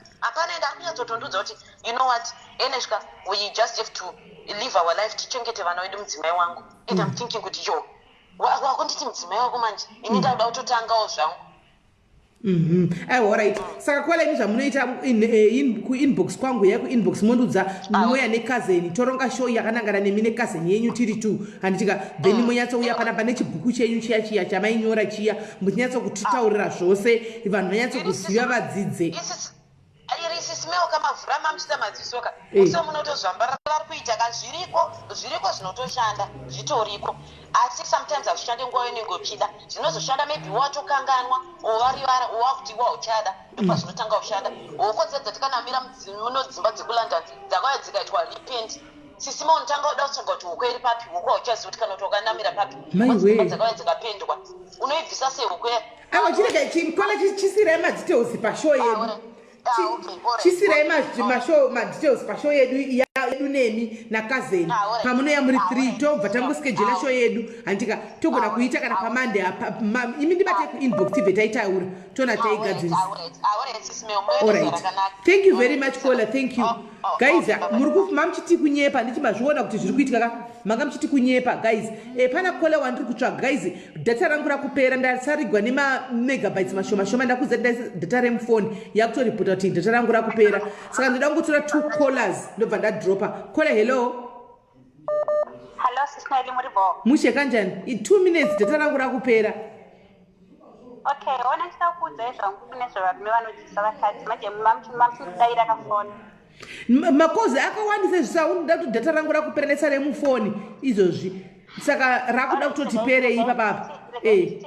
ende akunyatsotondiudza kuti you know what enesvika we just have to live our life tichengete vana vedu mudzimai wangu and I'm thinking kuti yo wakunditi mudzimai wako manje ini ndauda kutotangawo zvangu alright saka kwala imi zvamunoita kuinbox kwangu yakuinbox mondudza munoya nekazeni toronga show yakanangana nemi nekazeni yenyu tiri 2 handitika then munyatsouya panapa nechibhuku chenyu chiya chamainyora chiya muchinyatsokuitaurira zvose vanhu vanyatsokuziva vadzidze irisisimewo kamavhura mamuchita madzisoka uso munotozvambara vari kuita ka zviriko zvinotoshanda zvitoriko asi sometimes hazvishande nguva inenge uchida zvinozoshanda maybe watokanganwa ovarivara owakuti wauchada ndopazvinotanga kushanda okonzera dzatikanamira muno dzimba dzekuLondon dzakauya dzikaitwa repent sisime unotanga uda kutsvaga kuti huko iri papi huko hauchazivi kuti kana kuti wakanamira papi dzimba dzakauya dzikapendwa unoibvisa sei huko aiwa chirega chikwana chisirai madetails pashow yedu chisirai madetails pashow yedu munemi nakazeni pamunoya muri 3 tobva tangoschedula show yedu handika togona kuita kana pamande imi ndibate kuinbox tibve taitaura tona taigadzirisa. Alright, thank you very much caller, thank you guys. Muchiti kunyepa ndichimazviona kuti zviri kuitika manga muchiti kunyepa guys. Pana caller wandiri kutsvaga guys, data rangu rakupera ndasarigwa nema megabytes mashoma ndakuza data remufoni yakutoripota kuti data rangu rakupera saka ndoda kungotora 2 callers ndobva ndadropa. Caller hello. Hello sis Melly muri bo. Mushe kanjani? 2 minutes data rangu rakupera. Okay, ona ndakudza zvangu kune zvarume vanodzisa vakadzi manje mamdaira kafoni. Makozi akawandisa zvisaundu ndati data rangu rakupera nesa remufoni izvozvi saka rakuda kutotipere ipapa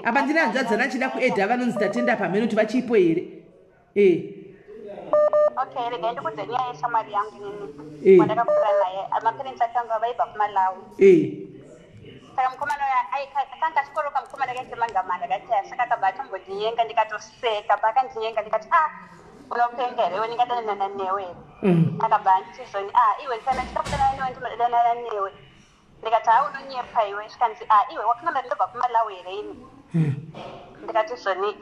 apa ndina hanzvadzana chida kuedha vanonzi tatenda pamheno kuti vachipo here. Okay, rega ndikudze nyaya yeshamwari yangu nini wandakakura naye maparents akanga vaibva kuMalawi. Saka mukomana akanga achikoroka mukomana akaita mangamana akati saka akabva mbodinyenga ndikatoseka pakandinyenga ndikati unopenga here ndingadanana newe akabva anditizoni iwe kana ndikakudana newe ndinodanana newe ndikati unonyepa iwe chikanzi iwe wakanga ndobva kuMalawi here ini ndikati zvoni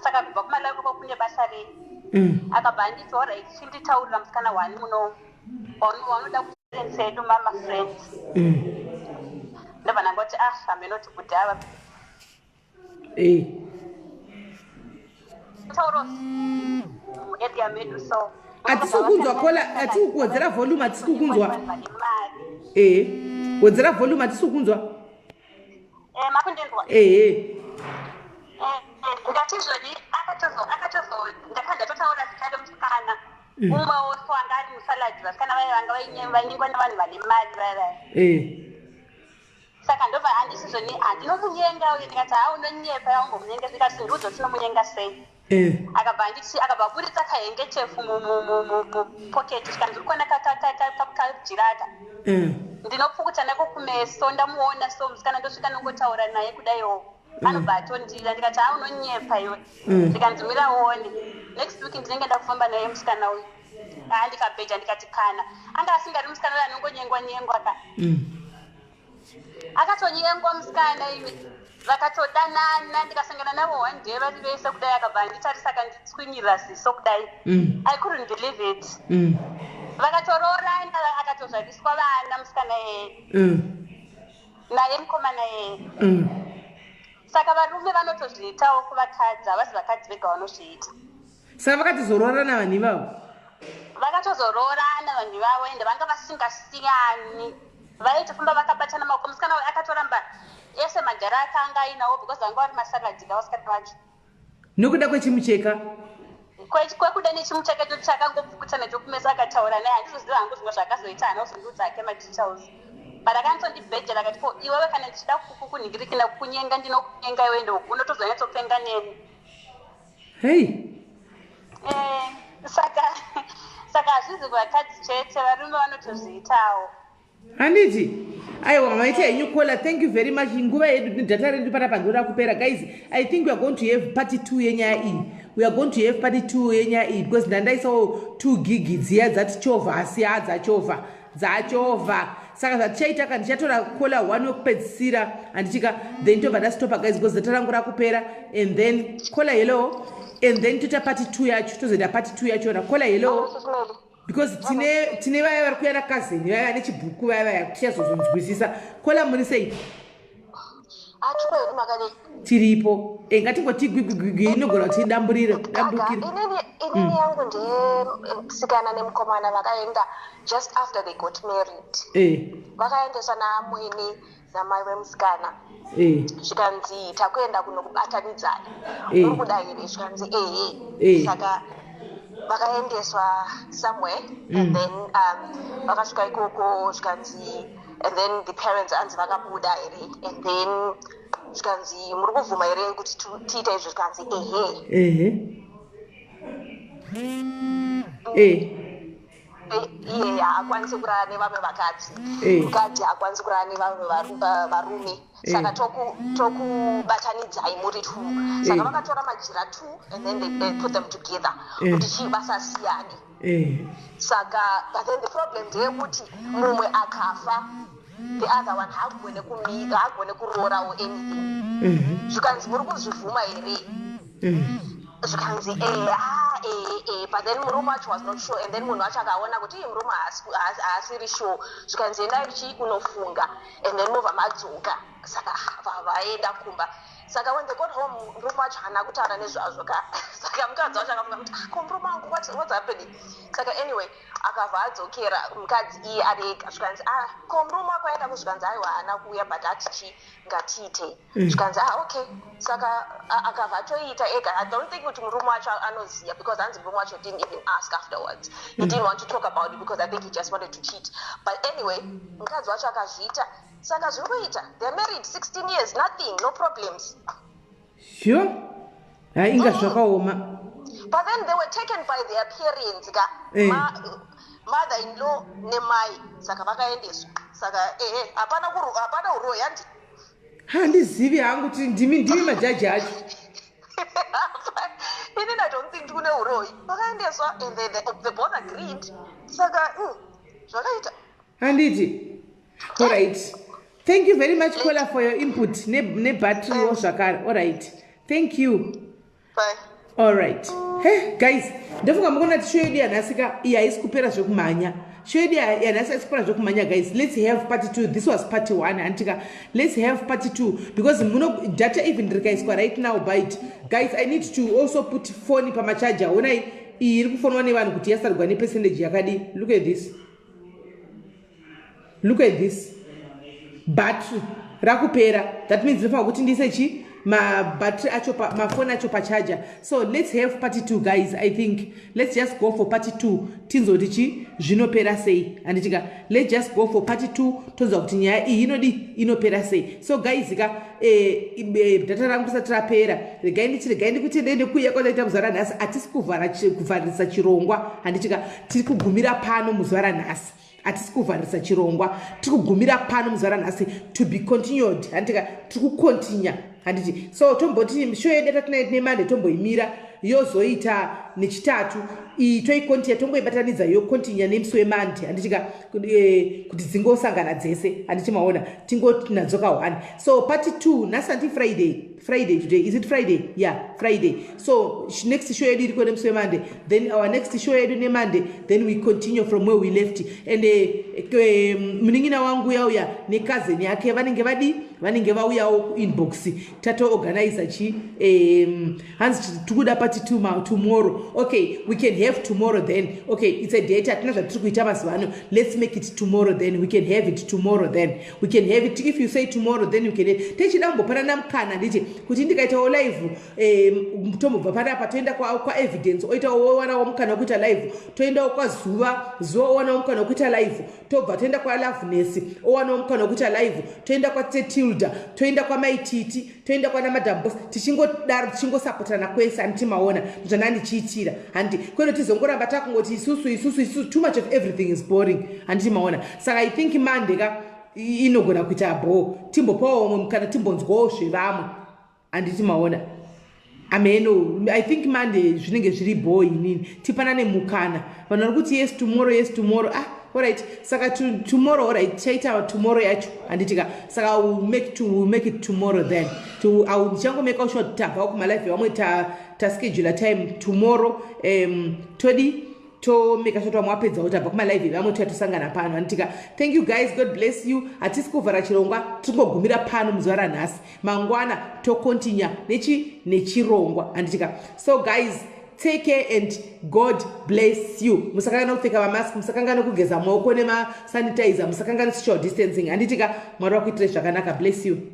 saka kubva kuMalawi koko kune basa rei akabva anditi alright chinditaurira musikana wani muno wanoda kuparents edu mama friends ndobva ndangoti hamenoti kudhava tauro edia medu so atisi kukunzwa kola atisi kuwedzera volume atisi kukunzwa wedzera volume atisi kukunzwa makundinzwa ngatizvoni ndakanda totaura zita remusikana umwe wose wanga ari musaladzi vasikana vaya vanga vanyengwa nevanhu vane mari vaya saka ndobva andisizvoni handinomunyenga uye ndikati unonyepa yaungomunyenga ndikati ndudzo tinomunyenga sei akabva buritsa kahengechefu mupoketi chikanzi urikona kakajirata ndinopukuta nako kumeso ndamuona so musikana ndosvika nongotaura naye kudaiwo anobva atondira ndikati unonyepa iwe ndikanzi miraone next week ndinenge ndakufamba naye musikana uyu ndikabheja ndikati kana anga asingari musikana uyu anongonyengwa ka akatonyengwa musikana iwe vakatodanana ndikasangana navo one day vari vese kudai akabva anditarisa akanditswinyirira ziso kudai I couldn't believe it. Vakatoroorana akatozvariswa vana musikana yeye naye mukomana yeye saka varume vanotozviitawo kuvakadzi havasi vakadzi vega vanozviita saka vakatozoroorana vanhu ivavo vakatozoroorana vanhu ivavo ende vanga vasingasiyani vaitofamba vakabatana maoko musikana akatoramba ese magara akanga ainawo because vanga vari masaradhika vasikana vacho nokuda kwechimucheka kwekuda nechimucheka cho chakangopukuta nacho kumesa akataura naye handizoziva hangu zvimwe zvakazoita hana uzondiudza ake madetails but akanitsondibhedhera akati ko iwewe kana ndichida kukunhingirikina kukunyenga ndinokunyenga iwe ndo unotozonyatsopenga neni saka hazvizi vakadzi chete varume vanotozviitawo handiti aiwa maita henyu caller, thank you very much. Nguva yedu data redu panapa ndinoda kupera guys. I think we are going to have part 2 yenyaya iyi. We are going to have part 2 yenyaya iyi because ndandaisawo 2 gig dziya dzati chovha asi dzachovha saka zvatichaita kana ndichatora caller 1 wekupedzisira handichika then tobva ndastopa guys because data rangu rakupera and then caller hello and then toita part 2 yacho tozoenda part 2 yachona caller hello because tine vaya vari kuya nakazeni vaya vane chibhuku vaya tichazozonzwisisa kola muri sei tiripo ngatingoti gwigwigwigwi inogona kuti idambukire inini yangu ndesikana nemukomana vakaenda just after they got married vakaendeswa naamweni namai vemusikana zvikanzi takuenda kunokubatanidzana uri kuda here zvikanzi saka vakaendeswa somewhere and then vakasvika ikoko zvikanzi and then the parents anzi vakabuda here and then zvikanzi muri kuvhuma here kuti tiita izvo zvikanzi iye haakwanisi kurara nevamwe vakadzi mukadzi haakwanisi kurara nevamwe varume saka tokubatanidzai muri 2 saka vakatora majira 2 and then they put them together kuti chii vasasiyane saka but then the problem ndeyekuti mumwe akafa the other one haagone kumika haagone kuroora or anything zvikanzi muri kuzvivhuma here zvikanzi but then murume wacho was not sure and then munhu wacho akaona kuti murume haasiri sure zvikanzi endai chii kunofunga and then mobva madzoka saka vaenda kumba saka when they got home murume wacho haana kutaura nezvazvo ka saka mukadzi wacho akafunga kuti murume wangu what's happening saka anyway akabva adzokera mukadzi iye ari ega zvikanzi ko murume wako aenda kuzvikanzi aiwa haana kuuya but ati chi ngatiite zvikanzi okay saka akabva atoita ega. I don't think kuti murume wacho anoziva because hanzi murume wacho didn't even ask afterwards. He didn't want to talk about it because I think he just wanted to cheat. But anyway mukadzi wacho akazviita saka zviri kuita they're married 16 years nothing no problems. Sure. Inga zvakaoma. But then they were taken by their parents ka mother-in-law nemai saka vakaendeswa saka hapana uroyi handi handizivi hangu kuti ndimi majaji acho inini I don't think kune uroyi vakaendeswa and they both agreed saka zvakaita handiti. All right, thank you very much Kola for your input nebattery wozvakare. All right, thank you. Bye. All right. Hey guys, ndofunga mukona kuti show yedu yanhasika iyi haisi kupera zvekumhanya. Show yedu yanhasi haisi kupera zvekumhanya guys. Let's have part 2. This was part 1 antika. Let's have part 2 because data even rikaiswa right now by it. Guys, I need to also put phone pamacharger. When I iri kufonwa nevanhu kuti yasarigwa ne percentage yakadi. Look at this. Look at this. Battery rakupera. That means ndofunga kuti ndise chi battery acho my phone acho pa charger. So let's have part 2 guys. I think let's just go for part 2 tinzoti chi zvinopera sei anditika. Let's just go for part 2 tonzwa kuti nyaya iyi inodi inopera sei. So guys data rangu risati rapera regai ndikuti ndende kuuya kwataita muzuva ranhasi hatisi kuvharisa chirongwa handitika. Tiri kugumira pano muzuva ranhasi hatisi kuvharisa chirongwa, tiri kugumira pano muzuva ranhasi to be continued handitika. Tiri kukontinya handiti. So tomboti show yedu yatinayo nemande tomboimira yozoita nechitatu toikontinya tongoibatanidza yokontinya nemusi wemande handitika kuti dzingosangana dzese handiti maona tingoti nadzoka 1. So part 2 nhasi handi Friday today, is it Friday? Yeah, Friday. So next show yedu iriko nemusi wemande, then our next show yedu nemande, then we continue from where we left. And muningina wangu yauya nekazeni yake vanenge vauyawo inbox tato organizer chi hanzi tikuda part 2 tomorrow. Okay, we can have tomorrow then. Okay, it's a date atina zvatiri kuita mazuva ano. Let's make it tomorrow then. We can have it tomorrow then. We can have it if you say tomorrow then you can have. Techida mbopanana mukana nditi kuti ndikaitawo live tombobva panapa toenda kwa evidence oitawo wana wamukana wekuita live, toendawo kwazuva owana wamukana wekuita live, tobva toenda kwa Loveness owana wamukana wekuita live, toenda kwa Tetilda, toenda kwa Maititi, toenda kwa Namadambos, tichingodaro tichingosapotana kwese antimaona zvanandichiitira handi kweno tizongoramba takungoti isusu too much of everything is boring antimaona. Saka I think Monday ka inogona kuita bo timbopawo mukana timbonzwawo zvevamwe handiti maona. Ameno I think Monday zvinenge zviri boy inini tipanane mukana vanhu vari kuti yes tomorrow alright. Saka tomorrow alright chaita tomorrow yacho handitika. Saka I will make it tomorrow then. I will make sure tabva kuma live vamwe ta schedule time tomorrow todi to make sure mwapedza utabva kuma live vamwe tosangana pano handitika. Thank you guys, God bless you. Hatisi kuvhara chirongwa, tingogumira pano muzuva ranhasi, mangwana tokontinya nechirongwa handitika. So guys, take care and God bless you. Musakangana kupfeka mamask, musakangana kugeza maoko nema sanitizer, musakangana social distancing handitika. Mwari wakuitire zvakanaka. Bless you.